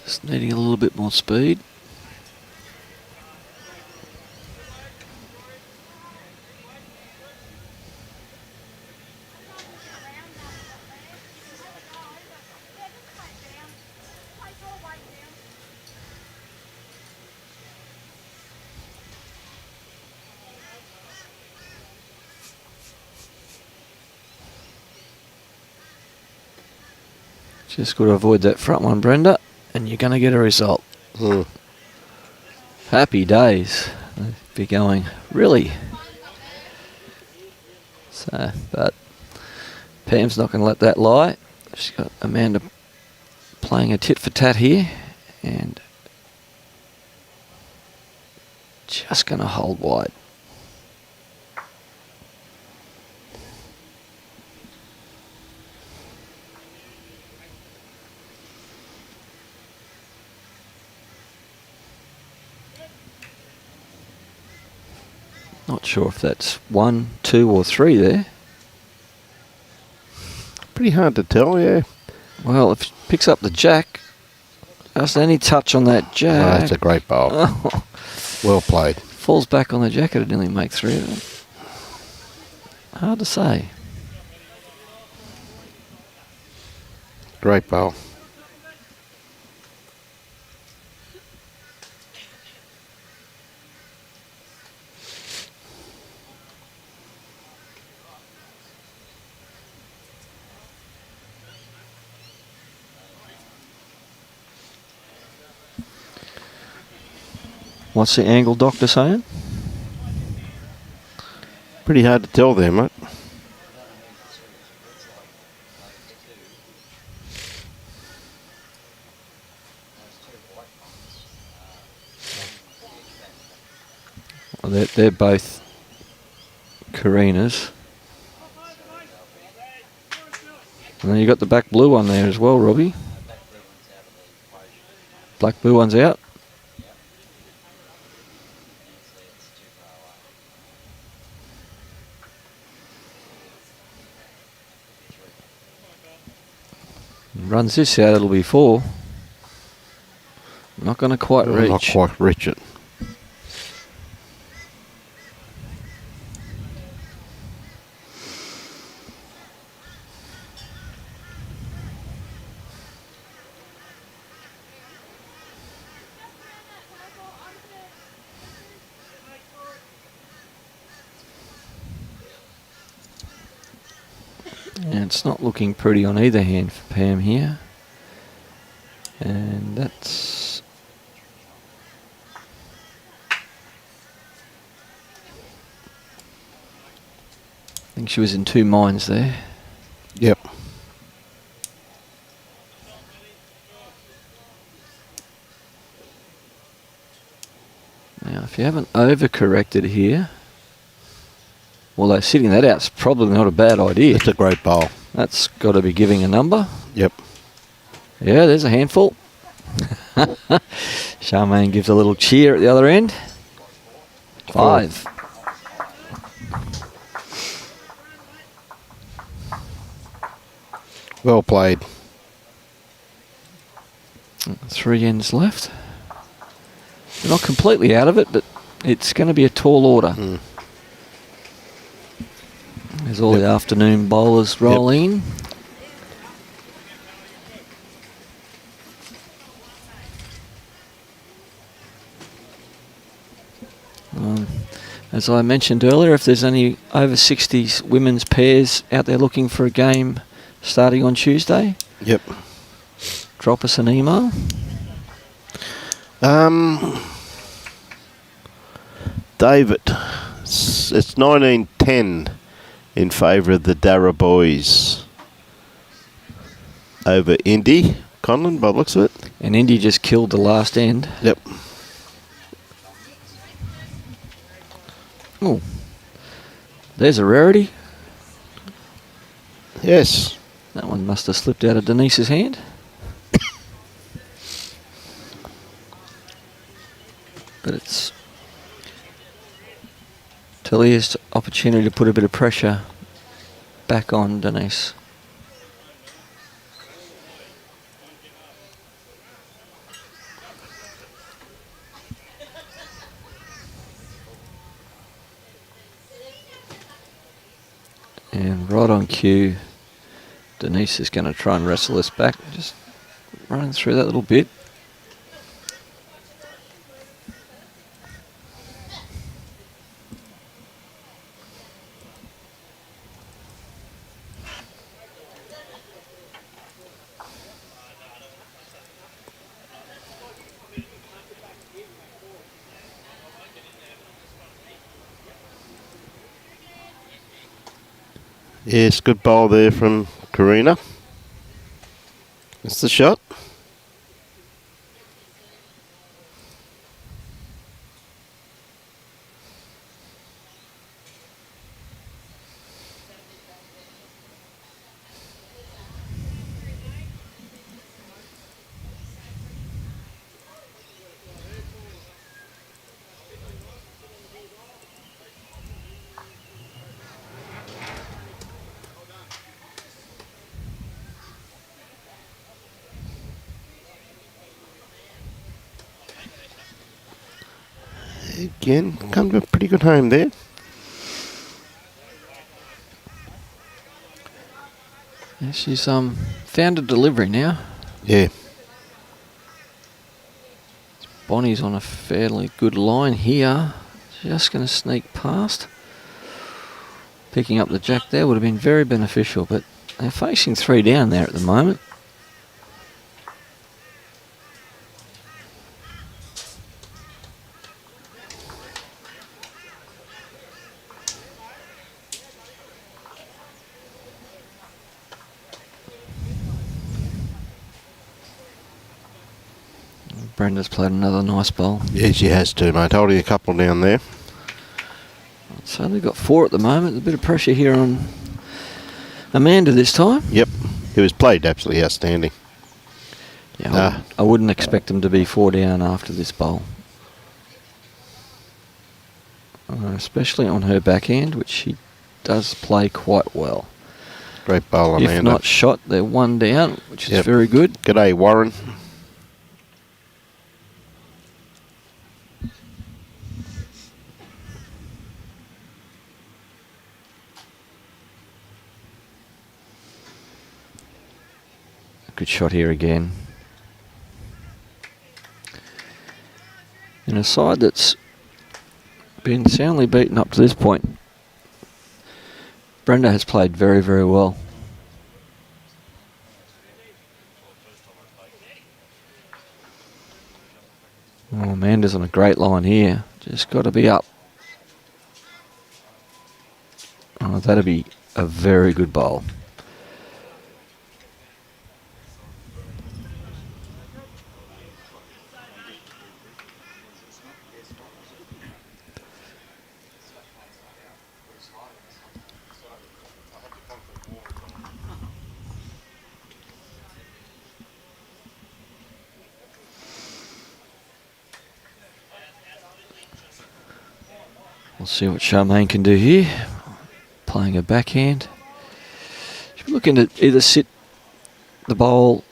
Speaker 2: Just needing a little bit more speed. Just got to avoid that front one, Brenda, and you're going to get a result. Happy days. They'd be going, really? So, but Pam's not going to let that lie. She's got Amanda playing a tit for tat here, and just going to hold wide. Not sure if that's 1, 2 or 3 there.
Speaker 1: Pretty hard to tell, yeah.
Speaker 2: Well, if it picks up the jack, just any touch on that jack.
Speaker 3: Oh, that's a great bowl.
Speaker 2: Oh.
Speaker 3: Well played.
Speaker 2: Falls back on the jack, it'd nearly make 3 of them. Hard to say.
Speaker 3: Great bowl.
Speaker 2: What's the angle doctor saying?
Speaker 1: Pretty hard to tell there, mate.
Speaker 2: Well, they're both Karina's. And then you got the back blue one there as well, Robbie. Black blue one's out. Runs this out, it'll be 4. Not going to quite reach.
Speaker 1: Not quite reach it.
Speaker 2: And it's not looking pretty on either hand for Pam here. And that's... I think she was in 2 minds there.
Speaker 3: Yep.
Speaker 2: Now, if you haven't overcorrected here, although sitting that out's probably not a bad idea.
Speaker 1: It's a great bowl.
Speaker 2: That's got to be giving a number.
Speaker 1: Yep.
Speaker 2: Yeah, there's a handful. Charmayne gives a little cheer at the other end. 5.
Speaker 3: Well played.
Speaker 2: 3 ends left. They're not completely out of it, but it's going to be a tall order. There's all the afternoon bowlers rolling. As I mentioned earlier, if there's any over 60s women's pairs out there looking for a game starting on Tuesday?
Speaker 3: Yep.
Speaker 2: Drop us an email.
Speaker 1: David, it's 1910 in favour of the Darra boys over Indy, Conlon, by the looks of it.
Speaker 2: And Indy just killed the last end.
Speaker 1: Yep.
Speaker 2: Oh, there's a rarity.
Speaker 1: Yes.
Speaker 2: That one must have slipped out of Denise's hand. But it's Tahlia's opportunity to put a bit of pressure back on Denise. And right on cue, Denise is going to try and wrestle this back. Just running through that little bit.
Speaker 1: Yes, good bowl there from Karina. That's the shot. Again, come to a pretty good home there.
Speaker 2: Yeah, she's found a delivery now.
Speaker 1: Yeah.
Speaker 2: Bonnie's on a fairly good line here. Just going to sneak past. Picking up the jack there would have been very beneficial, but they're facing 3 down there at the moment. Brenda's played another nice bowl.
Speaker 1: Yeah, she has too, mate. Holding a couple down there.
Speaker 2: So they've got 4 at the moment. A bit of pressure here on Amanda this time.
Speaker 1: Yep. It was played absolutely outstanding.
Speaker 2: Yeah, I wouldn't expect them to be 4 down after this bowl. Especially on her backhand, which she does play quite well.
Speaker 1: Great bowl, Amanda.
Speaker 2: If not shot, they're 1 down, which is very good.
Speaker 1: G'day, Warren.
Speaker 2: Good shot here again. In a side that's been soundly beaten up to this point, Brenda has played very, very well. Oh, Amanda's on a great line here. Just got to be up. Oh, that'll be a very good bowl. We'll see what Charmayne can do here. Playing a backhand. She's looking to either sit the bowl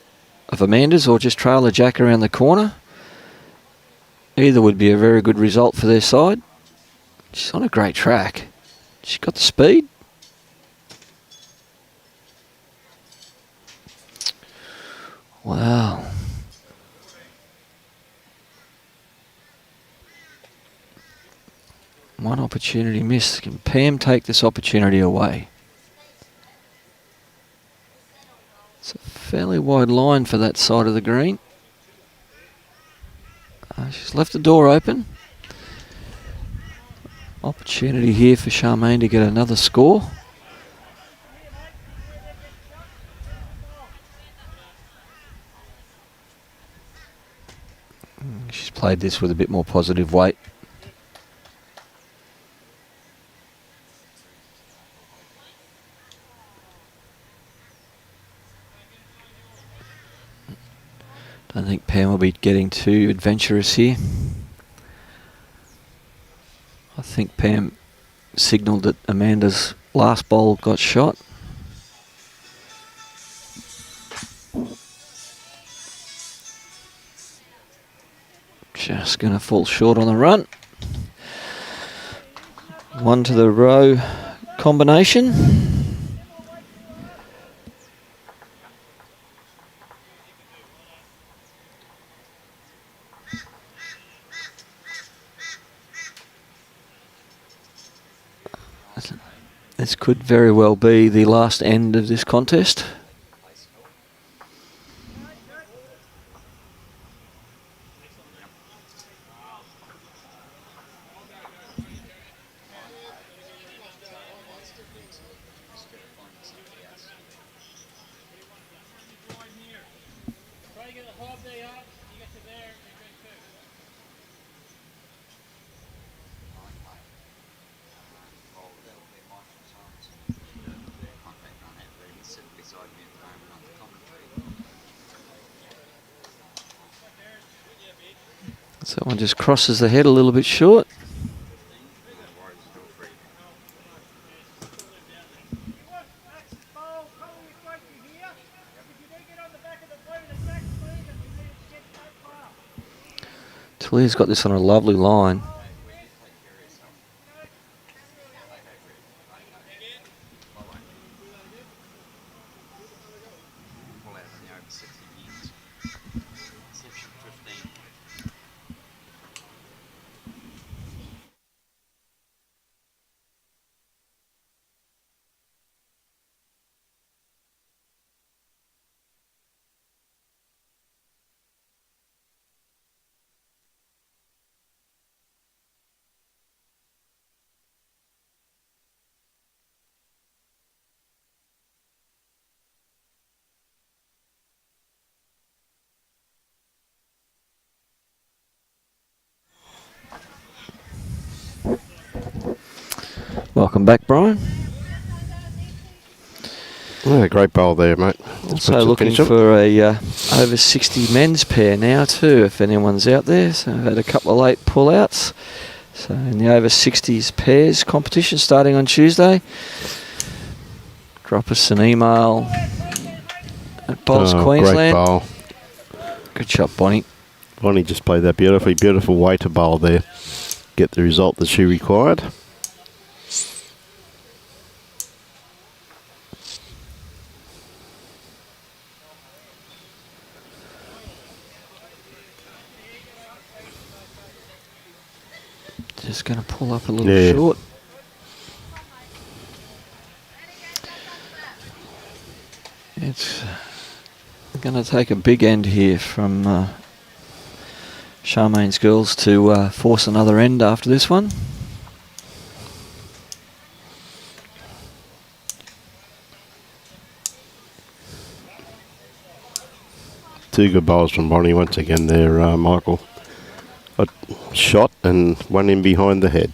Speaker 2: of Amanda's or just trail a jack around the corner. Either would be a very good result for their side. She's on a great track. She's got the speed. Wow. One opportunity missed. Can Pam take this opportunity away? fairly wide line for that side of the green. She's left the door open. Opportunity here for Charmayne to get another score. She's played this with a bit more positive weight. Don't think Pam will be getting too adventurous here. I think Pam signalled that Amanda's last bowl got shot. Just going to fall short on the run. One to the Rowe combination. This could very well be the last end of this contest. So one just crosses the head a little bit short. Tahlia's got this on a lovely line. Welcome back, Brian.
Speaker 3: Yeah, great bowl there, mate.
Speaker 2: Also looking for a over 60 men's pair now too, if anyone's out there. So I've had a couple of late pull-outs. So in the over 60s pairs competition starting on Tuesday. Drop us an email at Bowls Queensland.
Speaker 3: Great bowl.
Speaker 2: Good shot, Bonnie.
Speaker 1: Bonnie just played that beautiful waiter bowl there. Get the result that she required.
Speaker 2: Just going to pull up a little short. It's going to take a big end here from Charmayne's girls to force another end after this one.
Speaker 1: Two good bowls from Bonnie once again there, Michael. A shot and one in behind the head.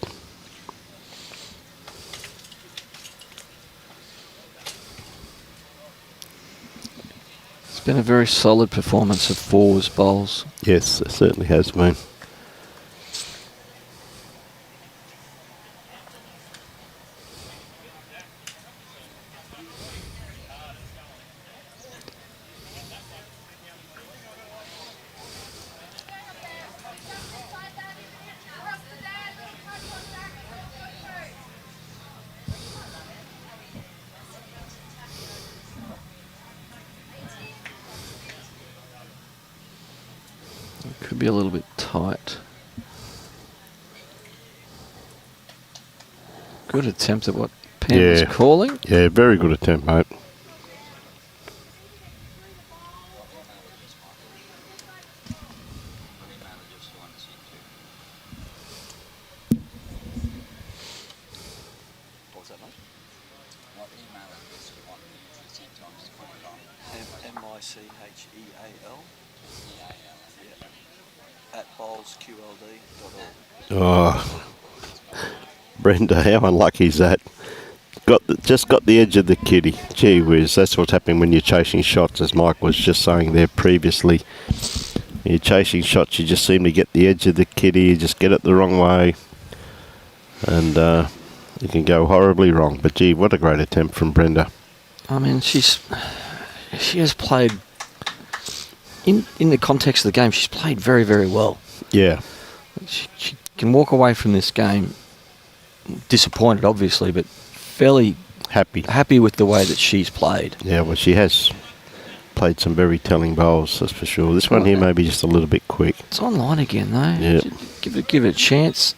Speaker 2: It's been a very solid performance of fours bowls.
Speaker 1: Yes, it certainly has been.
Speaker 2: Could be a little bit tight. Good attempt at what Pam was calling.
Speaker 1: Yeah, very good attempt, mate. Oh, Brenda, how unlucky is that? Just got the edge of the kitty. Gee whiz, that's what's happening when you're chasing shots, as Mike was just saying there previously. You're chasing shots, you just seem to get the edge of the kitty, you just get it the wrong way, and you can go horribly wrong. But gee, what a great attempt from Brenda.
Speaker 2: I mean, she has played, in the context of the game, she's played very, very well.
Speaker 1: Yeah.
Speaker 2: She can walk away from this game disappointed, obviously, but fairly happy with the way that she's played.
Speaker 1: Yeah, well, she has played some very telling bowls, that's for sure. This one here may be just a little bit quick.
Speaker 2: It's online again, though.
Speaker 1: Yeah.
Speaker 2: Give it a chance.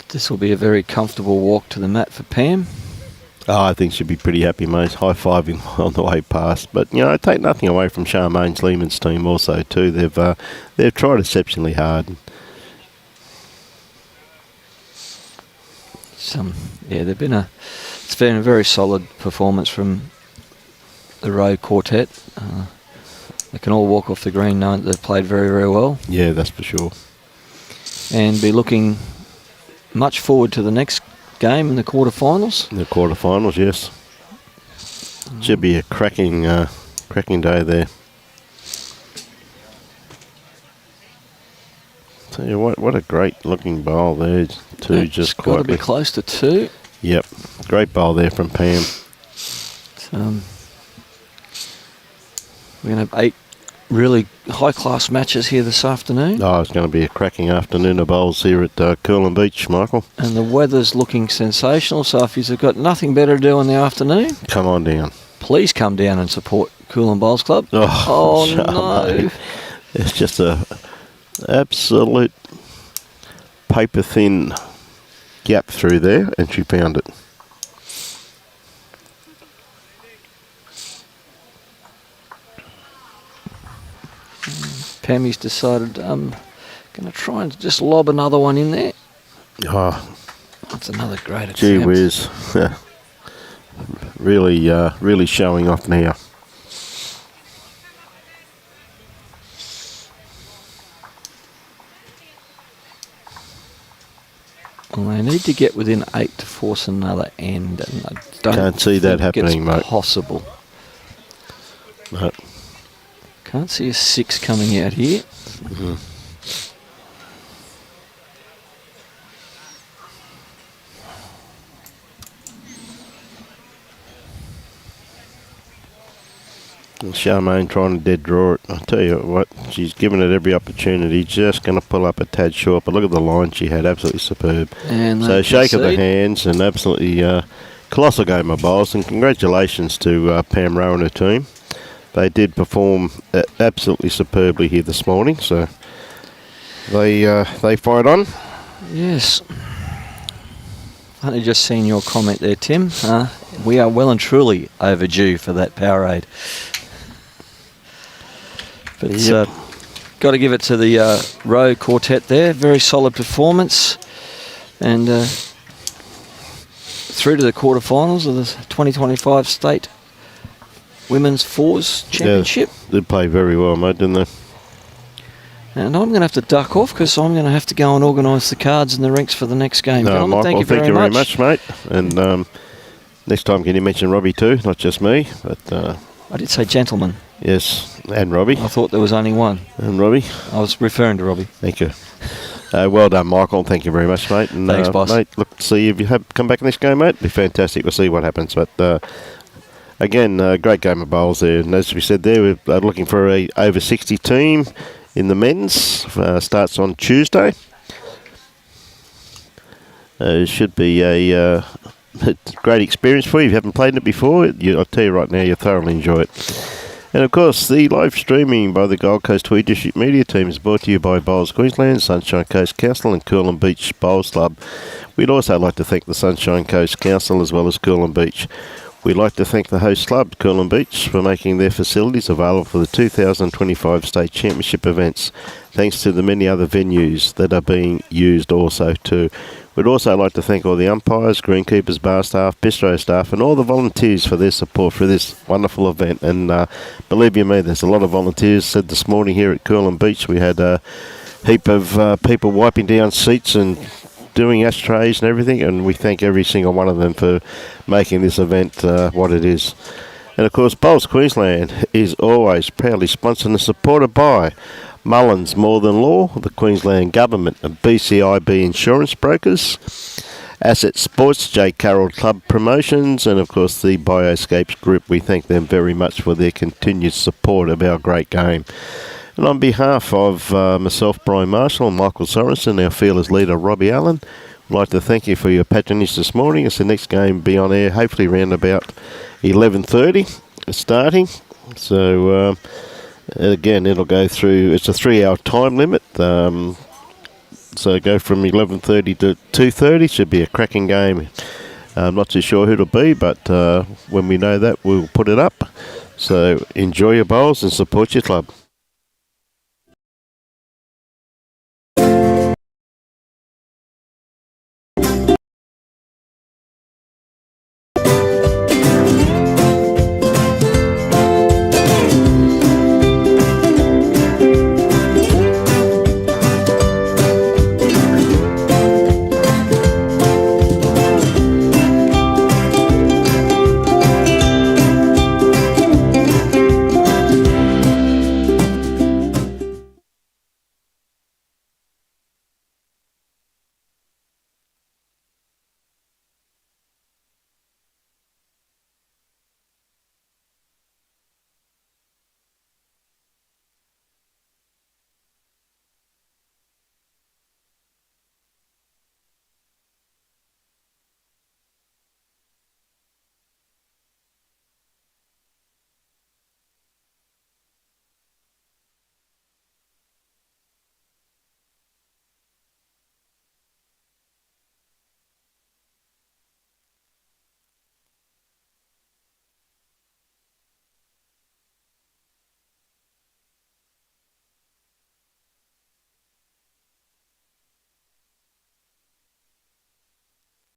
Speaker 2: This will be a very comfortable walk to the mat for Pam.
Speaker 1: Oh, I think she'll be pretty happy, mate. High-fiving on the way past. But, you know, take nothing away from Charmayne Sleeman's team also, too. They've tried exceptionally hard. It's been a very solid performance from the Rowe quartet. They can all walk off the green knowing that they've played very, very well. Yeah, that's for sure. And be looking much forward to the next game in the quarterfinals. The quarterfinals, yes. Should be a cracking day there. Tell you what a great looking bowl there too. Just got to be close to 2. Yep, great bowl there from Pam. We're going to have 8 really high-class matches here this afternoon. Oh, it's going to be a cracking afternoon of bowls here at Coolum Beach, Michael. And the weather's looking sensational, so if you've got nothing better to do in the afternoon, come on down. Please come down and support Coolum Bowls Club. Oh no. It's just a absolute paper-thin gap through there, and she found it. Pammy's decided I'm going to try and just lob another one in there. Oh, that's another great attempt. Gee whiz. really showing off now. Well, they need to get within 8 to force another end, and I can't see that happening, mate. Possible. No. Can't see a 6 coming out here. Mm-hmm. Charmayne trying to dead draw it. I'll tell you what, she's given it every opportunity. Just going to pull up a tad short, but look at the line she had. Absolutely superb. And so shake of the hands, and absolutely colossal game of bowls. And congratulations to Pam Rowe and her team. They did perform absolutely superbly here this morning, so they fight on. Yes. I've only just seen your comment there, Tim. We are well and truly overdue for that Powerade. But yep. Got to give it to the Rowe quartet there. Very solid performance. And through to the quarterfinals of the 2025 State Women's Fours Championship. Yeah, they played very well, mate, didn't they? And I'm going to have to duck off because I'm going to have to go and organise the cards and the rinks for the next game. No, Michael, thank you very much, mate. And next time, can you mention Robbie too, not just me? But I did say gentleman. Yes, and Robbie. I thought there was only one. And Robbie? I was referring to Robbie. Thank you. Well done, Michael. Thank you very much, mate. And, thanks, boss. Mate, look, see if you come back next game, mate. It'd be fantastic. We'll see what happens. But again, great game of bowls there. And as we said there, we're looking for a over 60 team in the men's. Starts on Tuesday. It should be a great experience for you. If you haven't played it before, I'll tell you right now, you'll thoroughly enjoy it. And of course, the live streaming by the Gold Coast Tweed District Media Team is brought to you by Bowls Queensland, Sunshine Coast Council and Coolum Beach Bowls Club. We'd also like to thank the Sunshine Coast Council as well as Coolum Beach. We'd like to thank the host club, Coolum Beach, for making their facilities available for the 2025 State Championship events, thanks to the many other venues that are being used also too. We'd also like to thank all the umpires, greenkeepers, bar staff, bistro staff and all the volunteers for their support for this wonderful event. And believe you me, there's a lot of volunteers. Said this morning here at Coolum Beach we had a heap of people wiping down seats and doing ashtrays and everything, and we thank every single one of them for making this event what it is. And of course, Bowls Queensland is always proudly sponsored and supported by Mullins More Than Law, the Queensland Government, and BCIB Insurance Brokers, Asset Sports, J. Carroll Club Promotions, and of course the Bioscapes Group. We thank them very much for their continued support of our great game. And on behalf of myself, Brian Marshall, and Michael Sorensen, our fearless leader, Robbie Allen, I'd like to thank you for your patronage this morning. As the next game will be on air, hopefully around about 11:30 starting. So, again, it'll go through, it's a 3-hour time limit. So go from 11:30 to 2:30. Should be a cracking game. I'm not too sure who it'll be, but when we know that, we'll put it up. So enjoy your bowls and support your club.